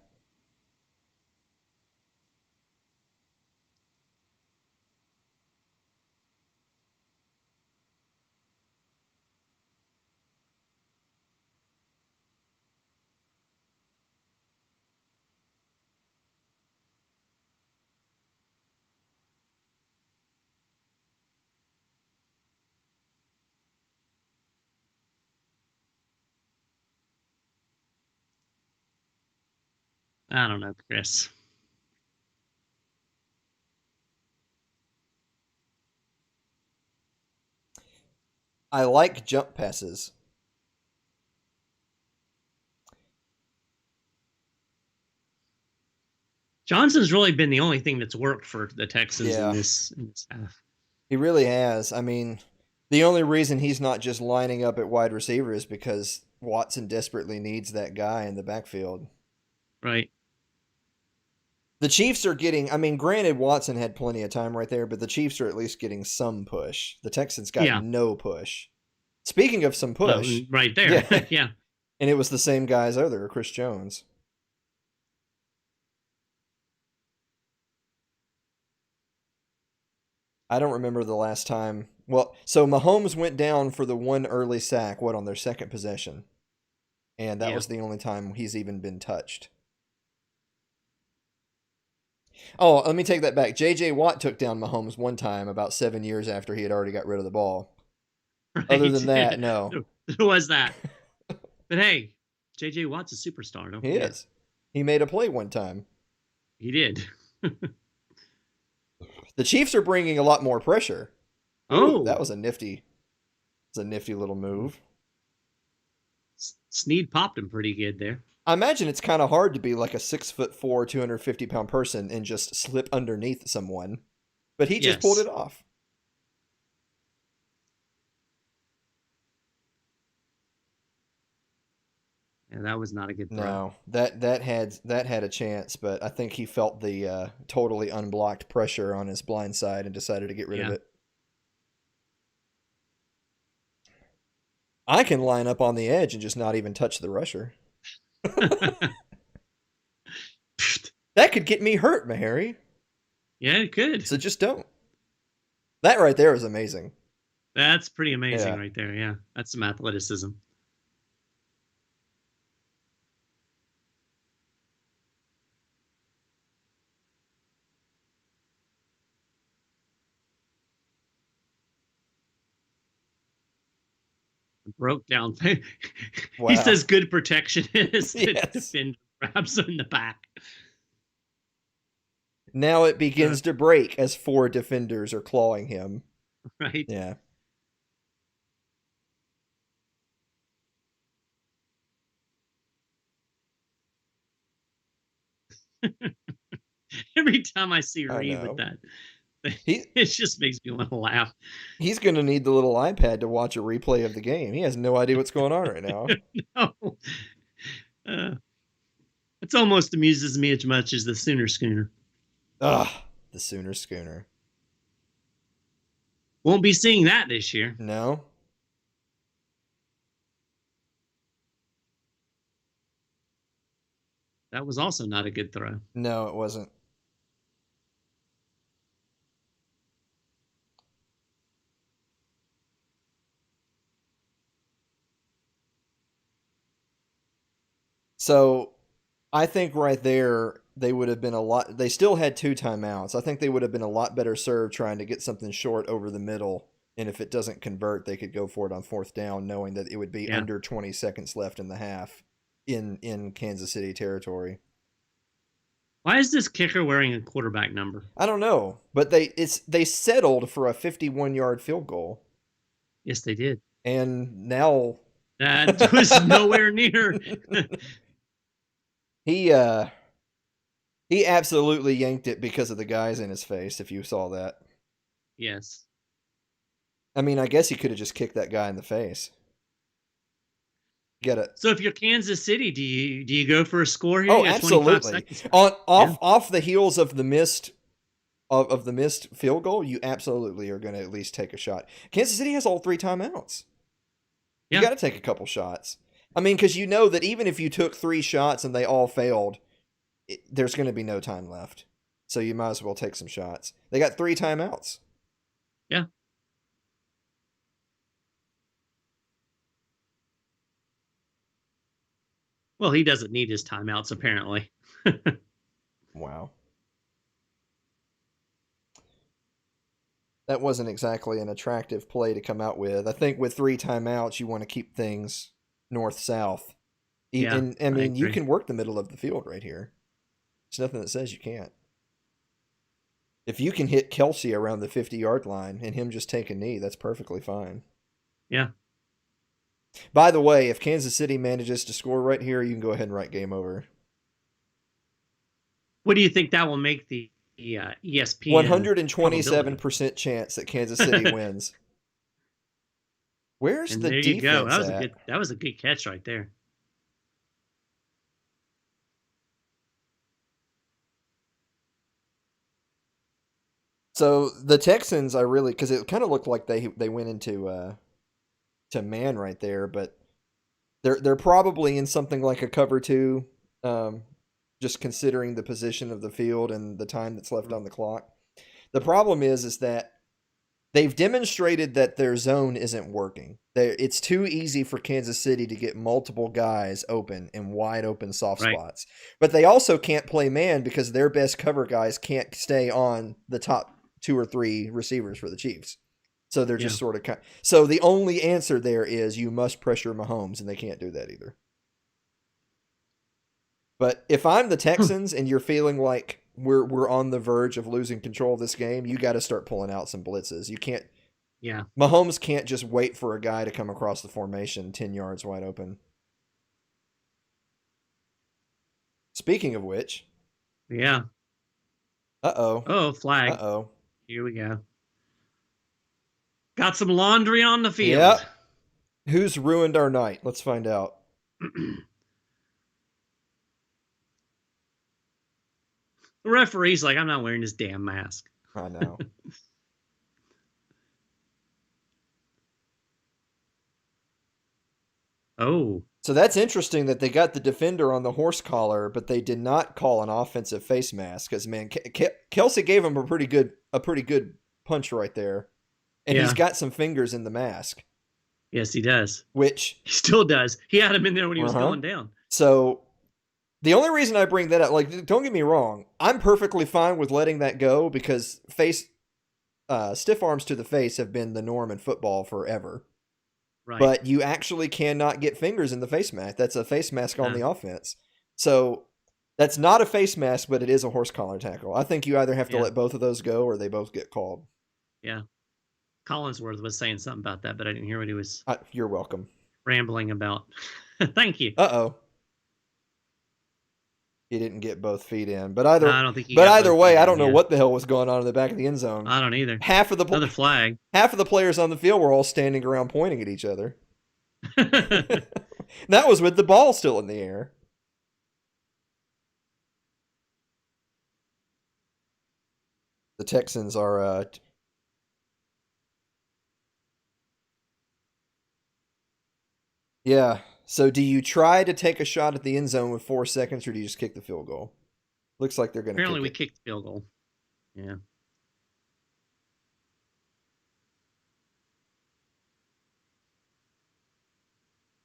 I don't know, Chris. I like jump passes. Johnson's really been the only thing that's worked for the Texans Yeah. in this half. He really has. I mean, the only reason he's not just lining up at wide receiver is because Watson desperately needs that guy in the backfield. Right. The Chiefs are getting, I mean, granted, Watson had plenty of time right there, but the Chiefs are at least getting some push. The Texans got no push. Speaking of some push. Right there. Yeah. Yeah. And it was the same guy as other, Chris Jones. I don't remember the last time. Well, so Mahomes went down for the one early sack, on their second possession. And that was the only time he's even been touched. Oh, let me take that back. J.J. Watt took down Mahomes one time about 7 years after he had already got rid of the ball. Right. Other than that, no. There was that. But hey, J.J. Watt's a superstar. Don't he is. He made a play one time. He did. The Chiefs are bringing a lot more pressure. Oh, that was a nifty little move. Snead popped him pretty good there. I imagine it's kind of hard to be like a 6'4", 250-pound person and just slip underneath someone, but he just pulled it off. Yeah, that was not a good throw. No, that had a chance, but I think he felt the totally unblocked pressure on his blind side and decided to get rid of it. I can line up on the edge and just not even touch the rusher. That could get me hurt, Maharrey. Yeah, it could. So just don't. That right there is amazing. That's pretty amazing right there, yeah. That's some athleticism. Broke down. Wow. He says good protection is to defend, grabs him in the back. Now it begins to break as 4 defenders are clawing him. Right. Yeah. Every time I see Reed with that, it just makes me want to laugh. He's going to need the little iPad to watch a replay of the game. He has no idea what's going on right now. No. It almost amuses me as much as the Sooner Schooner. Ah, the Sooner Schooner. Won't be seeing that this year. No. That was also not a good throw. No, it wasn't. So I think right there, they would have been they still had 2 timeouts. I think they would have been a lot better served trying to get something short over the middle. And if it doesn't convert, they could go for it on 4th down, knowing that it would be under 20 seconds left in the half in Kansas City territory. Why is this kicker wearing a quarterback number? I don't know, but they settled for a 51-yard field goal. Yes, they did. And now that was nowhere near. He absolutely yanked it because of the guys in his face, if you saw that. Yes. I mean, I guess he could have just kicked that guy in the face. Get it? So if you're Kansas City, do you go for a score here? Oh, You got 25 absolutely. seconds. Off the heels of the missed field goal, you absolutely are going to at least take a shot. Kansas City has all 3 timeouts. You got to take a couple shots. I mean, because you know that even if you took 3 shots and they all failed, there's going to be no time left. So you might as well take some shots. They got 3 timeouts. Yeah. Well, he doesn't need his timeouts, apparently. Wow. That wasn't exactly an attractive play to come out with. I think with 3 timeouts, you want to keep things north-south. Yeah, And I mean, you agree. can work the middle of the field right here. There's nothing that says you can't. If you can hit Kelsey around the 50-yard line and him just take a knee, that's perfectly fine. Yeah. By the way, if Kansas City manages to score right here, you can go ahead and write game over. What do you think that will make the ESPN? 127% chance that Kansas City wins. Where's And the there you go. defense That was a good catch right there. So the Texans, because it kind of looked like they went into to man right there, but they're probably in something like a cover 2, just considering the position of the field and the time that's left on the clock. The problem is that they've demonstrated that their zone isn't working. It's too easy for Kansas City to get multiple guys open in wide open soft spots. But they also can't play man because their best cover guys can't stay on the top 2 or 3 receivers for the Chiefs. So they're just sort of so the only answer there is you must pressure Mahomes, and they can't do that either. But if I'm the Texans and you're feeling like we're on the verge of losing control of this game, you got to start pulling out some blitzes. You can't. Yeah. Mahomes can't just wait for a guy to come across the formation 10 yards wide open. Speaking of which. Yeah. Uh-oh. Oh, flag. Uh-oh. Here we go. Got some laundry on the field. Yep. Who's ruined our night? Let's find out. The referee's like, I'm not wearing this damn mask. I know. Oh. So that's interesting that they got the defender on the horse collar, but they did not call an offensive face mask. Because man, Kelsey gave him a pretty good punch right there, and he's got some fingers in the mask. Yes, he does. Which he still does. He had him in there when he was going down. So the only reason I bring that up, like, don't get me wrong, I'm perfectly fine with letting that go because stiff arms to the face have been the norm in football forever. Right. But you actually cannot get fingers in the face mask. That's a face mask on the offense. So that's not a face mask, but it is a horse collar tackle. I think you either have to let both of those go or they both get called. Yeah. Collinsworth was saying something about that, but I didn't hear what he was. You're welcome. Rambling about. Thank you. Uh-oh. He didn't get both feet in, but either I don't think he but got either both way, feet I in, don't know what the hell was going on in the back of the end zone. I don't either. Another flag. Half of the players on the field were all standing around pointing at each other. That was with the ball still in the air. The Texans are yeah. So do you try to take a shot at the end zone with 4 seconds, or do you just kick the field goal? Looks like they're going to Apparently we kicked the field goal. Yeah.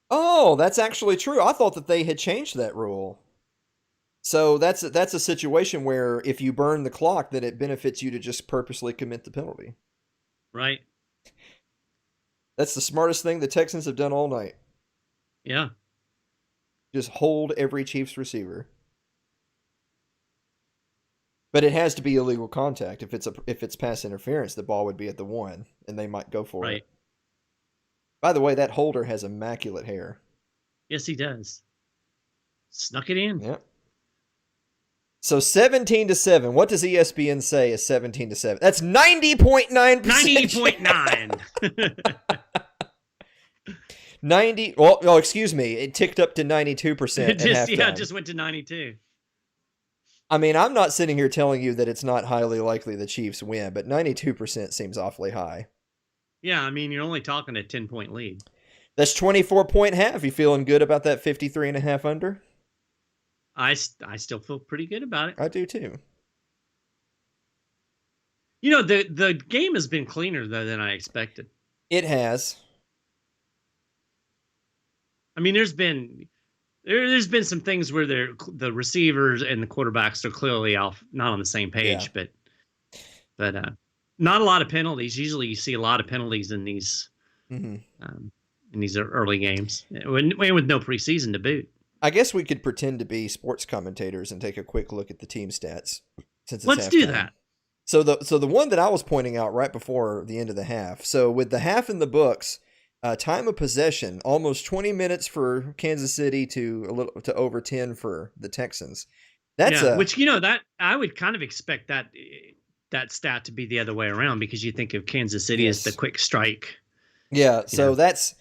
Oh, that's actually true. I thought that they had changed that rule. So that's a situation where if you burn the clock, then it benefits you to just purposely commit the penalty. Right. That's the smartest thing the Texans have done all night. Yeah. Just hold every Chiefs receiver. But it has to be illegal contact. If it's pass interference, the ball would be at the 1, and they might go for it. By the way, that holder has immaculate hair. Yes, he does. Snuck it in. Yep. So 17-7. What does ESPN say is 17-7? That's 90.9%. 90.9. 90. Well, no, excuse me. It ticked up to 92% at halftime. Yeah, it just went to 92. I mean, I'm not sitting here telling you that it's not highly likely the Chiefs win, but 92% seems awfully high. Yeah, I mean, you're only talking a 10-point lead. That's 24-point half. You feeling good about that 53.5 under? I still feel pretty good about it. I do too. You know, the game has been cleaner though than I expected. It has. I mean, there's been some things where the receivers and the quarterbacks are clearly off, not on the same page, but not a lot of penalties. Usually, you see a lot of penalties in these early games, with no preseason to boot. I guess we could pretend to be sports commentators and take a quick look at the team stats. Since Let's do that. So the one that I was pointing out right before the end of the half. So with the half in the books, time of possession almost 20 minutes for Kansas City to over 10 for the Texans. That's which that I would kind of expect that stat to be the other way around, because you think of Kansas City as the quick strike. Yeah, so that's.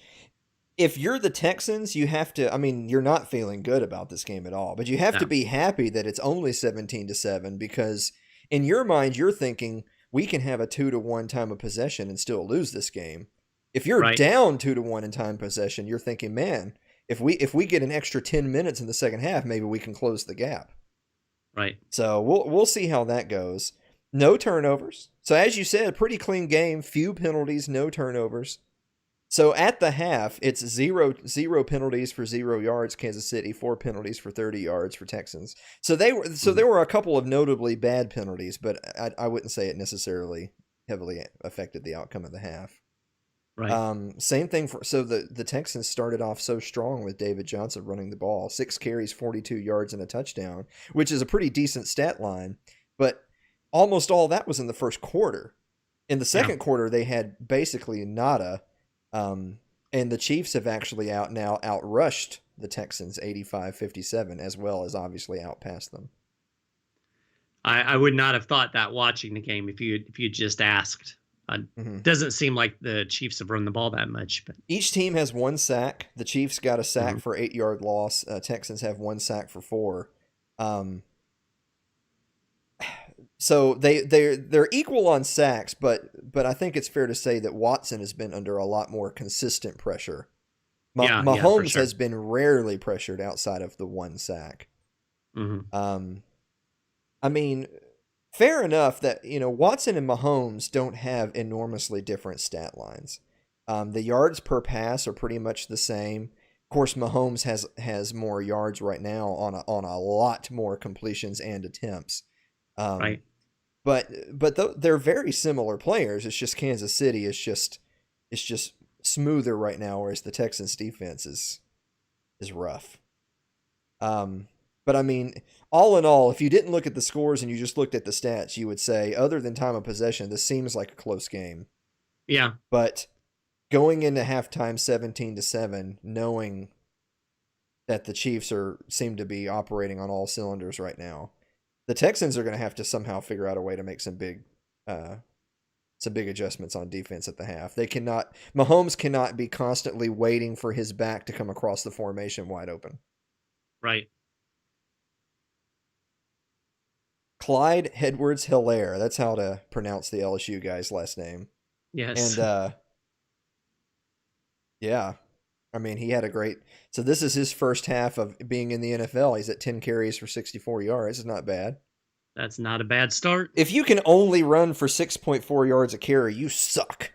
If you're the Texans, you have to. I mean, you're not feeling good about this game at all, but you have to be happy that it's only 17-7, because in your mind, you're thinking we can have a 2-1 time of possession and still lose this game. If you're down 2-1 in time possession, you're thinking, man, if we get an extra 10 minutes in the second half, maybe we can close the gap. Right. So we'll see how that goes. No turnovers. So as you said, pretty clean game. Few penalties, no turnovers. So at the half, it's zero penalties for 0 yards, Kansas City, 4 penalties for 30 yards for Texans. So there were a couple of notably bad penalties, but I wouldn't say it necessarily heavily affected the outcome of the half. Right. Same thing so the Texans started off so strong with David Johnson running the ball, 6 carries, 42 yards and a touchdown, which is a pretty decent stat line, but almost all that was in the first quarter. In the second quarter, they had basically nada. And the Chiefs have actually outrushed the Texans 85-57, as well as obviously outpassed them. I would not have thought that watching the game if you just asked. Doesn't seem like the Chiefs have run the ball that much. But each team has 1 sack. The Chiefs got a sack for 8-yard loss. Texans have 1 sack for 4. So they're equal on sacks, but I think it's fair to say that Watson has been under a lot more consistent pressure. Mahomes has been rarely pressured outside of the 1 sack. I mean, fair enough that Watson and Mahomes don't have enormously different stat lines. The yards per pass are pretty much the same. Of course, Mahomes has more yards right now on a lot more completions and attempts. Right. But they're very similar players. It's just Kansas City is just smoother right now, whereas the Texans defense is rough. But I mean, all in all, if you didn't look at the scores and you just looked at the stats, you would say, other than time of possession, this seems like a close game. Yeah. But going into halftime 17-7, knowing that the Chiefs seem to be operating on all cylinders right now, the Texans are going to have to somehow figure out a way to make some big adjustments on defense at the half. Mahomes cannot be constantly waiting for his back to come across the formation wide open. Right. Clyde Edwards-Helaire. That's how to pronounce the LSU guy's last name. Yes. And yeah, I mean, he had a great. So this is his first half of being in the NFL. He's at 10 carries for 64 yards. It's not bad. That's not a bad start. If you can only run for 6.4 yards a carry, you suck.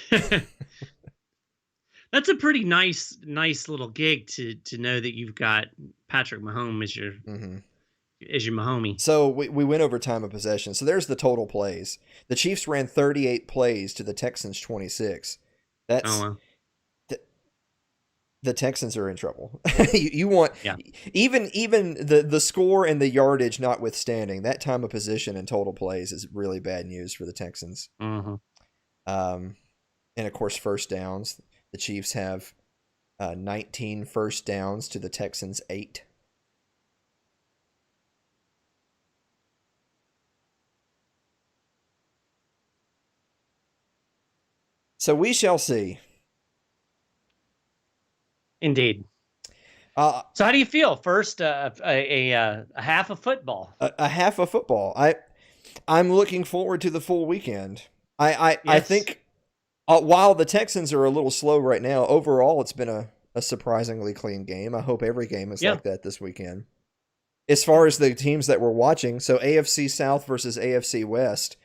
That's a pretty nice little gig to know that you've got Patrick Mahomes as your Mahomie. So we went over time of possession. So there's the total plays. The Chiefs ran 38 plays to the Texans 26. That's the Texans are in trouble. you want even the score and the yardage notwithstanding, that time of possession and total plays is really bad news for the Texans. And of course, first downs. The Chiefs have 19 first downs to the Texans 8. So we shall see. Indeed. So how do you feel? First, a half of football. A half of football. I'm looking forward to the full weekend. I Yes. think while the Texans are a little slow right now, overall it's been a surprisingly clean game. I hope every game is like that this weekend. As far as the teams that we're watching, so AFC South versus AFC West.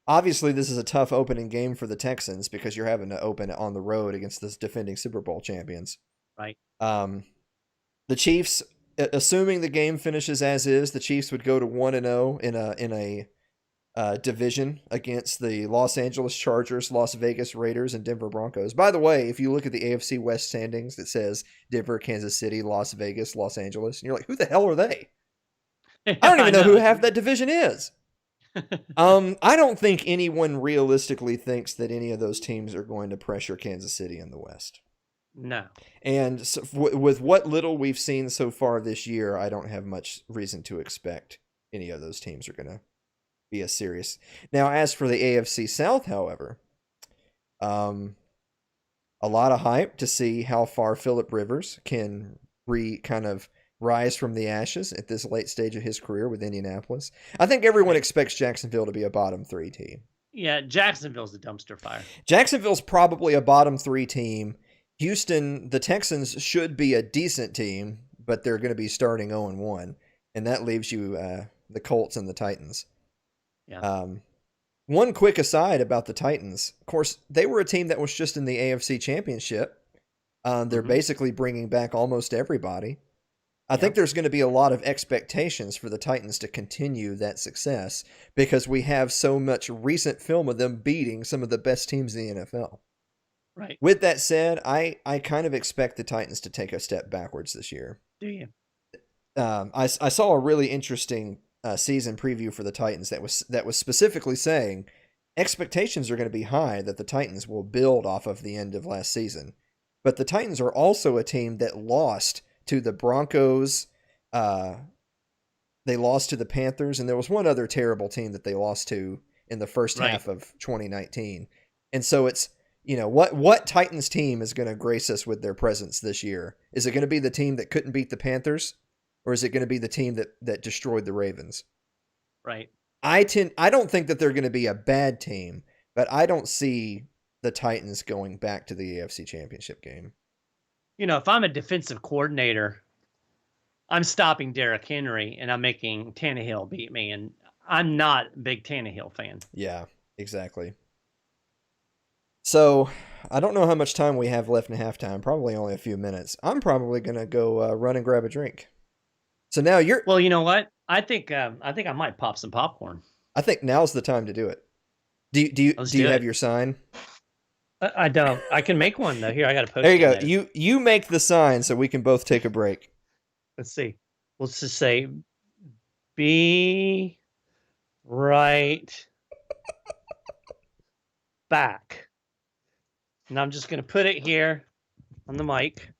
Obviously, this is a tough opening game for the Texans because you're having to open it on the road against the defending Super Bowl champions. Right. The Chiefs, assuming the game finishes as is, the Chiefs would go to 1-0 in a division against the Los Angeles Chargers, Las Vegas Raiders, and Denver Broncos. By the way, if you look at the AFC West standings, it says Denver, Kansas City, Las Vegas, Los Angeles, and you're like, who the hell are they? I don't even know who half that division is. I don't think anyone realistically thinks that any of those teams are going to pressure Kansas City in the West. No. And so with what little we've seen so far this year, I don't have much reason to expect any of those teams are going to be as serious. Now, as for the AFC South, however, a lot of hype to see how far Phillip Rivers can kind of rise from the ashes at this late stage of his career with Indianapolis. I think everyone expects Jacksonville to be a bottom 3 team. Yeah, Jacksonville's a dumpster fire. Jacksonville's probably a bottom 3 team. Houston, the Texans should be a decent team, but they're going to be starting 0-1, and that leaves you the Colts and the Titans. Yeah. One quick aside about the Titans. Of course, they were a team that was just in the AFC Championship. They're basically bringing back almost everybody. I think there's going to be a lot of expectations for the Titans to continue that success because we have so much recent film of them beating some of the best teams in the NFL. Right. With that said, I kind of expect the Titans to take a step backwards this year. Do you? I saw a really interesting season preview for the Titans that was specifically saying expectations are going to be high that the Titans will build off of the end of last season. But the Titans are also a team that lost to the Broncos. They lost to the Panthers, and there was one other terrible team that they lost to in the first half of 2019. And so it's, what Titans team is going to grace us with their presence this year? Is it going to be the team that couldn't beat the Panthers, or is it going to be the team that destroyed the Ravens? Right. I don't think that they're going to be a bad team, but I don't see the Titans going back to the AFC Championship game. If I'm a defensive coordinator, I'm stopping Derrick Henry and I'm making Tannehill beat me, and I'm not a big Tannehill fan. Yeah, exactly. So, I don't know how much time we have left in halftime. Probably only a few minutes. I'm probably going to go run and grab a drink. So now you're... Well, you know what? I think I might pop some popcorn. I think now's the time to do it. Do you have your sign? I don't. I can make one though. Here, I got to post. There you go. You make the sign so we can both take a break. Let's see. Let's just say, be right back. And I'm just going to put it here on the mic.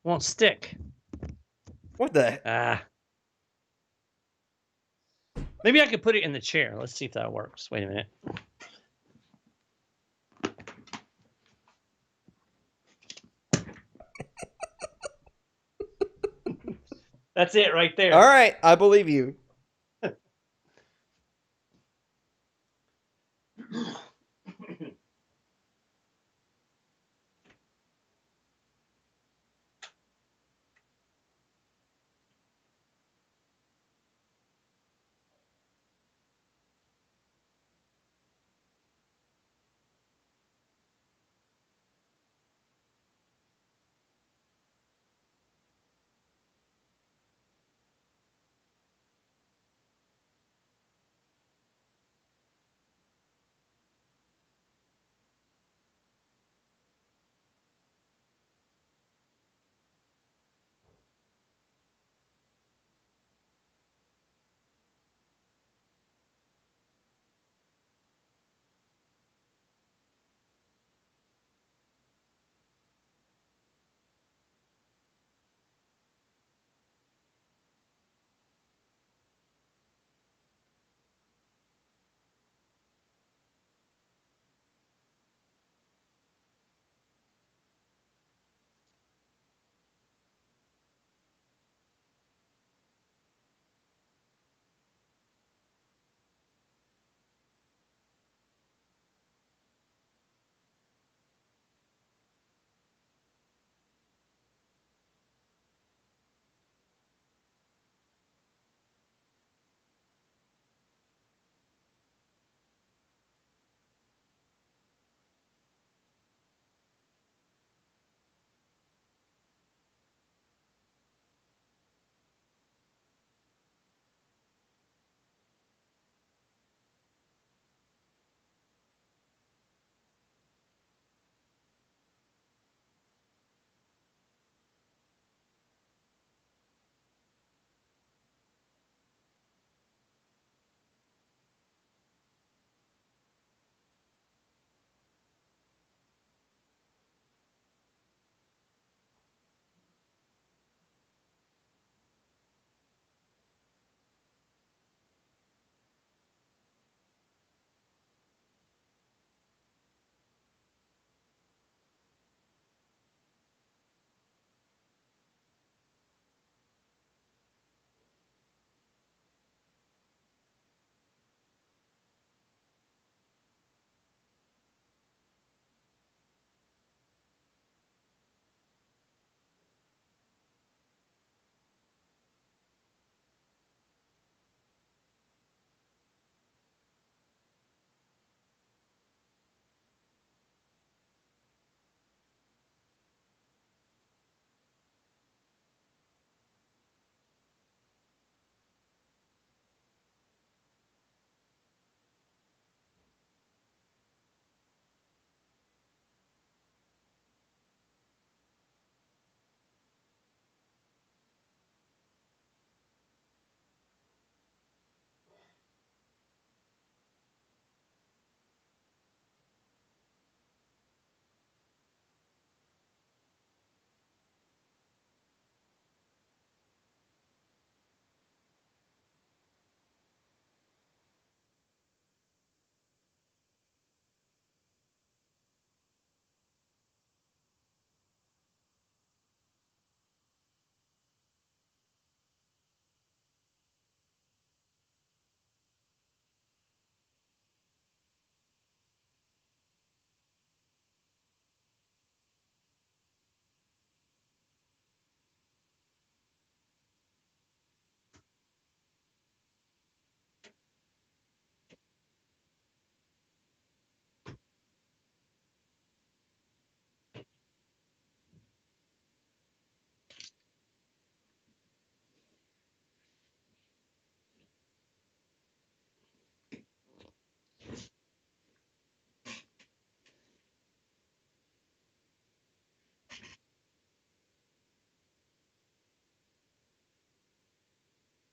Won't stick. What the? Maybe I could put it in the chair. Let's see if that works. Wait a minute. That's it right there. All right, I believe you.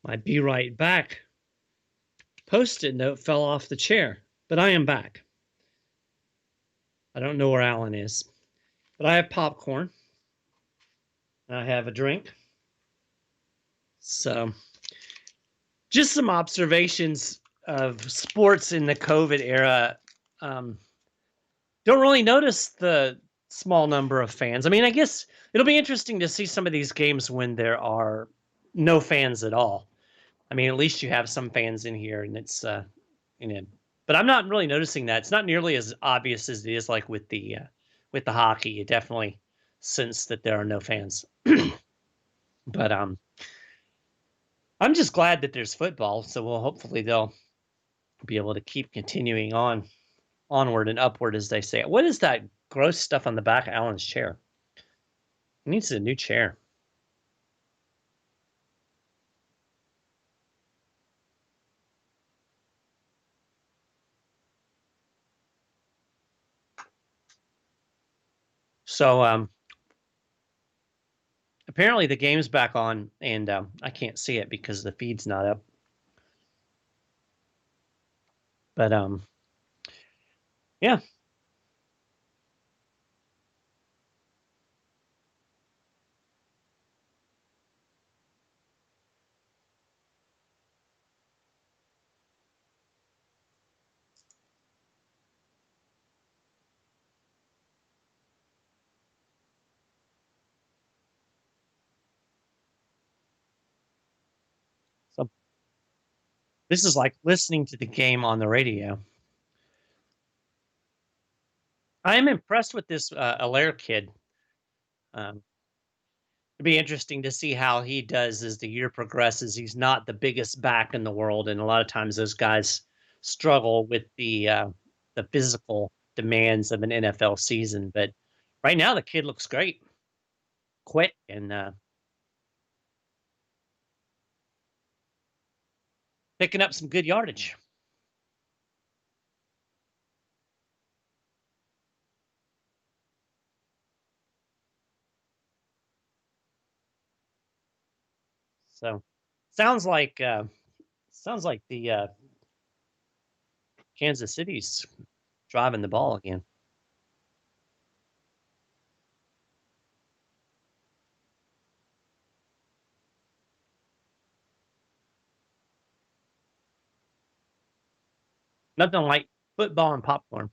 My be right back Post-it note fell off the chair, but I am back. I don't know where Alan is, but I have popcorn. And I have a drink. So, just some observations of sports in the COVID era. Don't really notice the small number of fans. I mean, I guess it'll be interesting to see some of these games when there are no fans at all. I mean, at least you have some fans in here, and it's but I'm not really noticing that. It's not nearly as obvious as it is like with the hockey. You definitely sense that there are no fans. But I'm just glad that there's football, so hopefully they'll be able to keep continuing onward and upward, as they say. What is that gross stuff on the back of Alan's chair? He needs a new chair. So apparently the game's back on, and I can't see it because the feed's not up. But yeah. So this is like listening to the game on the radio. I am impressed with this Allaire kid. It'd be interesting to see how he does as the year progresses. He's not the biggest back in the world, and a lot of times those guys struggle with the physical demands of an NFL season. But right now, the kid looks great, quick, and picking up some good yardage. So sounds like the Kansas City's driving the ball again. Nothing like football and popcorn.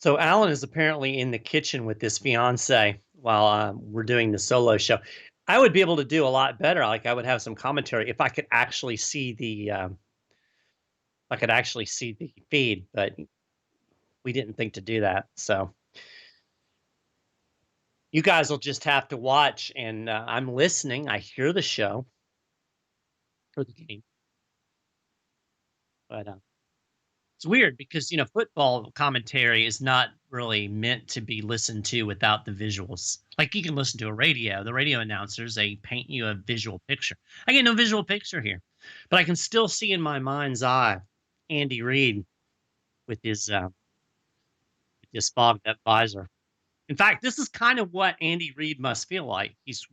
So Alan is apparently in the kitchen with his fiance while we're doing the solo show. I would be able to do a lot better. Like I would have some commentary if I could actually see the feed, but we didn't think to do that. So you guys will just have to watch, and I'm listening. I hear the show for the game, but it's weird because football commentary is not really meant to be listened to without the visuals. Like you can listen to the radio announcers, they paint you a visual picture. I get no visual picture here, but I can still see in my mind's eye Andy Reid with his fogged up visor. In fact, this is kind of what Andy Reid must feel like. He's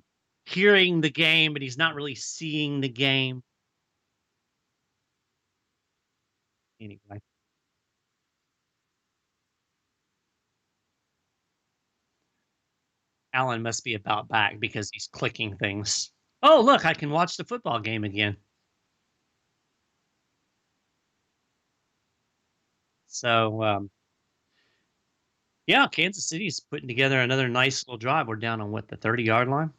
hearing the game, but he's not really seeing the game. Anyway. Alan must be about back because he's clicking things. Oh, look, I can watch the football game again. So, yeah, Kansas City's putting together another nice little drive. We're down on what, the 30-yard line?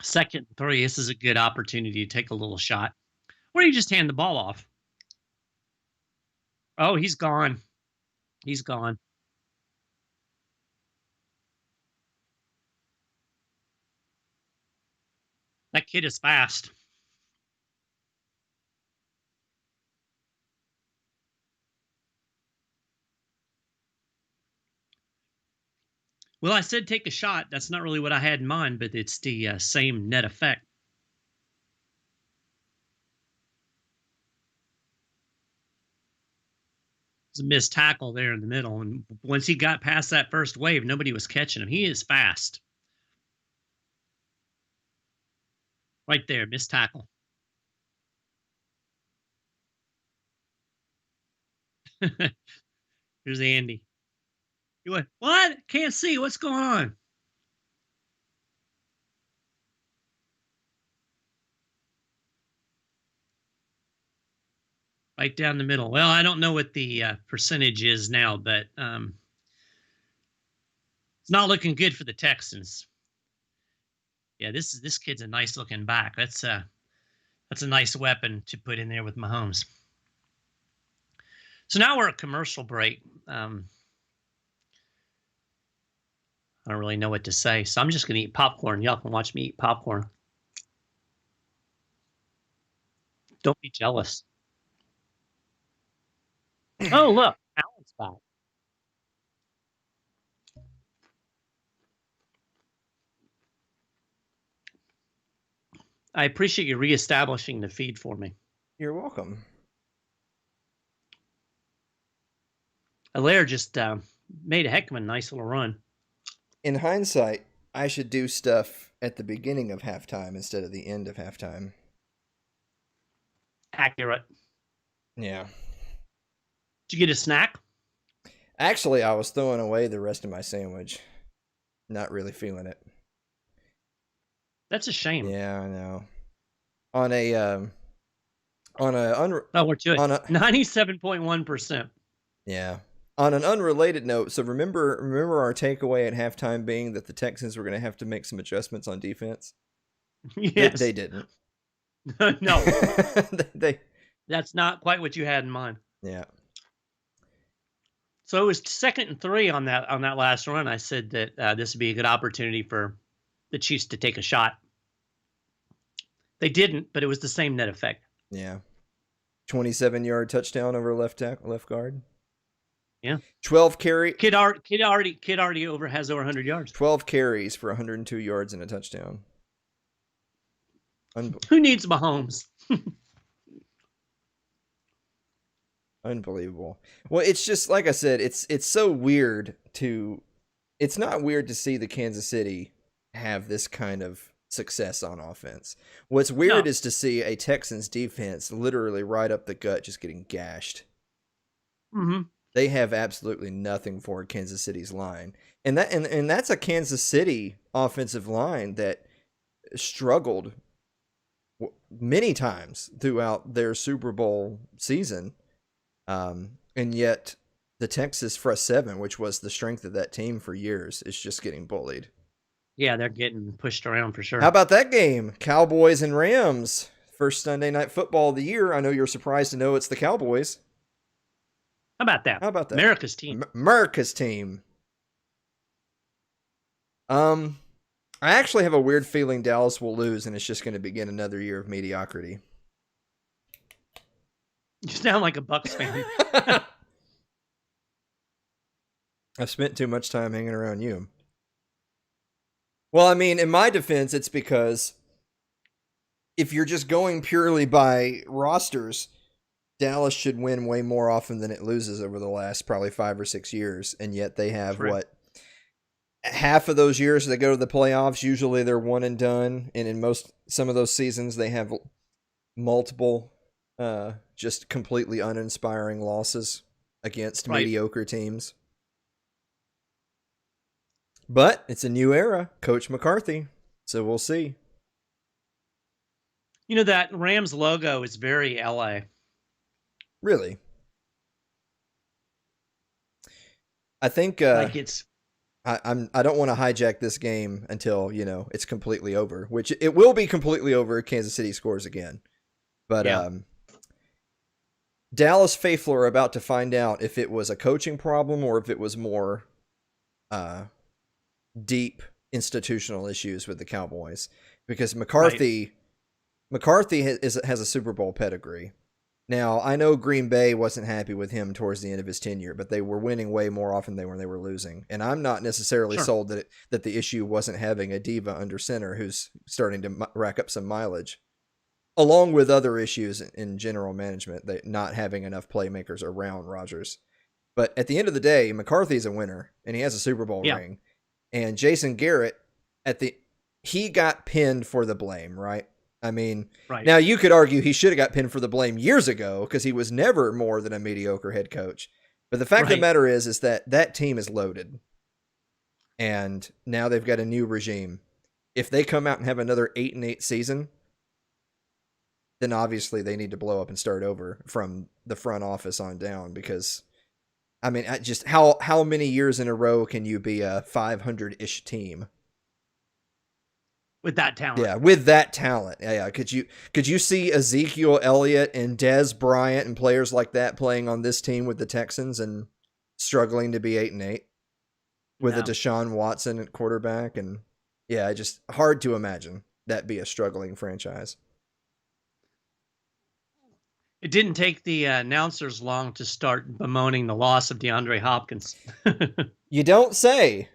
Second and 3. This is a good opportunity to take a little shot. Or you just hand the ball off. Oh, he's gone. He's gone. That kid is fast. Well, I said take a shot. That's not really what I had in mind, but it's the same net effect. It's a missed tackle there in the middle. And once he got past that first wave, nobody was catching him. He is fast. Right there, missed tackle. Here's Andy. He went, what? Can't see. What's going on? Right down the middle. Well, I don't know what the percentage is now, but it's not looking good for the Texans. Yeah, this kid's a nice looking back. That's a nice weapon to put in there with Mahomes. So now we're at commercial break. I don't really know what to say, so I'm just going to eat popcorn. Y'all can watch me eat popcorn. Don't be jealous. Oh, look, Alan's back. I appreciate you reestablishing the feed for me. You're welcome. Allaire just made a heck of a nice little run. In hindsight, I should do stuff at the beginning of halftime instead of the end of halftime. Accurate. Yeah. Did you get a snack? Actually, I was throwing away the rest of my sandwich. Not really feeling it. That's a shame. Yeah, I know. On a we're to it. 97.1%. Yeah. On an unrelated note, so remember our takeaway at halftime being that the Texans were going to have to make some adjustments on defense? Yes. They didn't. No. they That's not quite what you had in mind. Yeah. So it was 2nd and 3 on that last run. I said that this would be a good opportunity for the Chiefs to take a shot. They didn't, but it was the same net effect. Yeah. 27-yard touchdown over left guard. Yeah. 12 carry. Kid already has over 100 yards. 12 carries for 102 yards and a touchdown. Who needs Mahomes? Unbelievable. Well, it's just like I said, it's so weird it's not weird to see the Kansas City have this kind of success on offense. What's weird is to see a Texans defense literally right up the gut just getting gashed. Mm-hmm. They have absolutely nothing for Kansas City's line. And that's a Kansas City offensive line that struggled many times throughout their Super Bowl season. And yet the Texas front seven, which was the strength of that team for years, is just getting bullied. Yeah, they're getting pushed around for sure. How about that game? Cowboys and Rams. First Sunday night football of the year. I know you're surprised to know it's the Cowboys. How about that? America's team. America's team. I actually have a weird feeling Dallas will lose, and it's just going to begin another year of mediocrity. You sound like a Bucs fan. I've spent too much time hanging around you. Well, I mean, in my defense, it's because if you're just going purely by rosters, Dallas should win way more often than it loses over the last probably 5 or 6 years, and yet they have True. what, half of those years they go to the playoffs. Usually they're one and done, and in some of those seasons they have multiple, just completely uninspiring losses against mediocre teams. But it's a new era, Coach McCarthy, so we'll see. You know, that Rams logo is very LA. Really? I think like it's I don't want to hijack this game until, it's completely over, which it will be completely over if Kansas City scores again. But Dallas faithful are about to find out if it was a coaching problem or if it was more deep institutional issues with the Cowboys, because McCarthy has a Super Bowl pedigree. Now, I know Green Bay wasn't happy with him towards the end of his tenure, but they were winning way more often than they were losing. And I'm not necessarily sold that the issue wasn't having a diva under center who's starting to rack up some mileage, along with other issues in general management, that not having enough playmakers around Rodgers. But at the end of the day, McCarthy's a winner, and he has a Super Bowl ring. And Jason Garrett, he got pinned for the blame, right? I mean, now you could argue he should have got pinned for the blame years ago because he was never more than a mediocre head coach. But the fact of the matter is that team is loaded. And now they've got a new regime. If they come out and have another 8-8 season, then obviously they need to blow up and start over from the front office on down, because I mean, just how many years in a row can you be a 500-ish team? With that talent. Yeah, with that talent. Yeah. Could you see Ezekiel Elliott and Dez Bryant and players like that playing on this team with the Texans and struggling to be 8-8 with a Deshaun Watson at quarterback? And just hard to imagine that be a struggling franchise. It didn't take the announcers long to start bemoaning the loss of DeAndre Hopkins. You don't say.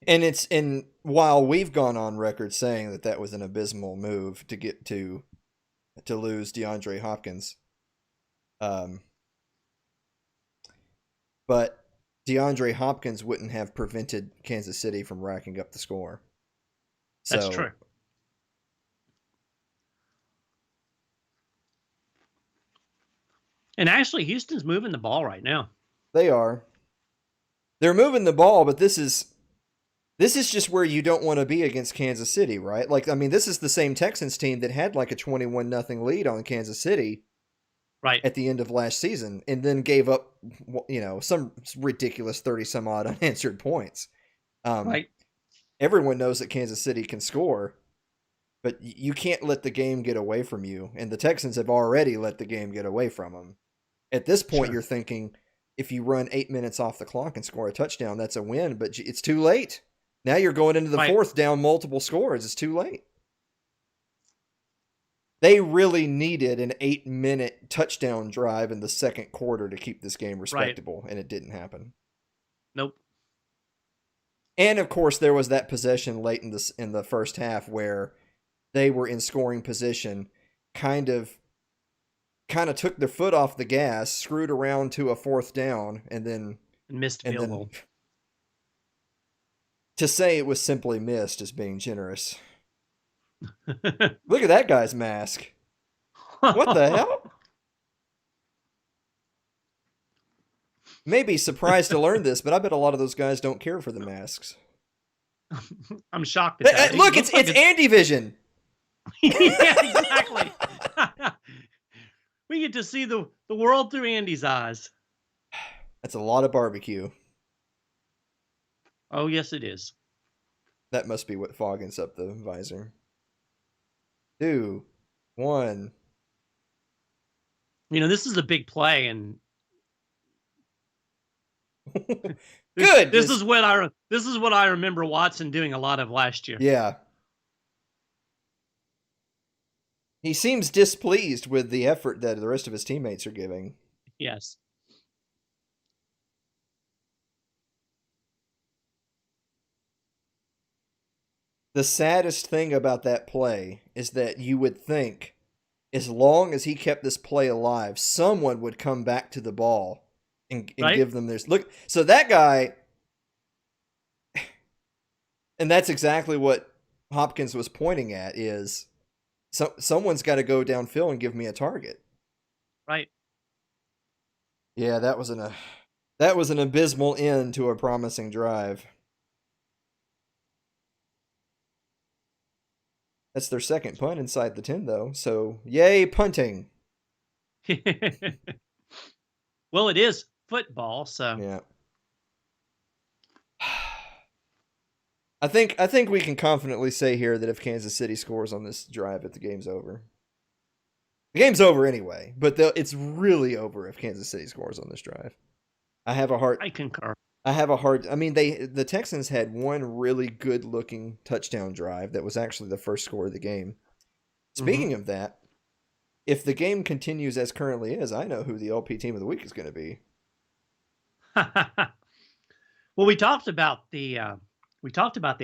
And while we've gone on record saying that was an abysmal move to get to lose DeAndre Hopkins, but DeAndre Hopkins wouldn't have prevented Kansas City from racking up the score. That's true. And actually, Houston's moving the ball right now. They are. They're moving the ball, but this is just where you don't want to be against Kansas City, right? Like, I mean, this is the same Texans team that had like a 21-0 lead on Kansas City at the end of last season, and then gave up, some ridiculous 30-some-odd unanswered points. Everyone knows that Kansas City can score, but you can't let the game get away from you, and the Texans have already let the game get away from them. At this point, you're thinking, if you run 8 minutes off the clock and score a touchdown, that's a win, but it's too late. Now you're going into the fourth down multiple scores. It's too late. They really needed an 8-minute touchdown drive in the second quarter to keep this game respectable, and it didn't happen. Nope. And of course, there was that possession late in the first half where they were in scoring position, kind of took their foot off the gas, screwed around to a fourth down, and then missed field goal. To say it was simply missed is being generous. Look at that guy's mask. What the hell? Maybe surprised to learn this, but I bet a lot of those guys don't care for the masks. I'm shocked at that. Look, it's Andy Vision. Yeah, exactly. We get to see the world through Andy's eyes. That's a lot of barbecue. Oh, yes, it is. That must be what foggins up the visor. 2, 1. This is a big play, and Good. This is what I remember Watson doing a lot of last year. Yeah. He seems displeased with the effort that the rest of his teammates are giving. Yes. The saddest thing about that play is that you would think, as long as he kept this play alive, someone would come back to the ball and Right? give them this. Look, so that guy, and that's exactly what Hopkins was pointing at, is someone's got to go downfield and give me a target. Right. Yeah, that was an abysmal end to a promising drive. That's their second punt inside the 10, though. So, yay, punting. Well, it is football, so. Yeah. I think we can confidently say here that if Kansas City scores on this drive, that the game's over. The game's over anyway, but it's really over if Kansas City scores on this drive. I concur. I mean, the Texans had one really good-looking touchdown drive that was actually the first score of the game. Speaking of that, if the game continues as currently is, I know who the LP team of the week is going to be. Well, we talked about the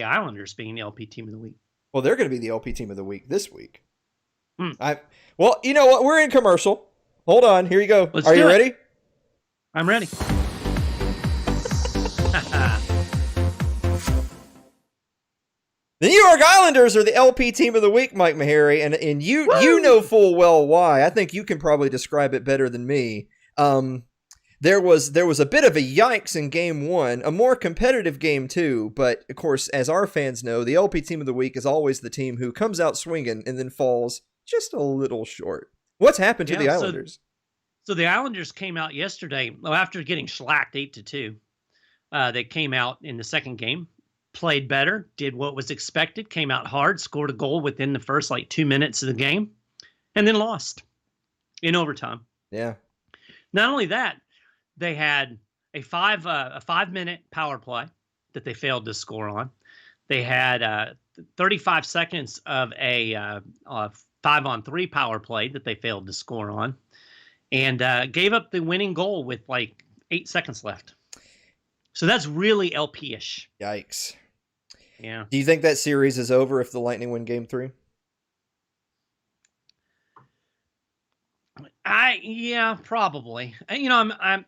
Islanders being the LP team of the week. Well, they're going to be the LP team of the week this week. Well, you know what? We're in commercial. Hold on. Here you go. Are you ready? I'm ready. The New York Islanders are the LP team of the week, Mike Maharrey, and you know full well why. I think you can probably describe it better than me. There was a bit of a yikes in game one, a more competitive game too, but of course, as our fans know, the LP team of the week is always the team who comes out swinging and then falls just a little short. What's happened to the Islanders? So the Islanders came out yesterday, after getting shellacked 8-2. They came out in the second game, played better, did what was expected, came out hard, scored a goal within the first 2 minutes of the game, and then lost in overtime. Yeah. Not only that, they had a 5-minute power play that they failed to score on. They had 35 seconds of a 5-on-3 power play that they failed to score on, and gave up the winning goal with 8 seconds left. So that's really LP-ish. Yikes. Yeah. Do you think that series is over if the Lightning win game 3? Yeah, probably. I'm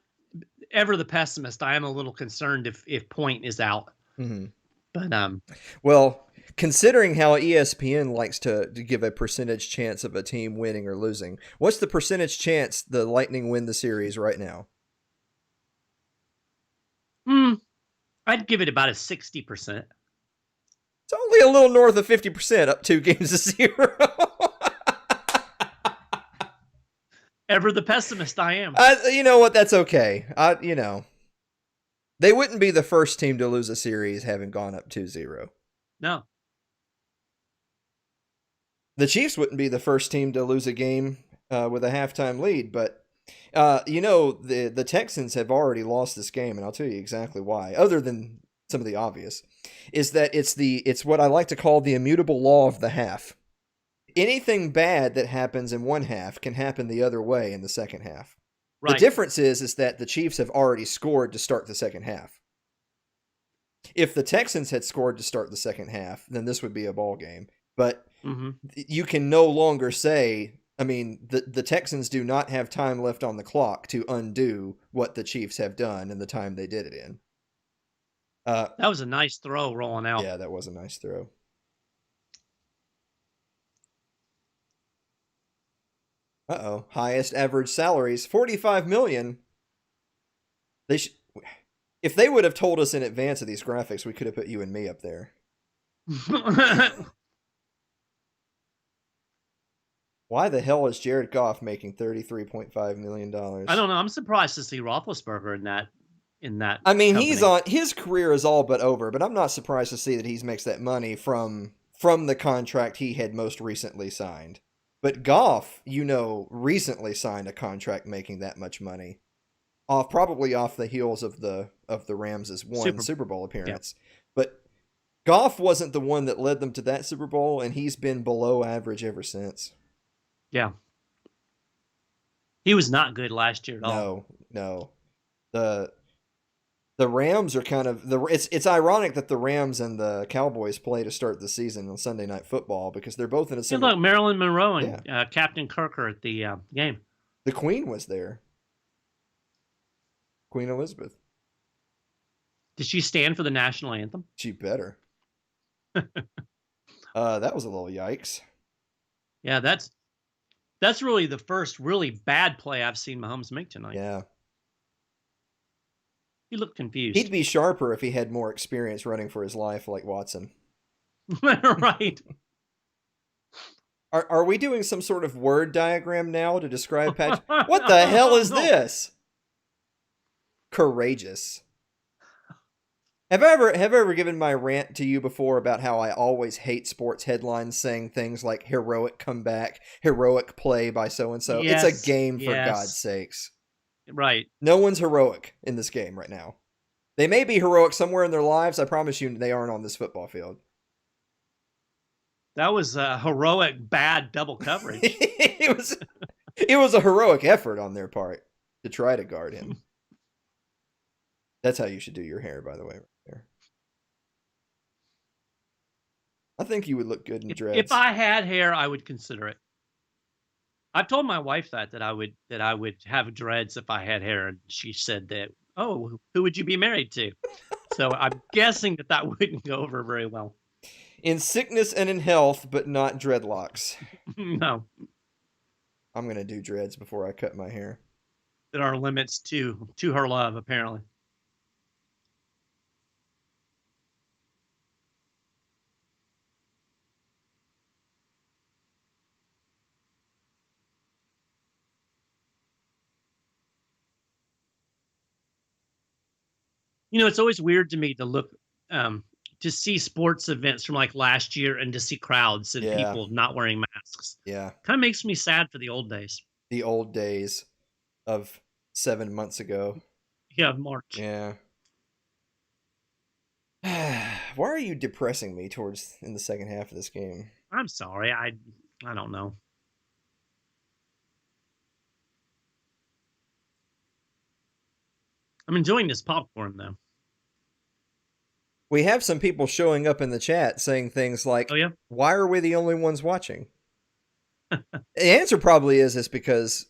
ever the pessimist. I am a little concerned if Point is out. Mm-hmm. But well, considering how ESPN likes to give a percentage chance of a team winning or losing, what's the percentage chance the Lightning win the series right now? I'd give it about a 60%. It's only a little north of 50%, up 2 games to 0. Ever the pessimist I am. You know what? That's okay. They wouldn't be the first team to lose a series having gone up 2-0. No. The Chiefs wouldn't be the first team to lose a game with a halftime lead, but the Texans have already lost this game, and I'll tell you exactly why. Other than some of the obvious, is that it's what I like to call the immutable law of the half. Anything bad that happens in one half can happen the other way in the second half. Right. The difference is that the Chiefs have already scored to start the second half. If the Texans had scored to start the second half, then this would be a ball game. But you can no longer say, the Texans do not have time left on the clock to undo what the Chiefs have done in the time they did it in. That was a nice throw rolling out. Yeah, that was a nice throw. Uh-oh. Highest average salaries, $45 million. If they would have told us in advance of these graphics, we could have put you and me up there. Why the hell is Jared Goff making $33.5 million? I don't know. I'm surprised to see Roethlisberger in that. Company. His career is all but over, but I'm not surprised to see that he makes that money from the contract he had most recently signed. But Goff, recently signed a contract making that much money, probably off the heels of the of the Rams' one Super Bowl appearance. Yeah. But Goff wasn't the one that led them to that Super Bowl, and he's been below average ever since. Yeah. He was not good last year at all. No. The Rams are kind of it's ironic that the Rams and the Cowboys play to start the season on Sunday Night Football because they're both in a similar. Look, Marilyn Monroe and Captain Kirk are at the game. The Queen was there. Queen Elizabeth. Did she stand for the national anthem? She better. That was a little yikes. Yeah, that's really the first really bad play I've seen Mahomes make tonight. Yeah. He looked confused. He'd be sharper if he had more experience running for his life like Watson. Right. Are we doing some sort of word diagram now to describe Patrick? What the hell is this? Courageous. Have I ever given my rant to you before about how I always hate sports headlines saying things like heroic comeback, heroic play by so-and-so? Yes, it's a game, for God's sakes. Right. No one's heroic in this game right now. They may be heroic somewhere in their lives. I promise you they aren't on this football field. That was a heroic bad double coverage. It was a heroic effort on their part to try to guard him. That's how you should do your hair, by the way, right there. I think you would look good in dreads. If I had hair, I would consider it. I've told my wife that I would have dreads if I had hair, and she said that, oh, who would you be married to? So I'm guessing that wouldn't go over very well. In sickness and in health, but not dreadlocks. No. I'm going to do dreads before I cut my hair. There are limits to her love, apparently. You know, it's always weird to me to look, to see sports events from like last year and to see crowds and people not wearing masks. Yeah. Kind of makes me sad for the old days. The old days of 7 months ago. Yeah, March. Yeah. Why are you depressing me in the second half of this game? I'm sorry. I don't know. I'm enjoying this popcorn, though. We have some people showing up in the chat saying things like, oh, yeah? Why are we the only ones watching? The answer probably is because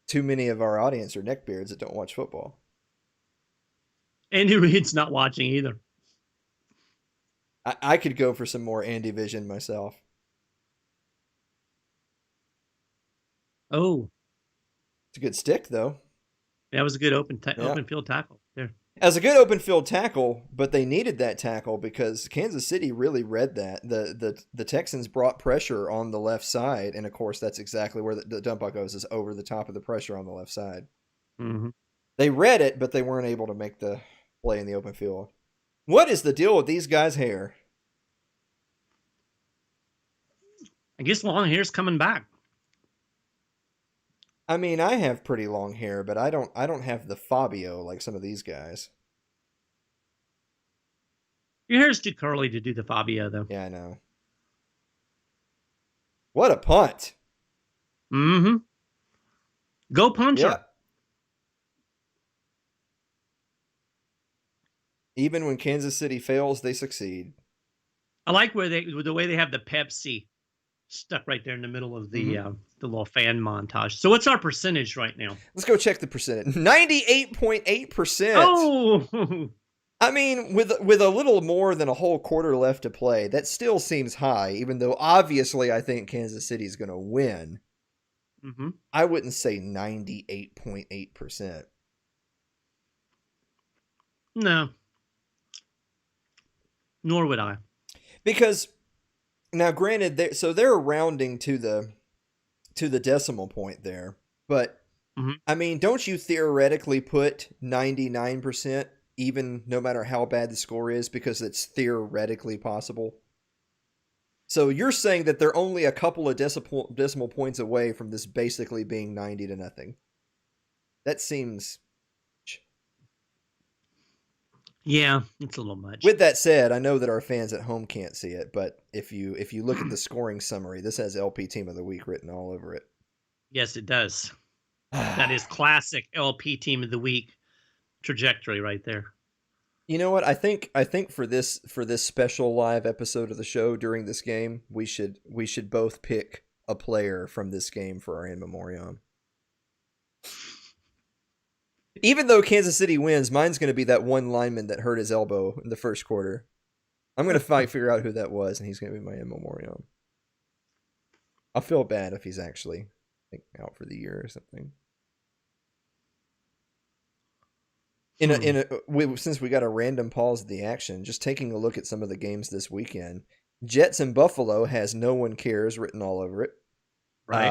too many of our audience are neckbeards that don't watch football. Andy Reid's not watching either. I could go for some more Andy Vision myself. Oh. It's a good stick, though. That was a good open field tackle there. As a good open field tackle, but they needed that tackle because Kansas City really read that. The Texans brought pressure on the left side, and of course that's exactly where the dump off goes, is over the top of the pressure on the left side. Mm-hmm. They read it, but they weren't able to make the play in the open field. What is the deal with these guys' hair? I guess long hair's coming back. I mean, I have pretty long hair, but I don't have the Fabio like some of these guys. Your hair's too curly to do the Fabio, though. Yeah, I know. What a punt. Mm-hmm. Go puncher. Yeah. Even when Kansas City fails, they succeed. I like the way they have the Pepsi stuck right there in the middle of the little fan montage. So what's our percentage right now? Let's go check the percentage. 98.8%. Oh! I mean, with a little more than a whole quarter left to play, that still seems high, even though obviously I think Kansas City's going to win. Mm-hmm. I wouldn't say 98.8%. No. Nor would I. Because now, granted, they're rounding to the decimal point there, but I mean, don't you theoretically put 99% even no matter how bad the score is because it's theoretically possible? So you're saying that they're only a couple of decimal points away from this basically being 90-0. That seems. Yeah, it's a little much. With that said, I know that our fans at home can't see it, but if you look at the scoring summary, this has LP Team of the Week written all over it. Yes, it does. That is classic LP Team of the Week trajectory right there. You know what? I think for this special live episode of the show during this game, we should both pick a player from this game for our in memoriam. Even though Kansas City wins, mine's going to be that one lineman that hurt his elbow in the first quarter. I'm going to figure out who that was, and he's going to be my in memoriam. I'll feel bad if he's actually out for the year or something. Since we got a random pause of the action, just taking a look at some of the games this weekend, Jets and Buffalo has no one cares written all over it. Right.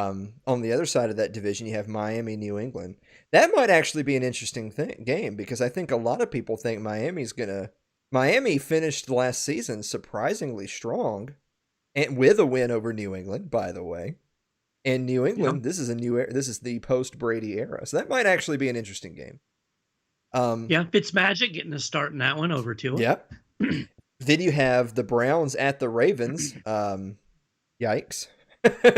On the other side of that division, you have Miami, New England. That might actually be an interesting game because I think a lot of people think Miami finished last season surprisingly strong, and with a win over New England, by the way. And New England, This is a new era. This is the post Brady era, so that might actually be an interesting game. Fitzmagic getting a start in that one over Tua. Yep. Then you have the Browns at the Ravens. Yikes.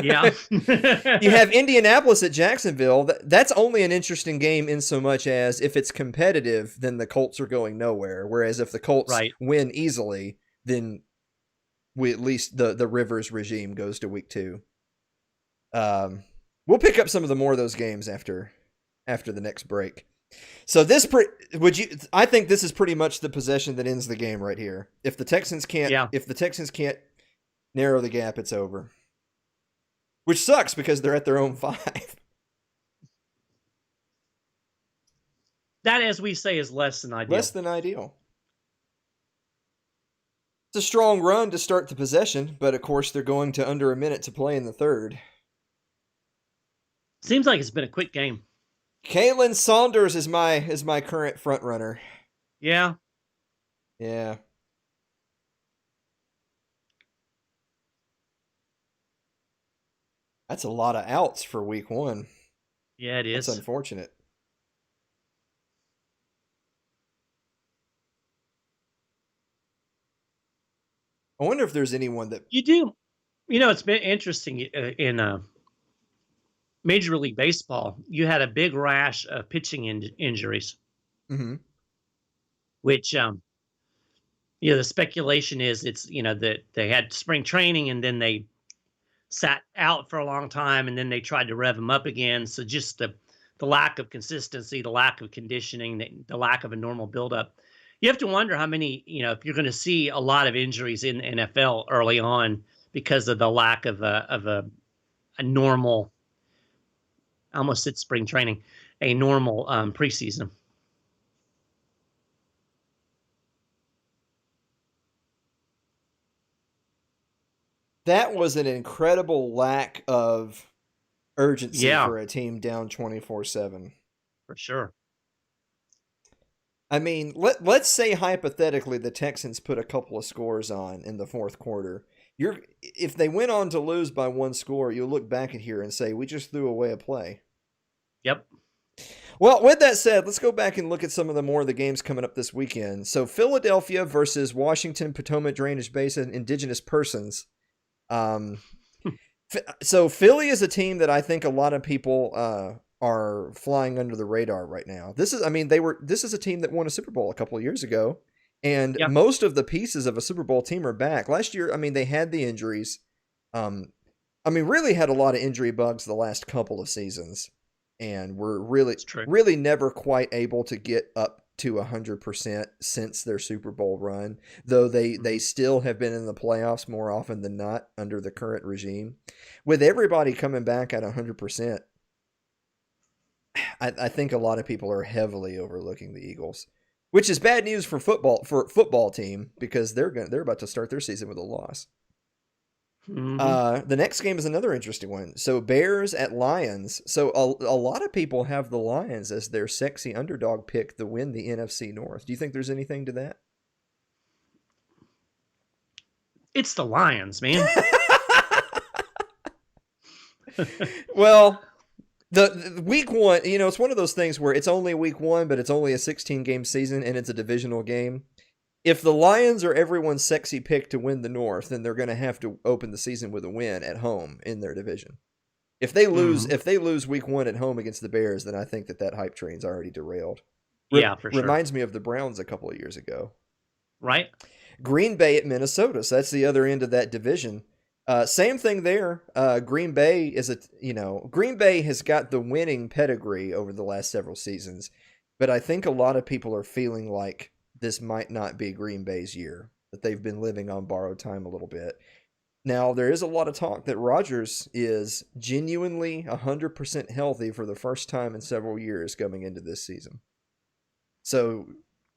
Yeah. You have Indianapolis at Jacksonville. That's only an interesting game in so much as if it's competitive, then the Colts are going nowhere. Whereas if the Colts win easily, then at least the Rivers regime goes to week 2. We'll pick up some of the more of those games after the next break. So I think this is pretty much the possession that ends the game right here. If the Texans can't narrow the gap, it's over. Which sucks because they're at their own 5. That, as we say, is less than ideal. Less than ideal. It's a strong run to start the possession, but of course they're going to under a minute to play in the third. Seems like it's been a quick game. Kalen Saunders is my current front runner. Yeah. Yeah. That's a lot of outs for week 1. Yeah, it is. That's unfortunate. I wonder if there's anyone that... You do. It's been interesting in Major League Baseball. You had a big rash of pitching injuries. Mm-hmm. Which, the speculation is it's, that they had spring training and then they sat out for a long time and then they tried to rev them up again. So just the lack of consistency, the lack of conditioning, the lack of a normal buildup. You have to wonder how many, if you're going to see a lot of injuries in the NFL early on because of the lack of a normal, I almost said spring training, a normal preseason. That was an incredible lack of urgency for a team down 24/7. For sure. I mean, let's say hypothetically the Texans put a couple of scores on in the fourth quarter. If they went on to lose by 1 score, you'll look back at here and say, we just threw away a play. Yep. Well, with that said, let's go back and look at some of the more of the games coming up this weekend. So Philadelphia versus Washington Potomac Drainage Basin Indigenous Persons. So Philly is a team that I think a lot of people are flying under the radar right now. This is a team that won a Super Bowl a couple of years ago, and most of the pieces of a Super Bowl team are back. Last year, they had the injuries. Really had a lot of injury bugs the last couple of seasons, and were really never quite able to get up to 100% since their Super Bowl run, though they still have been in the playoffs more often than not under the current regime. With everybody coming back at 100%, I think a lot of people are heavily overlooking the Eagles, which is bad news for football team because they're about to start their season with a loss. Mm-hmm. The next game is another interesting one. So Bears at Lions. So a lot of people have the Lions as their sexy underdog pick to win the NFC North. Do you think there's anything to that? It's the Lions, man. Well, The week one, it's one of those things where it's only week one, but it's only a 16-game season and it's a divisional game. If the Lions are everyone's sexy pick to win the North, then they're going to have to open the season with a win at home in their division. If they lose week one at home against the Bears, then I think that hype train's already derailed. Yeah, for sure. Reminds me of the Browns a couple of years ago. Right. Green Bay at Minnesota. So that's the other end of that division. Same thing there. Green Bay Green Bay has got the winning pedigree over the last several seasons, but I think a lot of people are feeling like this might not be Green Bay's year, that they've been living on borrowed time a little bit. Now, there is a lot of talk that Rodgers is genuinely 100% healthy for the first time in several years coming into this season. So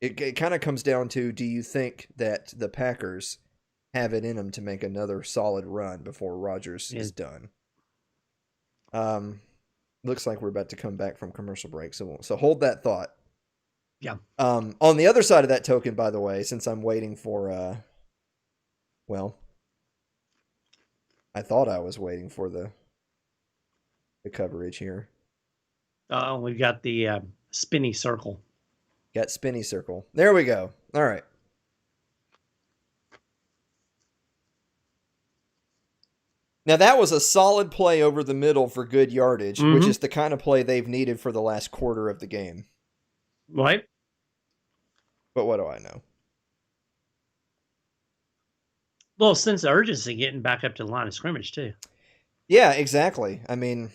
it kind of comes down to, do you think that the Packers have it in them to make another solid run before Rodgers is done? Looks like we're about to come back from commercial break, so hold that thought. Yeah. On the other side of that token, by the way, since I'm waiting for, I thought I was waiting for the coverage here. We've got the spinny circle. Got spinny circle. There we go. All right. Now, that was a solid play over the middle for good yardage, which is the kind of play they've needed for the last quarter of the game. Right. But what do I know? Well, sense of urgency getting back up to the line of scrimmage, too. Yeah, exactly. I mean,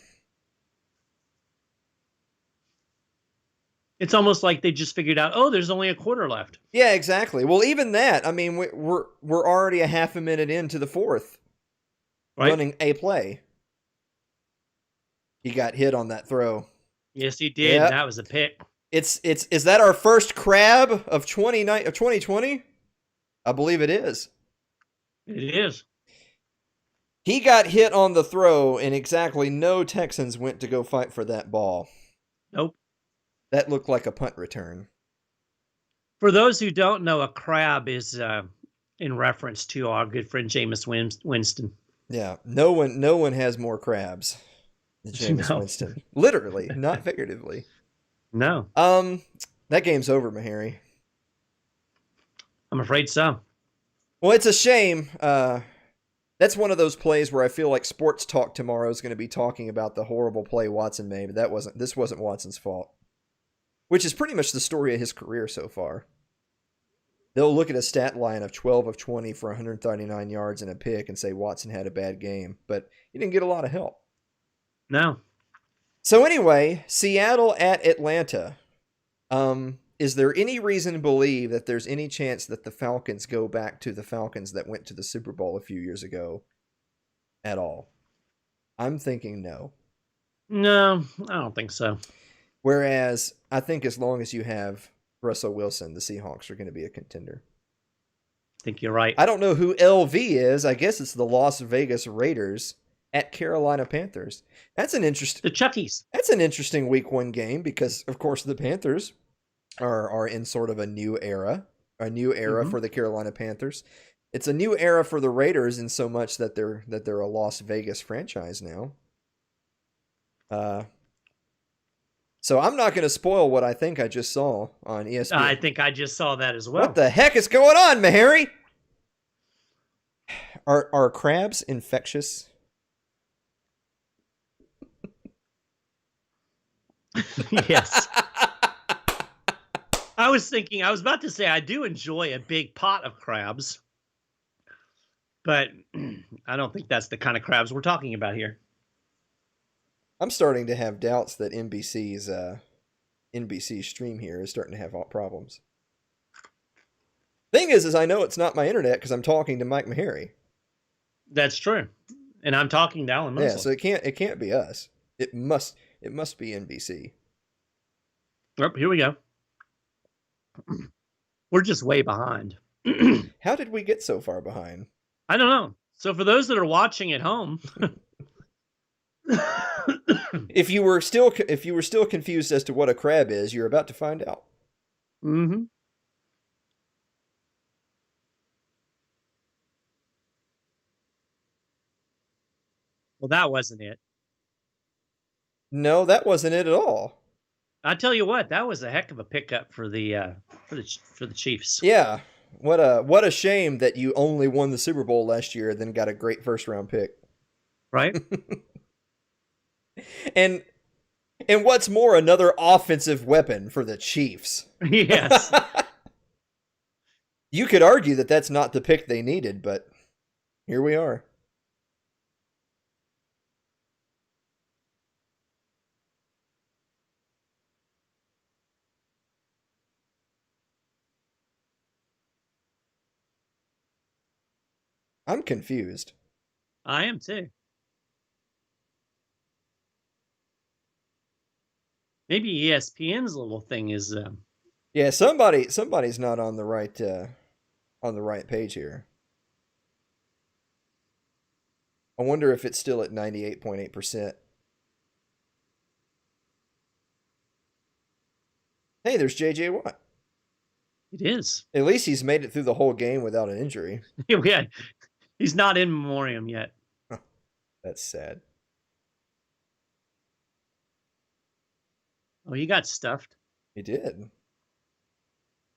it's almost like they just figured out, there's only a quarter left. Yeah, exactly. Well, even that, I mean, we're already a half a minute into the fourth. Right. Running a play. He got hit on that throw. Yes, he did. Yep. That was a pick. Is that our first crab of 2020? I believe it is. It is. He got hit on the throw, and exactly no Texans went to go fight for that ball. Nope. That looked like a punt return. For those who don't know, a crab is in reference to our good friend Jameis Winston. Yeah, no one has more crabs than Jameis Winston. Literally, not figuratively. No. That game's over, Maharrey. I'm afraid so. Well, it's a shame. That's one of those plays where I feel like Sports Talk tomorrow is going to be talking about the horrible play Watson made, but this wasn't Watson's fault. Which is pretty much the story of his career so far. They'll look at a stat line of 12 of 20 for 139 yards and a pick and say Watson had a bad game, but he didn't get a lot of help. No. So anyway, Seattle at Atlanta. Is there any reason to believe that there's any chance that the Falcons go back to the Falcons that went to the Super Bowl a few years ago at all? I'm thinking no. No, I don't think so. Whereas I think as long as you have Russell Wilson, the Seahawks are going to be a contender. I think you're right. I don't know who LV is. I guess it's the Las Vegas Raiders at Carolina Panthers. The Chuckies. That's an interesting week one game because, of course, the Panthers are in sort of a new era for the Carolina Panthers. It's a new era for the Raiders in so much that they're a Las Vegas franchise now. So I'm not going to spoil what I think I just saw on ESPN. I think I just saw that as well. What the heck is going on, Maharrey? Are crabs infectious? Yes. I was about to say I do enjoy a big pot of crabs, but I don't think that's the kind of crabs we're talking about here. I'm starting to have doubts that NBC's stream here is starting to have problems. Thing is I know it's not my internet because I'm talking to Mike Maharrey. That's true, and I'm talking to Alan Mosley. Yeah, so it can't be us. It must be NBC. Oh, here we go. We're just way behind. How did we get so far behind? I don't know. So for those that are watching at home, if you were still confused as to what a crab is, you're about to find out. Mm-hmm. Well, that wasn't it. No, that wasn't it at all. I tell you what, that was a heck of a pickup for the Chiefs. Yeah. What a shame that you only won the Super Bowl last year, then got a great first round pick. Right? And what's more, another offensive weapon for the Chiefs. Yes. You could argue that that's not the pick they needed, but here we are. I'm confused. I am too. Maybe ESPN's little thing is Yeah, somebody's not on the right page here. I wonder if it's still at 98.8%. Hey, there's JJ Watt. it is. At least he's made it through the whole game without an injury. Yeah, he's not in memoriam yet. That's sad. Oh, he got stuffed. He did.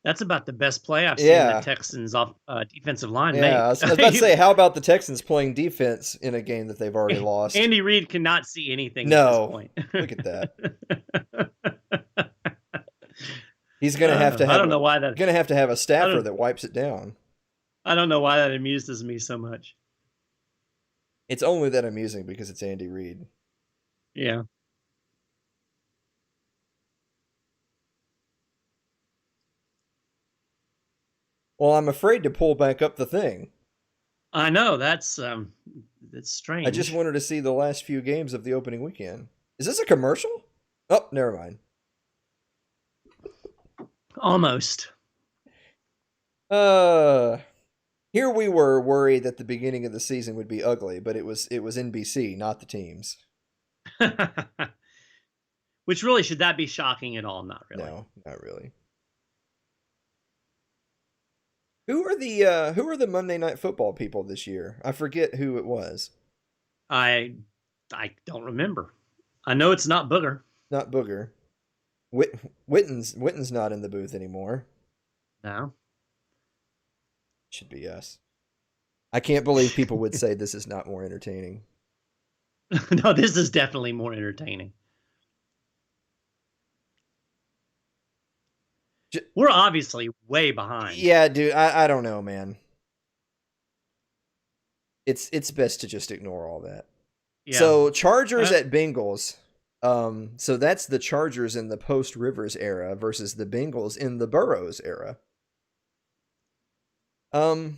That's about the best play I've seen the Texans off defensive line make. I was about to say, how about the Texans playing defense in a game that they've already lost? Andy Reid cannot see anything at this point. Look at that. He's gonna have to have. I don't know why that. Gonna have to have a staffer that wipes it down. I don't know why that amuses me so much. It's only that amusing because it's Andy Reid. Yeah. Well, I'm afraid to pull back up the thing. I know, that's strange. I just wanted to see the last few games of the opening weekend. Is this a commercial? Oh, never mind. Almost. Here we were worried that the beginning of the season would be ugly, but it was NBC, not the teams. Which really, should that be shocking at all? Not really. No, not really. Who are the Monday Night Football people this year? I forget who it was. I don't remember. I know it's not Booger. Not Booger. Witten's not in the booth anymore. No. Should be us. I can't believe people would say this is not more entertaining. No, this is definitely more entertaining. We're obviously way behind. Yeah, dude, I don't know, man. It's best to just ignore all that. Yeah. So Chargers at Bengals. So that's the Chargers in the post Rivers era versus the Bengals in the Burrows era. I'll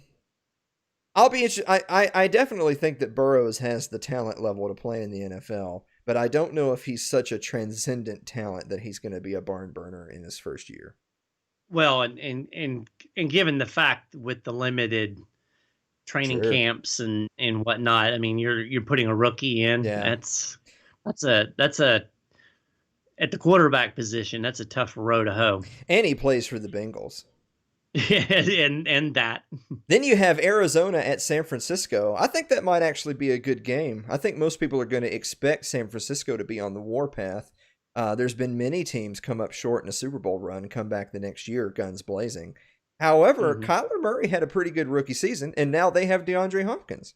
be interested. I definitely think that Burrows has the talent level to play in the NFL, but I don't know if he's such a transcendent talent that he's going to be a barn burner in his first year. Well, and given the fact with the limited training camps and whatnot, I mean, you're putting a rookie in. Yeah. That's a at the quarterback position, that's a tough row to hoe. And he plays for the Bengals. and that. Then you have Arizona at San Francisco. I think that might actually be a good game. I think most people are going to expect San Francisco to be on the warpath. There's been many teams come up short in a Super Bowl run, come back the next year, guns blazing. However, Kyler Murray had a pretty good rookie season, and now they have DeAndre Hopkins.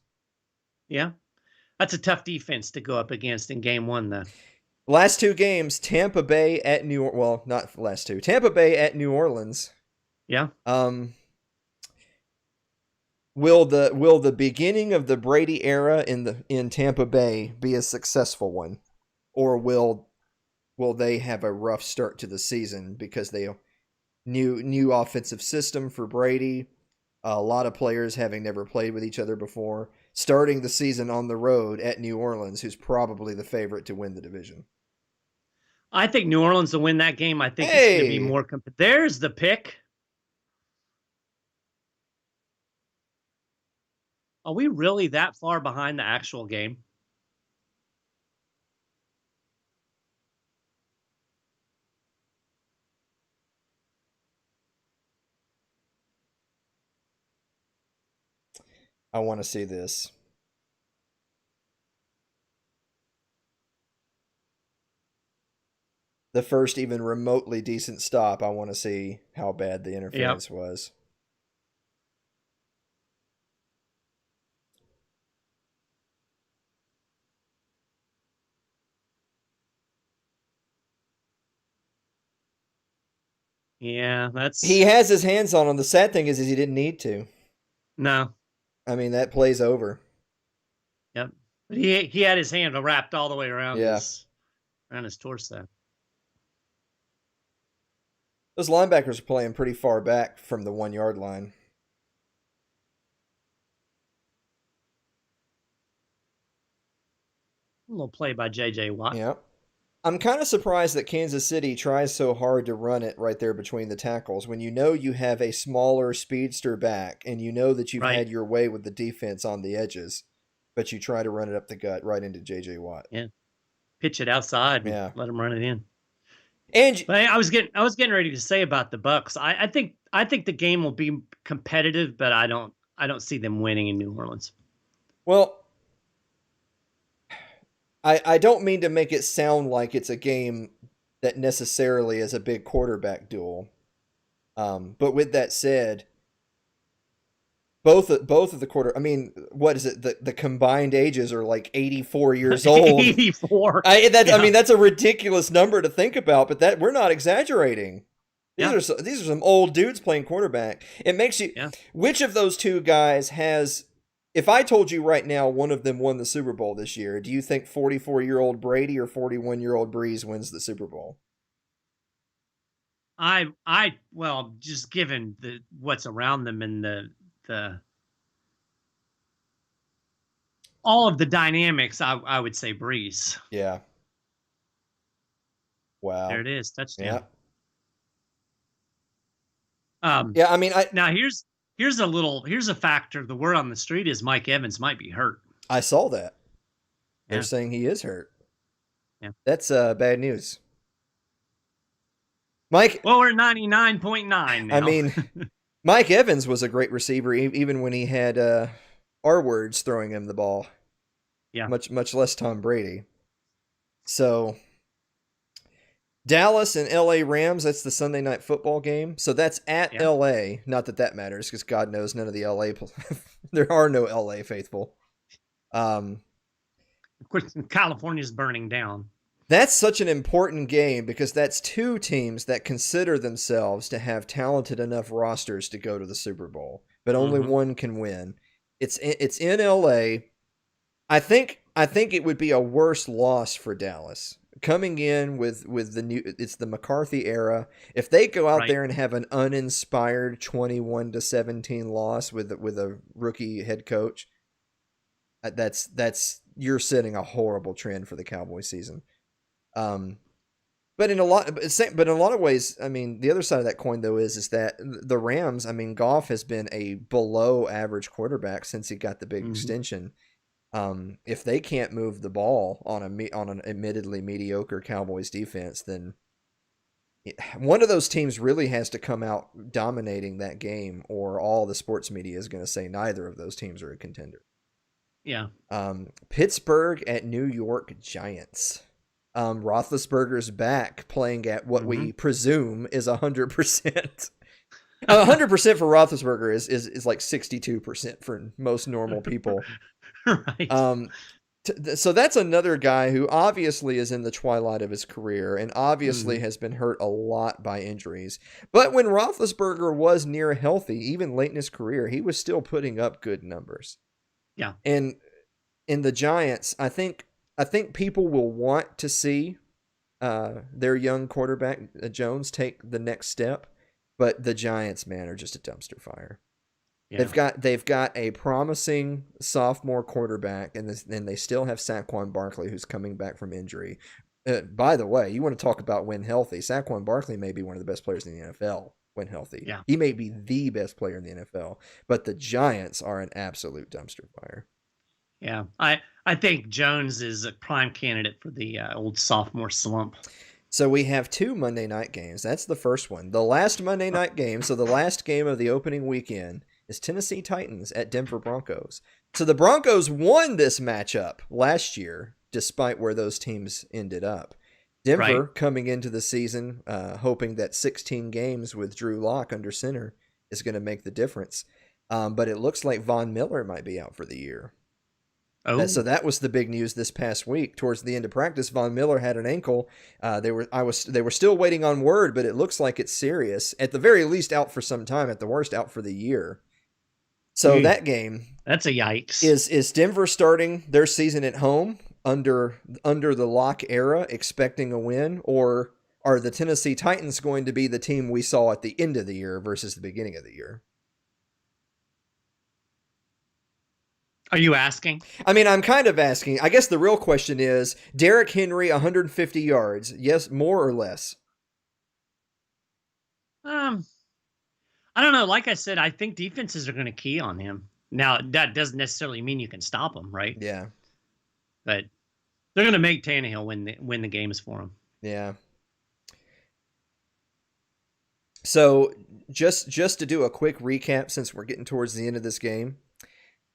Yeah. That's a tough defense to go up against in game one, though. Last two games, Tampa Bay at not last two. Tampa Bay at New Orleans. Yeah. Will the beginning of the Brady era in Tampa Bay be a successful one, or will they have a rough start to the season because they new offensive system for Brady, a lot of players having never played with each other before, starting the season on the road at New Orleans, who's probably the favorite to win the division? I think New Orleans will win that game. I think it's going to be more. There's the pick. Are we really that far behind the actual game? I want to see this. the first even remotely decent stop, I want to see how bad the interference was. Yeah, He has his hands on him. The sad thing is he didn't need to. No. I mean, that play's over. Yep. But he had his hand wrapped all the way around Yeah. his torso. Those linebackers are playing pretty far back from the 1 yard line. A little play by J.J. Watt. Yeah. I'm kind of surprised that Kansas City tries so hard to run it right there between the tackles when you know you have a smaller speedster back and you know that you've had your way with the defense on the edges, but you try to run it up the gut right into J.J. Watt. Yeah. Pitch it outside and let him run it in. And but I was getting ready to say about the Bucs. I think the game will be competitive, but I don't see them winning in New Orleans. Well, I don't mean to make it sound like it's a game that necessarily is a big quarterback duel. But with that said, both of the I mean, what is it? The combined ages are like 84 years old. 84. I mean, that's a ridiculous number to think about, but that we're not exaggerating. These are some old dudes playing quarterback. It makes you which of those two guys has, if I told you right now one of them won the Super Bowl this year, do you think 44-year-old Brady or 41-year-old Breeze wins the Super Bowl? Well, just given what's around them and the all of the dynamics, I would say Breeze. Yeah. Wow. There it is. Touchdown. Yeah, I mean, now here's a factor. The word on the street is Mike Evans might be hurt. I saw that. They're saying he is hurt. Yeah. That's bad news. Mike. Well, we're 99.9 now. I mean, Mike Evans was a great receiver, even when he had R-words throwing him the ball. Yeah. Much less Tom Brady. So, Dallas and LA Rams, that's the Sunday night football game. So that's at LA. Not that matters, because God knows none of the LA there are no LA faithful. Of course, California's burning down. That's such an important game because that's two teams that consider themselves to have talented enough rosters to go to the Super Bowl, but only one can win. It's in LA. I think it would be a worse loss for Dallas coming in with it's the McCarthy era. If they go out there and have an uninspired 21-17 loss with a rookie head coach, that's you're setting a horrible trend for the Cowboys season. But in a lot of ways, I mean, the other side of that coin though is that the Rams, I mean, Goff has been a below average quarterback since he got the big extension. If they can't move the ball on an admittedly mediocre Cowboys defense, then one of those teams really has to come out dominating that game, or all the sports media is going to say neither of those teams are a contender. Yeah. Pittsburgh at New York Giants. Roethlisberger's back, playing at what we presume is 100%. 100% for Roethlisberger is like 62% for most normal people. Right. So that's another guy who obviously is in the twilight of his career and obviously has been hurt a lot by injuries. But when Roethlisberger was near healthy, even late in his career, he was still putting up good numbers. Yeah. And in the Giants, I think people will want to see their young quarterback Jones take the next step, but the Giants, man, are just a dumpster fire. Yeah. They've got a promising sophomore quarterback, and they still have Saquon Barkley, who's coming back from injury. By the way, you want to talk about when healthy? Saquon Barkley may be one of the best players in the NFL when healthy. Yeah. He may be the best player in the NFL, but the Giants are an absolute dumpster fire. Yeah, I think Jones is a prime candidate for the old sophomore slump. So we have two Monday night games. That's the first one. The last Monday night game, so the last game of the opening weekend, is Tennessee Titans at Denver Broncos. So the Broncos won this matchup last year, despite where those teams ended up. Denver coming into the season, hoping that 16 games with Drew Lock under center is going to make the difference. But it looks like Von Miller might be out for the year. Oh, So that was the big news this past week. Towards the end of practice, Von Miller had an ankle. They were still waiting on word, but it looks like it's serious. At the very least, out for some time. At the worst, out for the year. So that game, that's a yikes. Is Denver starting their season at home under the Lock era, expecting a win, or are the Tennessee Titans going to be the team we saw at the end of the year versus the beginning of the year? Are you asking? I mean, I'm kind of asking. I guess the real question is, Derrick Henry, 150 yards. Yes, more or less? I don't know. Like I said, I think defenses are going to key on him. Now, that doesn't necessarily mean you can stop him, right? Yeah. But they're going to make Tannehill win the games for him. Yeah. So, just to do a quick recap, since we're getting towards the end of this game,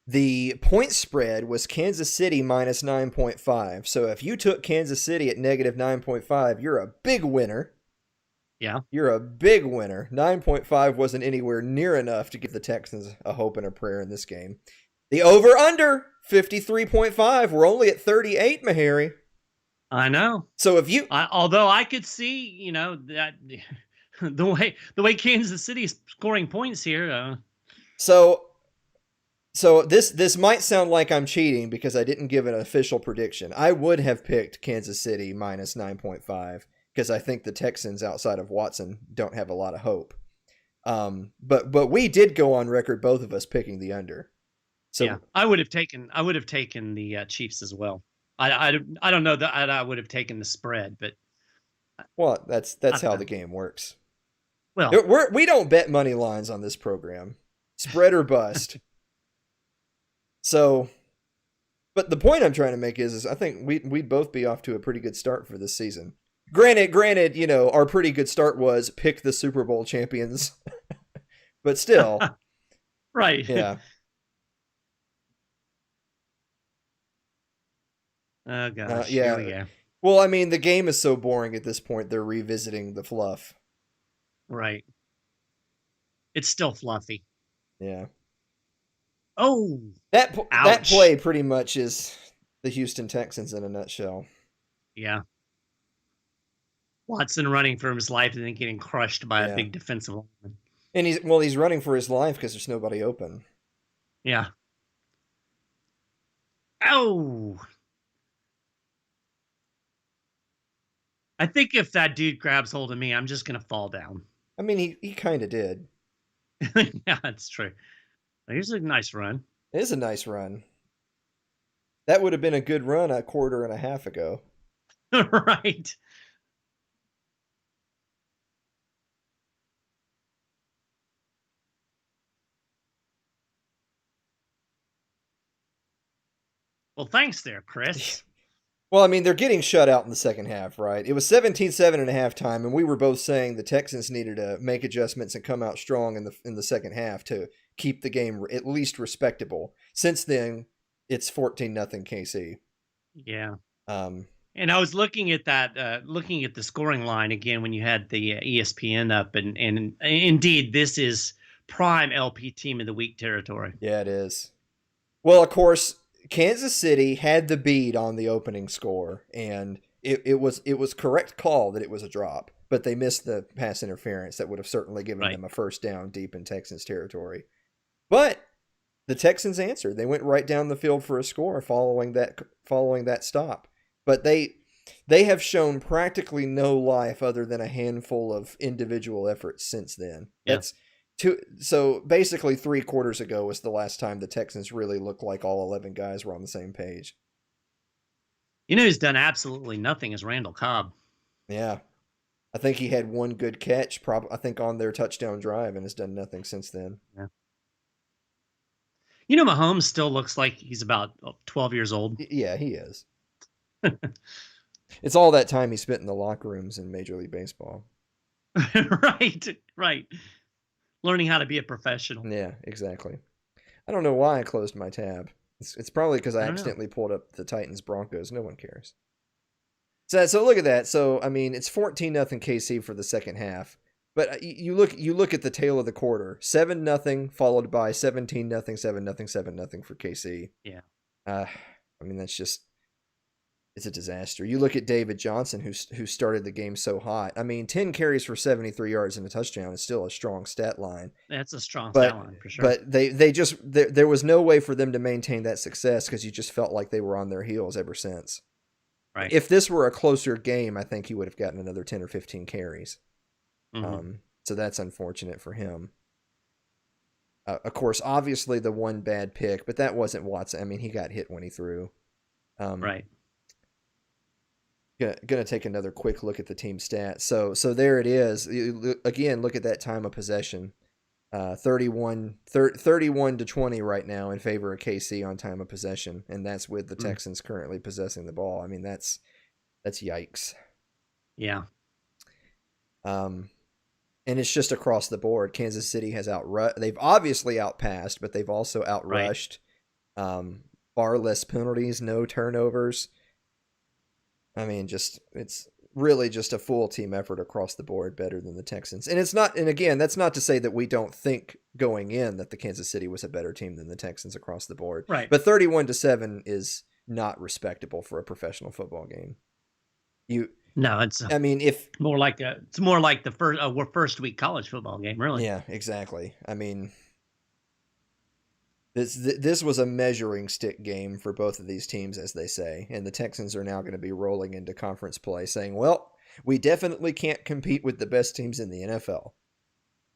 the point spread was Kansas City minus 9.5. So if you took Kansas City at negative 9.5, you're a big winner. Yeah. You're a big winner. 9.5 wasn't anywhere near enough to give the Texans a hope and a prayer in this game. The over-under, 53.5. We're only at 38, Maharrey. I know. So if you... although I could see, that the way Kansas City is scoring points here. So this might sound like I'm cheating because I didn't give an official prediction. I would have picked Kansas City minus 9.5 because I think the Texans outside of Watson don't have a lot of hope. But we did go on record, both of us, picking the under. So yeah, I would have taken the Chiefs as well. I don't know that I would have taken the spread, but well, that's how the game works. Well, we don't bet money lines on this program, spread or bust. So, but the point I'm trying to make is I think we'd both be off to a pretty good start for this season. Granted, our pretty good start was pick the Super Bowl champions, but still, right? Yeah. Oh gosh, yeah. Here we go. Well, I mean, the game is so boring at this point. They're revisiting the fluff. Right. It's still fluffy. Yeah. Oh, that ouch. play pretty much is the Houston Texans in a nutshell. Yeah. Watson running for his life and then getting crushed by a big defensive lineman. And he's running for his life because there's nobody open. Yeah. Oh. I think if that dude grabs hold of me, I'm just going to fall down. I mean, he kind of did. Yeah, that's true. Here's a nice run. It is a nice run. That would have been a good run a quarter and a half ago. Right. Well, thanks there, Chris. Well, I mean, they're getting shut out in the second half, right? It was 17-7 at halftime, and we were both saying the Texans needed to make adjustments and come out strong in the second half to keep the game at least respectable. Since then, it's 14-0 KC. Yeah. And I was looking at that, looking at the scoring line again when you had the ESPN up, and indeed, this is prime LP team of the week territory. Yeah, it is. Well, of course, Kansas City had the bead on the opening score, and it was correct call that it was a drop, but they missed the pass interference that would have certainly given them a first down deep in Texans territory. But the Texans answered. They went right down the field for a score following that stop. But they have shown practically no life other than a handful of individual efforts since then. Yeah. So basically 3 quarters ago was the last time the Texans really looked like all 11 guys were on the same page. You know who's done absolutely nothing is Randall Cobb. Yeah. I think he had one good catch, I think on their touchdown drive, and has done nothing since then. Yeah. You know, Mahomes still looks like he's about 12 years old. Yeah, he is. It's all that time he spent in the locker rooms in Major League Baseball. Right. Learning how to be a professional. Yeah, exactly. I don't know why I closed my tab. It's probably because I accidentally pulled up the Titans Broncos. No one cares. So look at that. So I mean, it's 14-0 KC for the second half. But you look at the tail of the quarter. 7-0 followed by 17-0, 7-0, 7-0 for KC. Yeah. I mean, it's a disaster. You look at David Johnson, who started the game so hot. I mean, 10 carries for 73 yards and a touchdown is still a strong stat line. That's a strong stat line for sure. But there was no way for them to maintain that success because you just felt like they were on their heels ever since. Right. If this were a closer game, I think he would have gotten another 10 or 15 carries. Mm-hmm. So that's unfortunate for him. Of course, obviously the one bad pick, but that wasn't Watson. I mean, he got hit when he threw. Right. Gonna take another quick look at the team stats. So there it is. Again, look at that time of possession. 31 to 20 right now in favor of KC on time of possession, and that's with the Texans currently possessing the ball. I mean, that's yikes. Yeah. And it's just across the board. Kansas City has they've obviously outpassed, but they've also outrushed. Right. Far less penalties, no turnovers. I mean, it's really just a full team effort across the board, better than the Texans. And again, that's not to say that we don't think going in that the Kansas City was a better team than the Texans across the board. Right. But 31-7 is not respectable for a professional football game. No, it's more like the first week college football game, really. Yeah, exactly. I mean, this was a measuring stick game for both of these teams, as they say, and the Texans are now going to be rolling into conference play saying, well, we definitely can't compete with the best teams in the NFL.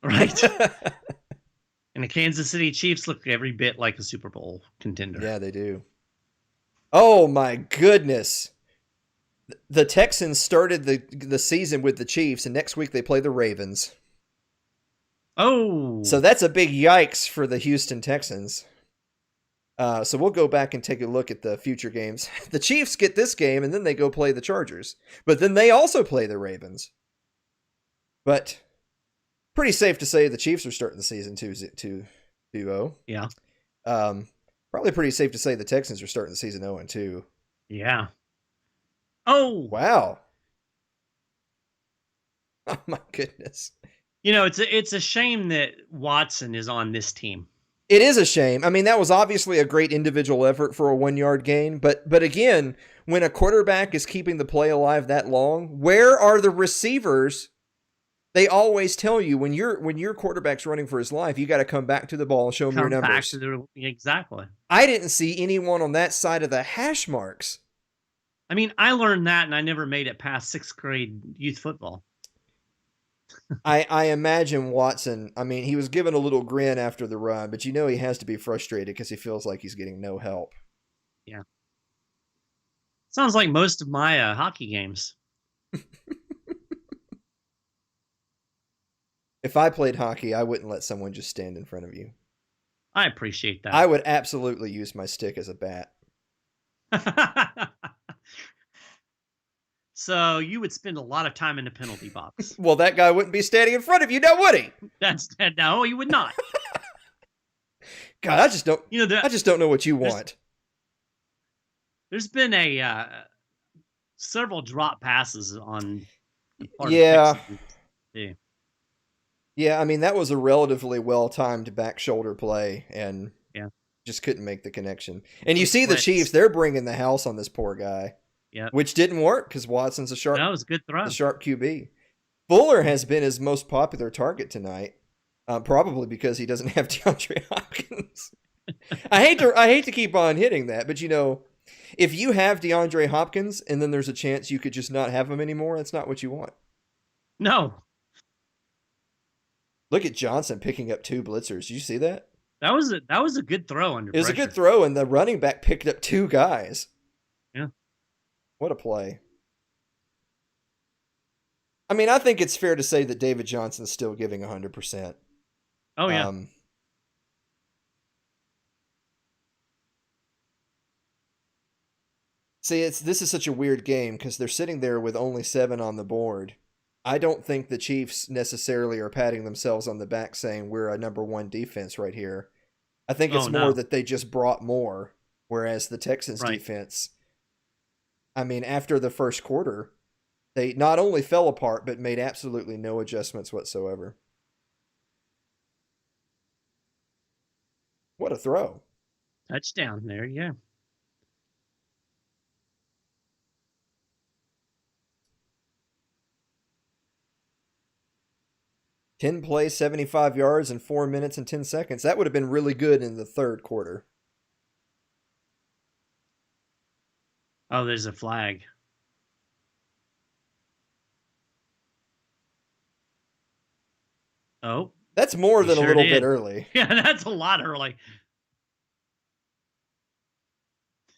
Right. And the Kansas City Chiefs look every bit like a Super Bowl contender. Yeah, they do. Oh, my goodness. The Texans started the season with the Chiefs, and next week they play the Ravens. Oh. So that's a big yikes for the Houston Texans. So we'll go back and take a look at the future games. The Chiefs get this game, and then they go play the Chargers. But then they also play the Ravens. But pretty safe to say the Chiefs are starting the season 2-0. Yeah. Probably pretty safe to say the Texans are starting the season 0-2. Yeah. Oh. Wow. Oh, my goodness. You know, it's a shame that Watson is on this team. It is a shame. I mean, that was obviously a great individual effort for a 1-yard gain. But again, when a quarterback is keeping the play alive that long, where are the receivers? They always tell you when your quarterback's running for his life, you got to come back to the ball and show him your numbers. Exactly. I didn't see anyone on that side of the hash marks. I mean, I learned that, and I never made it past 6th grade youth football. I imagine Watson, I mean, he was given a little grin after the run, but he has to be frustrated because he feels like he's getting no help. Yeah. Sounds like most of my hockey games. If I played hockey, I wouldn't let someone just stand in front of you. I appreciate that. I would absolutely use my stick as a bat. So you would spend a lot of time in the penalty box. Well, that guy wouldn't be standing in front of you, now would he? No, he would not. God, I just don't. I just don't know what you want. There's been several drop passes on. Yeah. Yeah, I mean that was a relatively well-timed back shoulder play, and just couldn't make the connection. And you see the Chiefs; they're bringing the house on this poor guy. Yeah, which didn't work because Watson's a sharp. That was a good throw. The sharp QB. Fuller has been his most popular target tonight, probably because he doesn't have DeAndre Hopkins. I hate to keep on hitting that, but if you have DeAndre Hopkins and then there's a chance you could just not have him anymore, that's not what you want. No. Look at Johnson picking up 2 blitzers. Did you see that? That was a good throw under pressure. It was a good throw, and the running back picked up 2 guys. Yeah. What a play. I mean, I think it's fair to say that David Johnson's still giving 100%. Oh, yeah. See, this is such a weird game because they're sitting there with only 7 on the board. I don't think the Chiefs necessarily are patting themselves on the back saying we're a number 1 defense right here. I think it's more that they just brought more, whereas the Texans defense... I mean, after the first quarter, they not only fell apart, but made absolutely no adjustments whatsoever. What a throw. Touchdown. There you go. Ten plays, 75 yards in 4 minutes and 10 seconds. That would have been really good in the third quarter. Oh, there's a flag. Oh. That's more than sure a little did. bit early. Yeah, that's a lot early.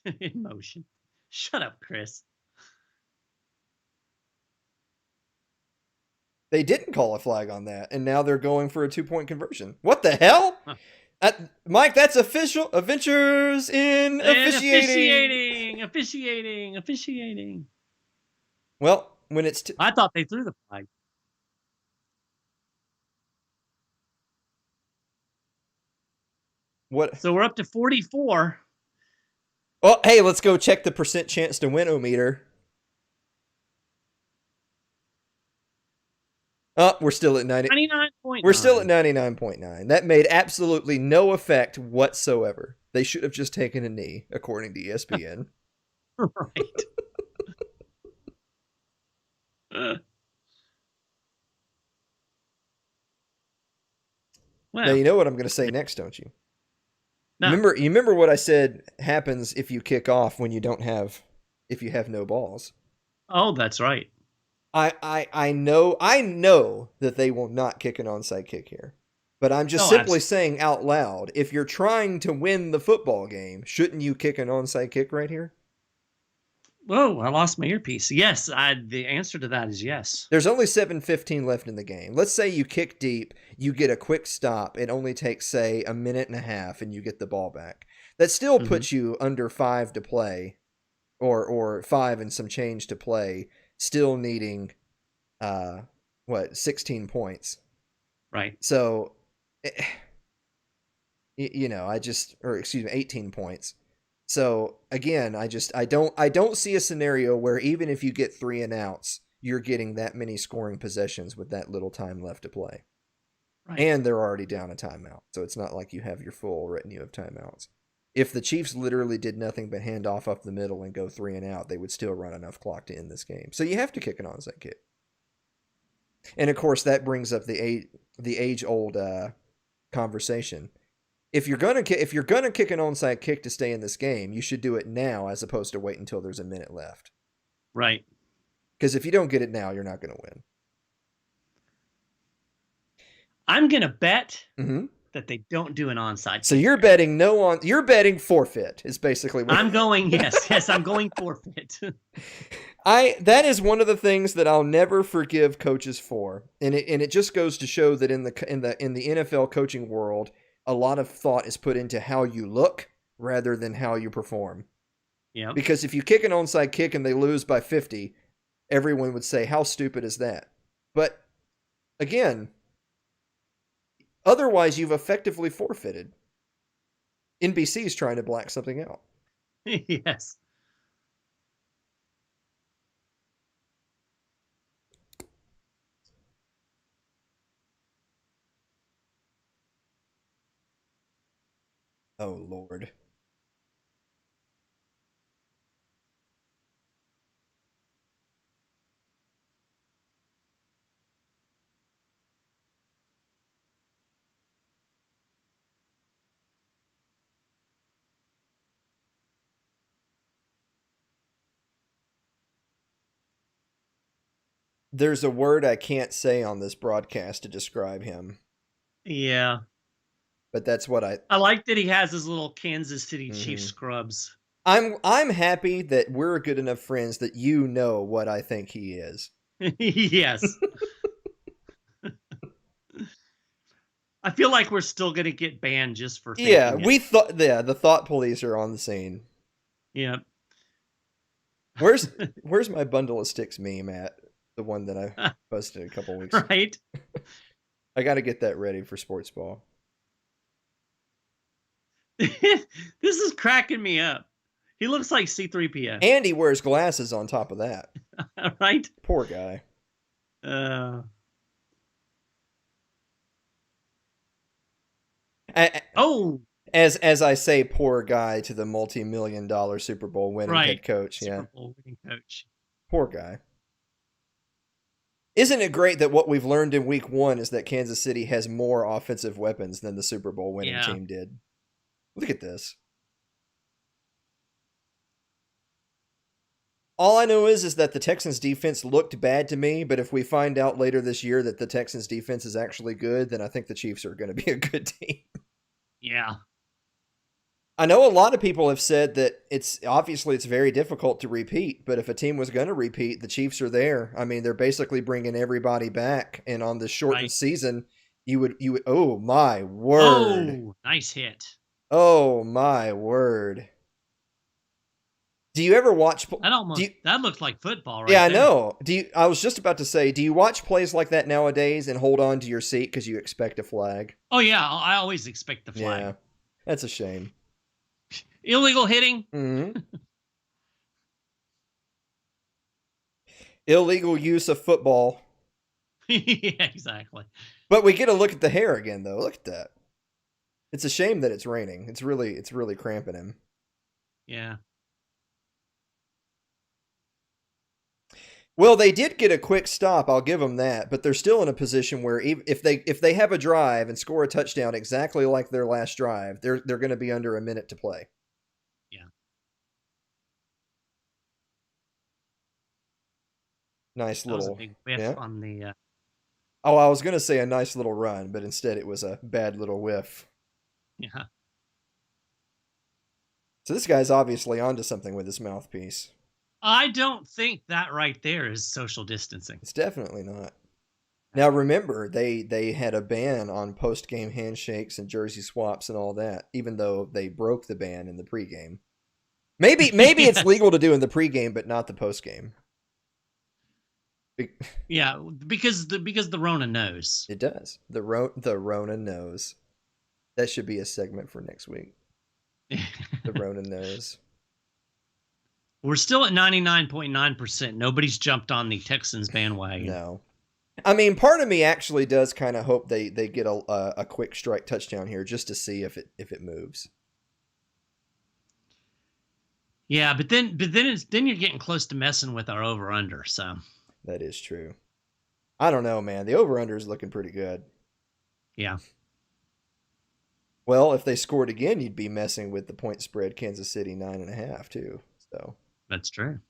In motion. Shut up, Chris. They didn't call a flag on that, and now they're going for a 2-point conversion. What the hell? Huh. Mike, that's official. Adventures in officiating. Officiating. Well, when it's... I thought they threw the flag. What? So we're up to 44. Oh, hey, let's go check the percent chance to win-o-meter. Oh, we're still at 99.9. We're still at 99.9. That made absolutely no effect whatsoever. They should have just taken a knee, according to ESPN. Right. Well, now you know what I'm going to say next, don't you? No. You remember what I said happens if you kick off when you don't have, if you have no balls. Oh, that's right. I know that they will not kick an onside kick here. But I'm just simply saying out loud, if you're trying to win the football game, shouldn't you kick an onside kick right here? Whoa, I lost my earpiece. Yes, the answer to that is yes. There's only 7:15 left in the game. Let's say you kick deep, you get a quick stop. It only takes, say, a minute and a half, and you get the ball back. That still puts you under 5 to play, or 5 and some change to play, still needing, 16 points. Right. So, 18 points. So again, I don't see a scenario where even if you get 3 and outs, you're getting that many scoring possessions with that little time left to play. Right. And they're already down a timeout. So it's not like you have your full retinue of timeouts. If the Chiefs literally did nothing but hand off up the middle and go 3 and out, they would still run enough clock to end this game. So you have to kick an onside kick. And of course that brings up the age-old conversation. If you're gonna kick an onside kick to stay in this game, you should do it now as opposed to wait until there's a minute left. Right. Because if you don't get it now, you're not going to win. I'm gonna bet that they don't do an onside. So you're betting you're betting forfeit is basically what I'm going. Yes, I'm going forfeit. That is one of the things that I'll never forgive coaches for, and it just goes to show that in the NFL coaching world, a lot of thought is put into how you look rather than how you perform. Yeah. Because if you kick an onside kick and they lose by 50, everyone would say, how stupid is that? But again, otherwise you've effectively forfeited. NBC is trying to black something out. Yes. Oh, Lord. There's a word I can't say on this broadcast to describe him. Yeah. But that's what I like that he has his little Kansas City Chiefs scrubs. I'm happy that we're good enough friends that you know what I think he is. Yes. I feel like we're still going to get banned just for the thought police are on the scene. Yeah. Where's my bundle of sticks meme at? The one that I posted a couple weeks ago. Right. I got to get that ready for SportsBall. This is cracking me up. He looks like C-3PO. And he wears glasses on top of that. Right? Poor guy. As I say, poor guy to the multi-million-dollar Super Bowl winning head coach. Super Bowl winning coach. Poor guy. Isn't it great that what we've learned in week 1 is that Kansas City has more offensive weapons than the Super Bowl winning team did? Look at this. All I know is that the Texans defense looked bad to me, but if we find out later this year that the Texans defense is actually good, then I think the Chiefs are going to be a good team. Yeah. I know a lot of people have said that it's very difficult to repeat, but if a team was going to repeat, the Chiefs are there. I mean, they're basically bringing everybody back, and on this shortened season, you would oh my word. Oh, nice hit. Oh my word. Do you ever watch that looks like football right Yeah, I there. know. I was just about to say, do you watch plays like that nowadays and hold on to your seat because you expect a flag? Oh yeah, I always expect the flag. Yeah. That's a shame. Illegal hitting. Mm-hmm. Illegal use of football. Yeah, exactly. But we get a look at the hair again, though. Look at that. It's a shame that it's raining. It's really cramping him. Yeah. Well, they did get a quick stop. I'll give them that, but they're still in a position where if they have a drive and score a touchdown exactly like their last drive, they're going to be under a minute to play. Yeah. Nice that little was a big whiff on the. Oh, I was going to say a nice little run, but instead it was a bad little whiff. Yeah. So this guy's obviously onto something with his mouthpiece. I don't think that right there is social distancing. It's definitely not. Now remember, they had a ban on post-game handshakes and jersey swaps and all that, even though they broke the ban in the pregame. Maybe it's legal to do in the pregame, but not the postgame. Yeah, because the Rona knows. It does. The Rona knows. That should be a segment for next week. The Rona knows. We're still at 99.9%. Nobody's jumped on the Texans bandwagon. No. I mean, part of me actually does kind of hope they get a quick strike touchdown here just to see if it moves. Yeah, but then you're getting close to messing with our over under. So that is true. I don't know, man. The over under is looking pretty good. Yeah. Well, if they scored again, you'd be messing with the point spread Kansas City 9.5 too. So that's true.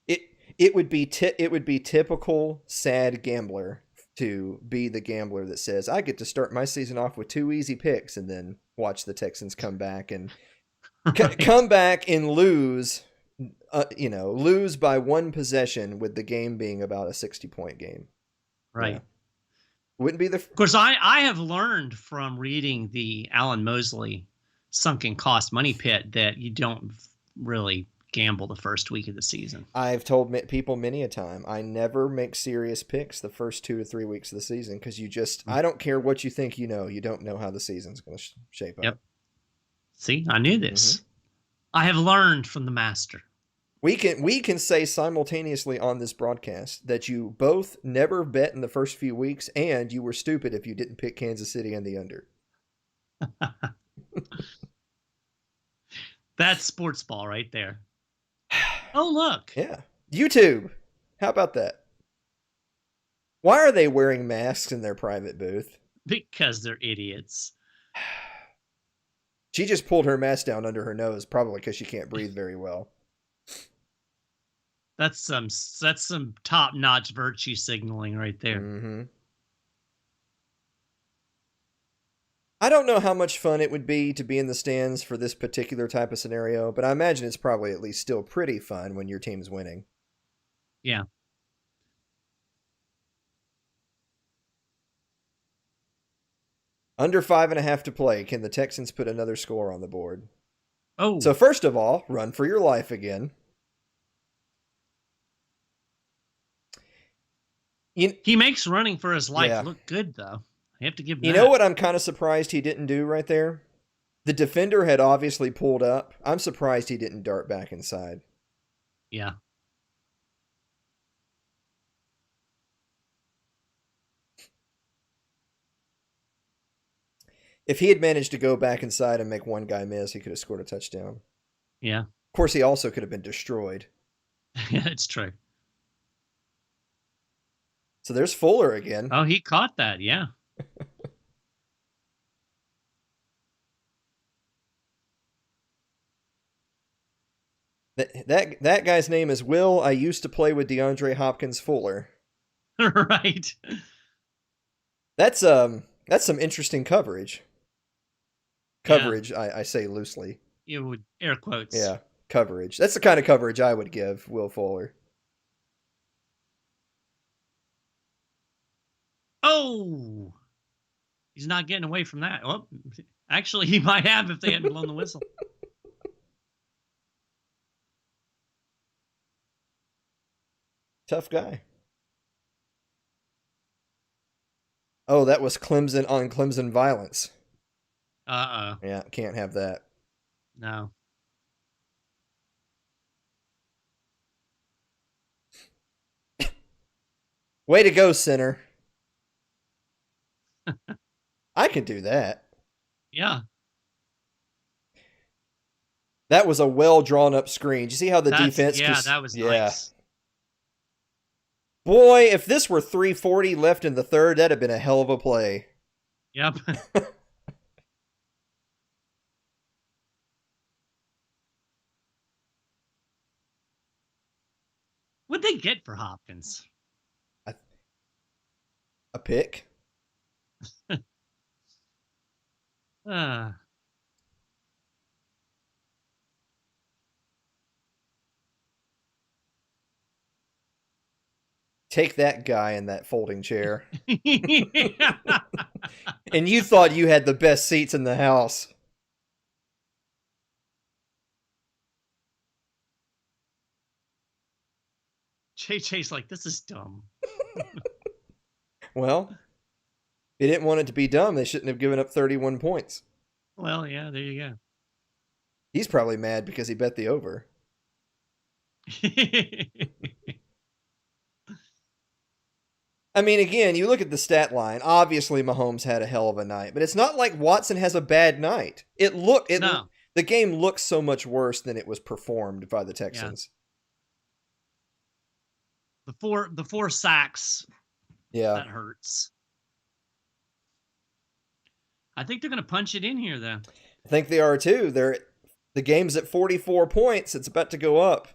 It would be typical sad gambler to be the gambler that says, I get to start my season off with 2 easy picks and then watch the Texans come back and come back and lose, lose by 1 possession with the game being about a 60-point game. Right. Yeah. Wouldn't be Of course, I have learned from reading the Alan Mosley Sunken Cost Money Pit that you don't really gamble the first week of the season. I've told people many a time, I never make serious picks the first 2 to 3 weeks of the season because I don't care what you think you don't know how the season's going to shape up. Yep. See, I knew this. Mm-hmm. I have learned from the master. We can say simultaneously on this broadcast that you both never bet in the first few weeks and you were stupid if you didn't pick Kansas City and the under. That's SportsBall right there. Oh, look. Yeah. YouTube. How about that? Why are they wearing masks in their private booth? Because they're idiots. She just pulled her mask down under her nose, probably because she can't breathe very well. That's some top-notch virtue signaling right there. Mm-hmm. I don't know how much fun it would be to be in the stands for this particular type of scenario, but I imagine it's probably at least still pretty fun when your team's winning. Yeah. Under 5.5 to play. Can the Texans put another score on the board? Oh. So first of all, run for your life again. He makes running for his life look good, though. I have to give him You know what I'm kind of surprised he didn't do right there? The defender had obviously pulled up. I'm surprised he didn't dart back inside. Yeah. If he had managed to go back inside and make one guy miss, he could have scored a touchdown. Yeah. Of course, he also could have been destroyed. Yeah, it's true. So there's Fuller again. Oh, he caught that. Yeah. That guy's name is Will. I used to play with DeAndre Hopkins Fuller. Right. That's some interesting coverage. Coverage, yeah. I say loosely. You would air quotes. Yeah, coverage. That's the kind of coverage I would give Will Fuller. Oh, he's not getting away from that. Oh, actually, he might have if they hadn't blown the whistle. Tough guy. Oh, that was Clemson on Clemson violence. Yeah, can't have that. No. Way to go, center. I can do that. Yeah. That was a well drawn up screen. Did you see how the defense? Yeah, that was nice. Boy, if this were 3:40 left in the third, that'd have been a hell of a play. Yep. What'd they get for Hopkins? A pick. Take that guy in that folding chair. And you thought you had the best seats in the house. JJ's like, this is dumb. Well, they didn't want it to be dumb. They shouldn't have given up 31 points. Well, yeah, there you go. He's probably mad because he bet the over. I mean, again, you look at the stat line. Obviously, Mahomes had a hell of a night, but it's not like Watson has a bad night. The game looks so much worse than it was performed by the Texans. Yeah. The four sacks. Yeah, that hurts. I think they're going to punch it in here, though. I think they are too. The game's at 44 points. It's about to go up.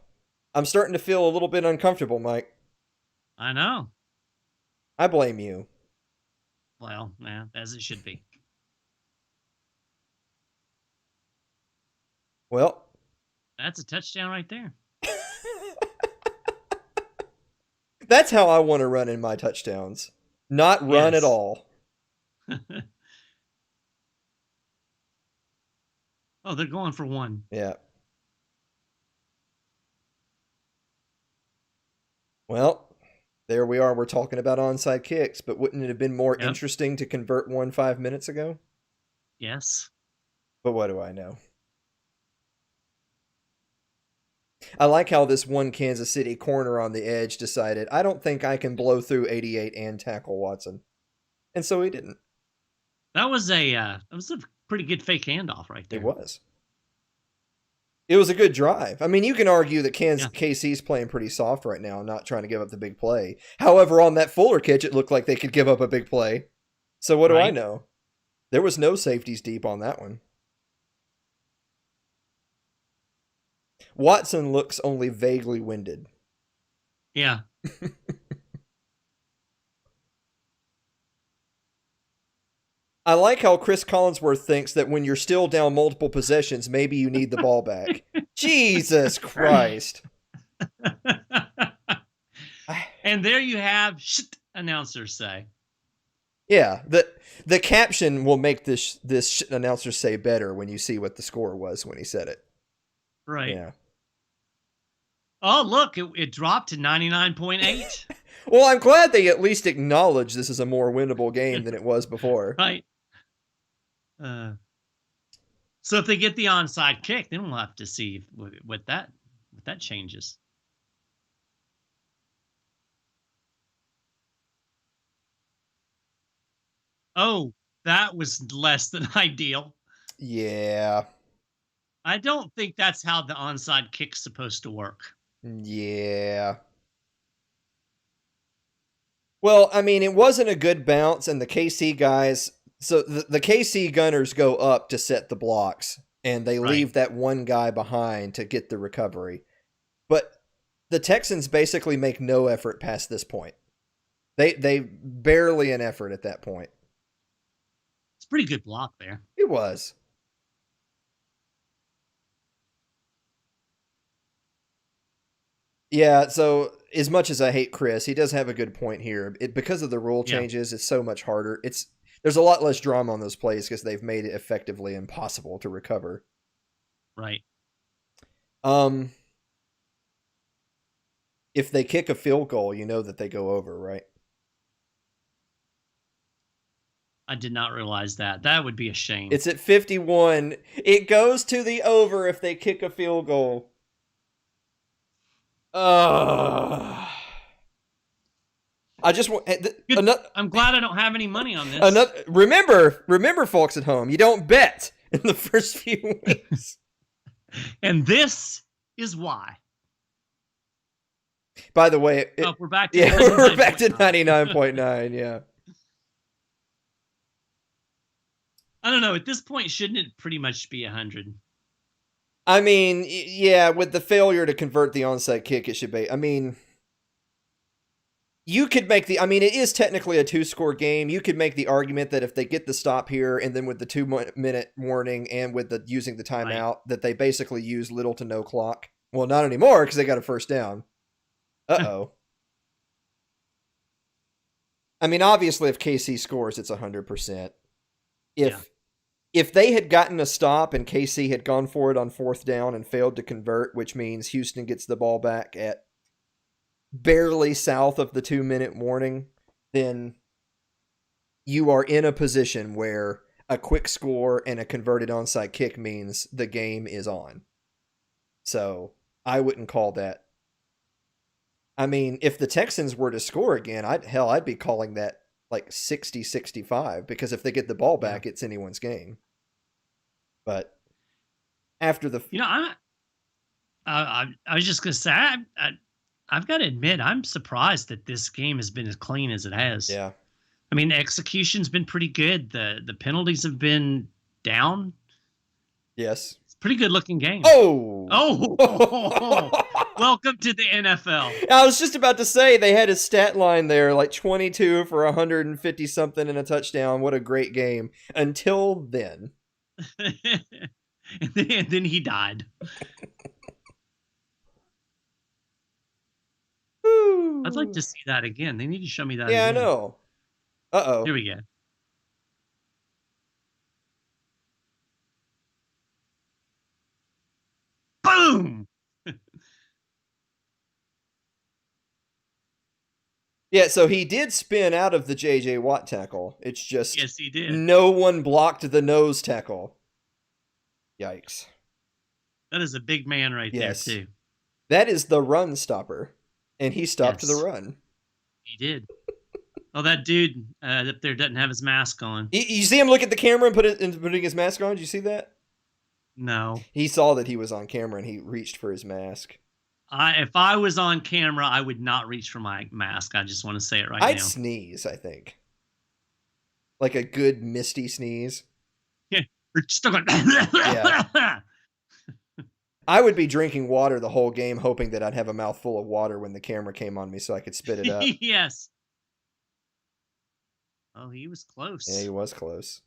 I'm starting to feel a little bit uncomfortable, Mike. I know. I blame you. Well, yeah, as it should be. Well, that's a touchdown right there. That's how I want to run in my touchdowns. Not run at all. Oh, they're going for one. Yeah. Well, there we are. We're talking about onside kicks, but wouldn't it have been more interesting to convert one 5 minutes ago? Yes. But what do I know? I like how this one Kansas City corner on the edge decided, I don't think I can blow through 88 and tackle Watson. And so he didn't. That was a pretty good fake handoff right there. It was. It was a good drive. I mean, you can argue that KC's playing pretty soft right now, not trying to give up the big play. However, on that Fuller catch, it looked like they could give up a big play. So what do I know? There was no safeties deep on that one. Watson looks only vaguely winded. Yeah. I like how Chris Collinsworth thinks that when you're still down multiple possessions, maybe you need the ball back. Jesus Christ. And there you have announcers say. Yeah, the caption will make this announcer say better when you see what the score was when he said it. Right. Yeah. Oh, look, it dropped to 99.8. Well, I'm glad they at least acknowledge this is a more winnable game than it was before. Right. So if they get the onside kick, then we'll have to see what that changes. Oh, that was less than ideal. Yeah. I don't think that's how the onside kick's supposed to work. Yeah. Well, I mean, it wasn't a good bounce, and the KC guys. So the KC gunners go up to set the blocks, and they leave that one guy behind to get the recovery. But the Texans basically make no effort past this point. They barely an effort at that point. It's a pretty good block there. It was. Yeah, so as much as I hate Chris, he does have a good point here. Because of the rule changes, it's so much harder. There's a lot less drama on those plays because they've made it effectively impossible to recover. Right. If they kick a field goal, you know that they go over, right? I did not realize that. That would be a shame. It's at 51. It goes to the over if they kick a field goal. I just want. I'm glad I don't have any money on this. Remember, folks at home, you don't bet in the first few weeks. And this is why. By the way, we're back to we're back to 99.9. Yeah. I don't know. At this point, shouldn't it pretty much be 100? I mean, yeah, with the failure to convert the onside kick, it should be. I mean, you could make it is technically a 2-score game. You could make the argument that if they get the stop here and then with the 2-minute warning and with using the timeout, that they basically use little to no clock. Well, not anymore because they got a first down. Uh-oh. I mean, obviously, if KC scores, it's 100%. If they had gotten a stop and KC had gone for it on 4th down and failed to convert, which means Houston gets the ball back at barely south of the 2-minute warning, then you are in a position where a quick score and a converted onside kick means the game is on. So I wouldn't call that. I mean, if the Texans were to score again, I'd be calling that like 60-65 because if they get the ball back, it's anyone's game. But after the... I was just going to say, I've got to admit, I'm surprised that this game has been as clean as it has. Yeah. I mean, the execution's been pretty good. The penalties have been down. Yes. It's a pretty good looking game. Oh! Welcome to the NFL. I was just about to say they had a stat line there, like 22 for 150 something and a touchdown. What a great game. Until then. and then he died. I'd like to see that again. They need to show me that again. I know. Uh-oh. Here we go. Boom! Yeah, so he did spin out of the J.J. Watt tackle. It's just yes, he did. No one blocked the nose tackle. Yikes. That is a big man right there, too. That is the run stopper. And he stopped the run. He did. Oh, that dude up there doesn't have his mask on. You see him look at the camera and putting his mask on? Did you see that? No. He saw that he was on camera and he reached for his mask. If I was on camera, I would not reach for my mask. I just want to say it right now. I'd sneeze, I think. Like a good misty sneeze. Yeah. We're still going. Yeah. I would be drinking water the whole game, hoping that I'd have a mouthful of water when the camera came on me so I could spit it up. Yes. Oh, he was close. Yeah, he was close.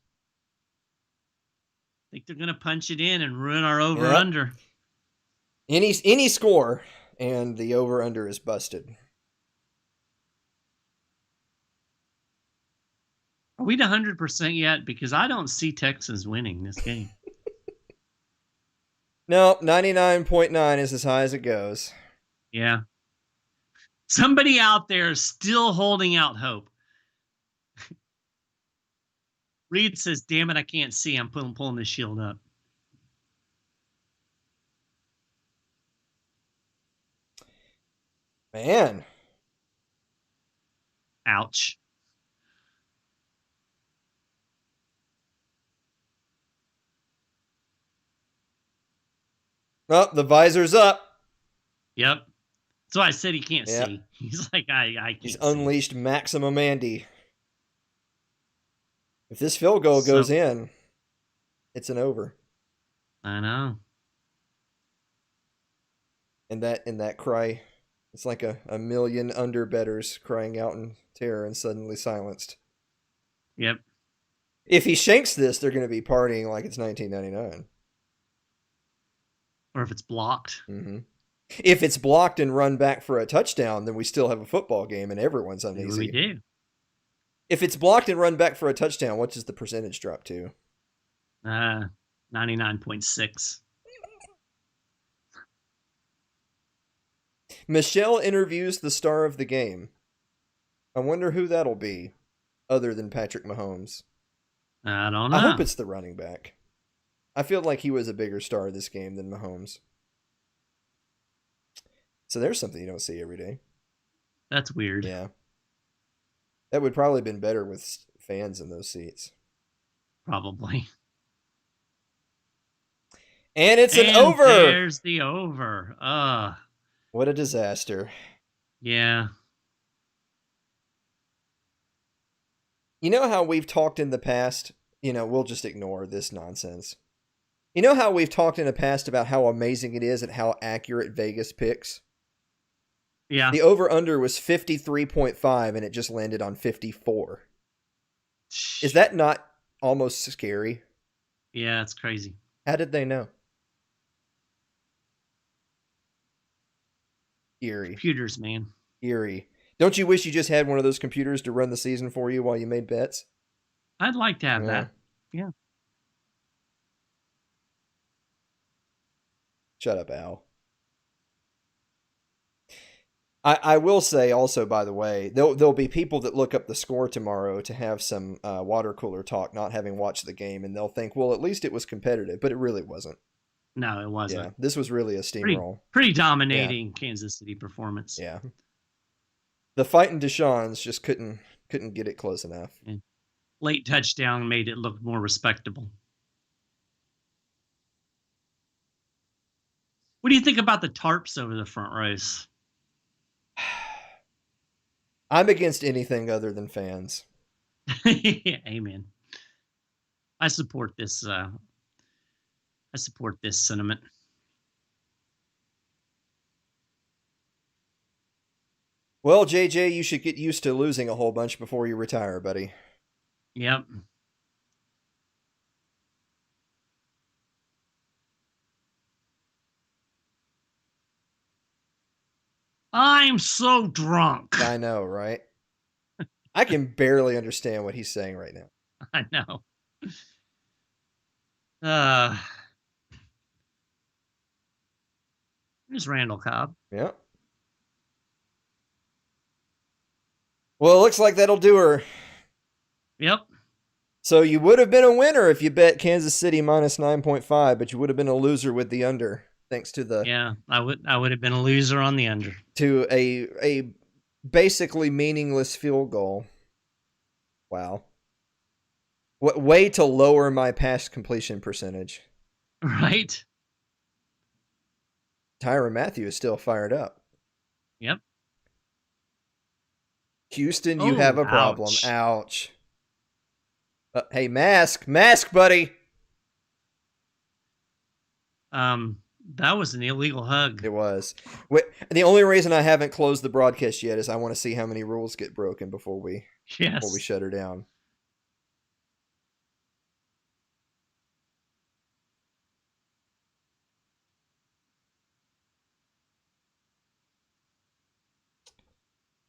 I think they're going to punch it in and ruin our over-under. Any score, and the over-under is busted. Are we to 100% yet? Because I don't see Texans winning this game. No, 99.9 is as high as it goes. Yeah. Somebody out there is still holding out hope. Reed says, damn it, I can't see. I'm pulling the shield up. Man. Ouch. Oh, the visor's up. Yep. That's why I said he can't Yep. see. He's like, I can't He's see. unleashed maximum Andy. If this field goal So- goes in, it's an over. I know. And that cry, it's like a million underbetters crying out in terror and suddenly silenced. Yep. If he shanks this, they're going to be partying like it's 1999. Or if it's blocked. Mm-hmm. If it's blocked and run back for a touchdown, then we still have a football game and everyone's uneasy. We do. If it's blocked and run back for a touchdown, what does the percentage drop to? 99.6. Michelle interviews the star of the game. I wonder who that'll be, other than Patrick Mahomes. I don't know. I hope it's the running back. I feel like he was a bigger star this game than Mahomes. So there's something you don't see every day. That's weird. Yeah. That would probably have been better with fans in those seats. Probably. And it's an And over! There's the over. What a disaster. Yeah. You know how we've talked in the past? We'll just ignore this nonsense. You know how we've talked in the past about how amazing it is at how accurate Vegas picks? Yeah. The over-under was 53.5 and it just landed on 54. Is that not almost scary? Yeah, it's crazy. How did they know? Eerie. Computers, man. Eerie. Don't you wish you just had one of those computers to run the season for you while you made bets? I'd like to have Yeah. that. Yeah. Shut up, Al. I will say also, by the way, there'll be people that look up the score tomorrow to have some water cooler talk, not having watched the game, and they'll think, well, at least it was competitive, but it really wasn't. No, it wasn't. Yeah, this was really a steamroll. Pretty dominating Kansas City performance. Yeah. The fighting Deshaun's just couldn't get it close enough. Late touchdown made it look more respectable. What do you think about the tarps over the front rows? I'm against anything other than fans. Amen. I support this sentiment. Well, JJ, you should get used to losing a whole bunch before you retire, buddy. Yep. I'm so drunk. I know, right? I can barely understand what he's saying right now. I know. Here's Randall Cobb. Yeah. Well, it looks like that'll do her. Yep. So you would have been a winner if you bet Kansas City minus 9.5, but you would have been a loser with the under, thanks to the I would have been a loser on the under. To a basically meaningless field goal. Wow. What way to lower my pass completion percentage. Right? Tyrann Mathieu is still fired up. Yep. Houston, you have a problem. Ouch. Ouch. Hey, mask, buddy. That was an illegal hug. It was. The only reason I haven't closed the broadcast yet is I want to see how many rules get broken before we shut her down.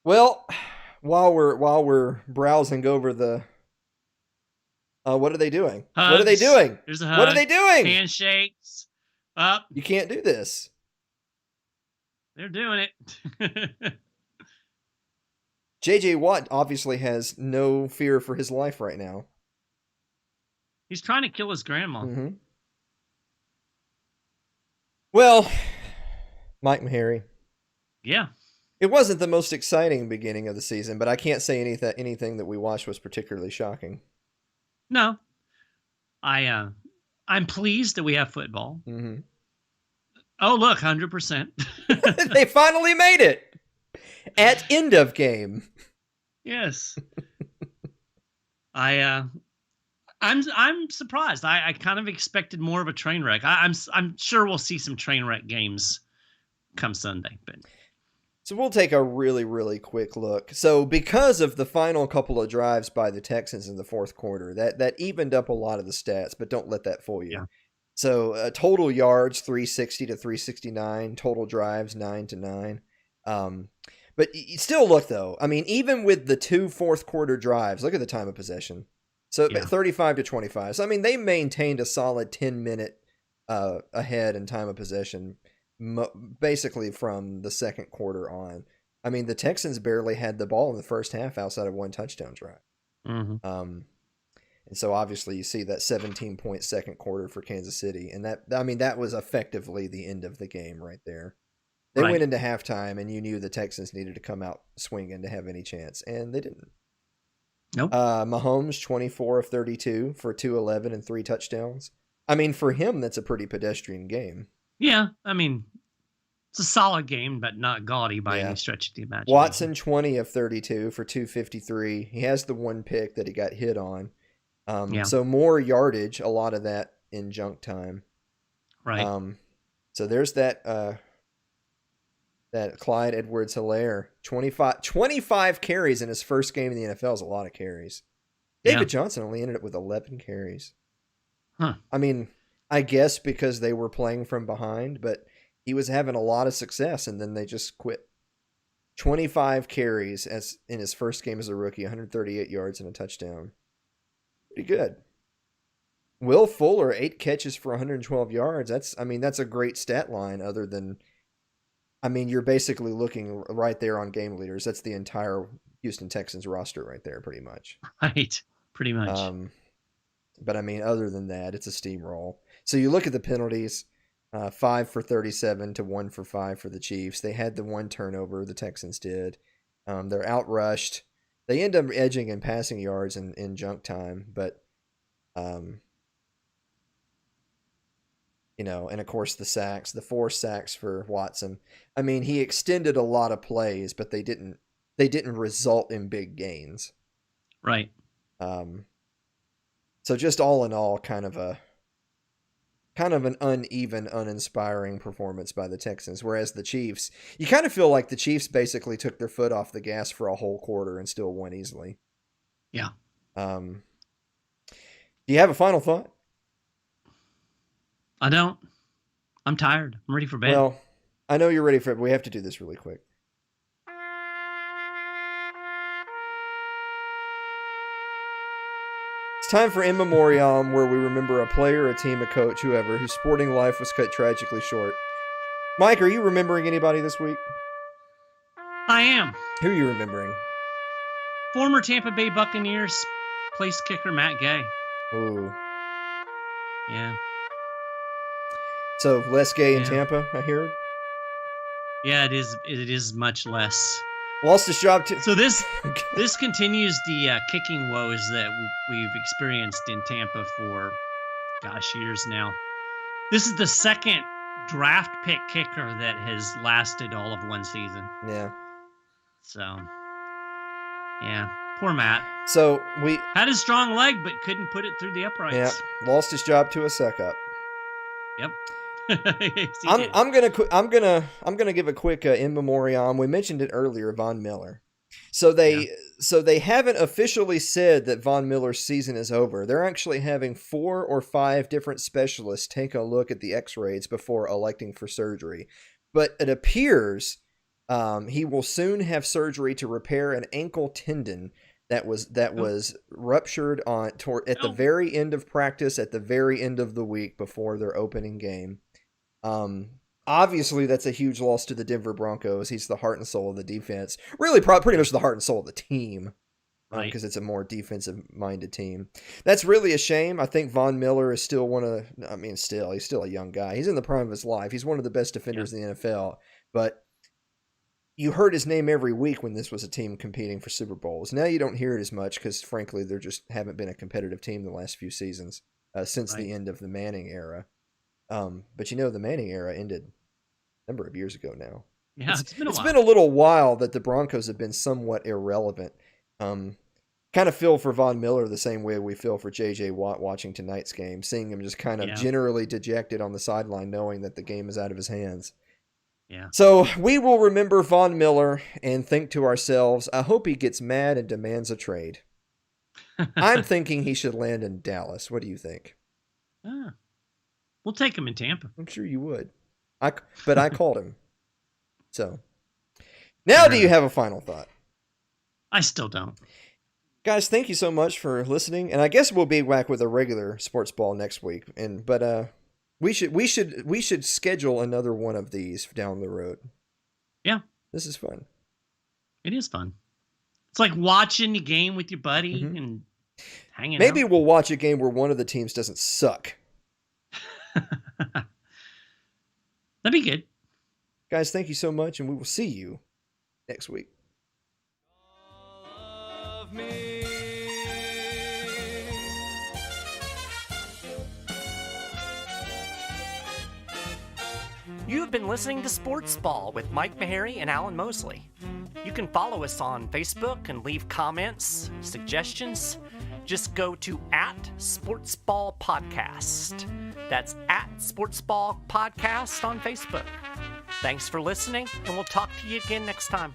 Well, while we're browsing over the what are they doing? Hugs. What are they doing? There's a hug. What are they doing? Handshakes. Up. You can't do this. They're doing it. JJ Watt obviously has no fear for his life right now. He's trying to kill his grandma. Mm-hmm. Well, Mike Maharrey. Yeah. It wasn't the most exciting beginning of the season, but I can't say anything that we watched was particularly shocking. No, I'm pleased that we have football. Mm-hmm. Oh, look, 100%. They finally made it at end of game. Yes. I'm surprised. I kind of expected more of a train wreck. I'm sure we'll see some train wreck games come Sunday, but. So we'll take a really, really quick look. So because of the final couple of drives by the Texans in the fourth quarter, that evened up a lot of the stats, but don't let that fool you. Yeah. So total yards, 360 to 369. Total drives, 9 to 9. But you still look, though. I mean, even with the 2 fourth quarter drives, look at the time of possession. So 35 to 25. So, I mean, they maintained a solid 10-minute ahead in time of possession basically from the second quarter on. I mean, the Texans barely had the ball in the first half outside of one touchdown drive. Mm-hmm. And so obviously you see that 17-point second quarter for Kansas City. And that was effectively the end of the game right there. They went into halftime and you knew the Texans needed to come out swinging to have any chance. And they didn't. Nope. Mahomes, 24 of 32 for 211 and 3 touchdowns. I mean, for him, that's a pretty pedestrian game. Yeah, I mean, it's a solid game, but not gaudy by any stretch of the imagination. Watson, 20 of 32 for 253. He has the one pick that he got hit on. So more yardage, a lot of that in junk time. Right. So there's that Clyde Edwards-Helaire. 25 carries in his first game in the NFL is a lot of carries. David Johnson only ended up with 11 carries. Huh. I mean, I guess because they were playing from behind, but he was having a lot of success, and then they just quit. 25 carries as in his first game as a rookie, 138 yards and a touchdown. Pretty good. Will Fuller, 8 catches for 112 yards. That's a great stat line other than, you're basically looking right there on game leaders. That's the entire Houston Texans roster right there, pretty much. Right. Pretty much. But other than that, it's a steamroll. So you look at the penalties, 5 for 37 to 1 for 5 for the Chiefs. They had the one turnover, the Texans did. They're outrushed. They end up edging in passing yards in junk time, but, and of course the sacks, the 4 sacks for Watson. He extended a lot of plays, but they didn't result in big gains. Right. So just all in all, kind of an uneven, uninspiring performance by the Texans. Whereas the Chiefs, you kind of feel like the Chiefs basically took their foot off the gas for a whole quarter and still won easily. Yeah. Do you have a final thought? I don't. I'm tired. I'm ready for bed. Well, I know you're ready for it, but we have to do this really quick. It's time for In Memoriam, where we remember a player, a team, a coach, whoever, whose sporting life was cut tragically short. Mike, are you remembering anybody this week? I am. Who are you remembering? Former Tampa Bay Buccaneers place kicker Matt Gay. Ooh. Yeah. So less gay in Tampa, I hear. Yeah, it is. It is much less. Lost his job too. So this continues the kicking woes that we've experienced in Tampa for, years now. This is the second draft pick kicker that has lasted all of one season. Yeah. So, poor Matt. So we had a strong leg, but couldn't put it through the uprights. Yeah, lost his job to a suck up. Yep. I'm gonna give a quick in memoriam. We mentioned it earlier, Von Miller. So they haven't officially said that Von Miller's season is over. They're actually having 4 or 5 different specialists take a look at the X-rays before electing for surgery. But it appears he will soon have surgery to repair an ankle tendon that was ruptured at the very end of practice, at the very end of the week before their opening game. Obviously, that's a huge loss to the Denver Broncos. He's the heart and soul of the defense. Really, pretty much the heart and soul of the team, because it's a more defensive-minded team. That's really a shame. I think Von Miller is still he's still a young guy. He's in the prime of his life. He's one of the best defenders in the NFL. But, you heard his name every week when this was a team competing for Super Bowls. Now you don't hear it as much because, frankly, there just haven't been a competitive team the last few seasons since the end of the Manning era. But the Manning era ended a number of years ago now. Yeah, it's been a while. It's been a little while that the Broncos have been somewhat irrelevant. Kind of feel for Von Miller the same way we feel for J.J. Watt watching tonight's game, seeing him just kind of generally dejected on the sideline, knowing that the game is out of his hands. Yeah. So we will remember Von Miller and think to ourselves, I hope he gets mad and demands a trade. I'm thinking he should land in Dallas. What do you think? We'll take him in Tampa. I'm sure you would. But I called him. So now do you have a final thought? I still don't. Guys, thank you so much for listening. And I guess we'll be back with a regular sports ball next week. But we should schedule another one of these down the road. Yeah. This is fun. It is fun. It's like watching a game with your buddy and hanging out. Maybe we'll watch a game where one of the teams doesn't suck. That'd be good. Guys, thank you so much, and we will see you next week. Love me. You've been listening to Sports Ball with Mike Maharrey and Alan Mosley. You can follow us on Facebook and leave comments, suggestions. Just go to @SportsBall Podcast. That's @SportsBall Podcast on Facebook. Thanks for listening, and we'll talk to you again next time.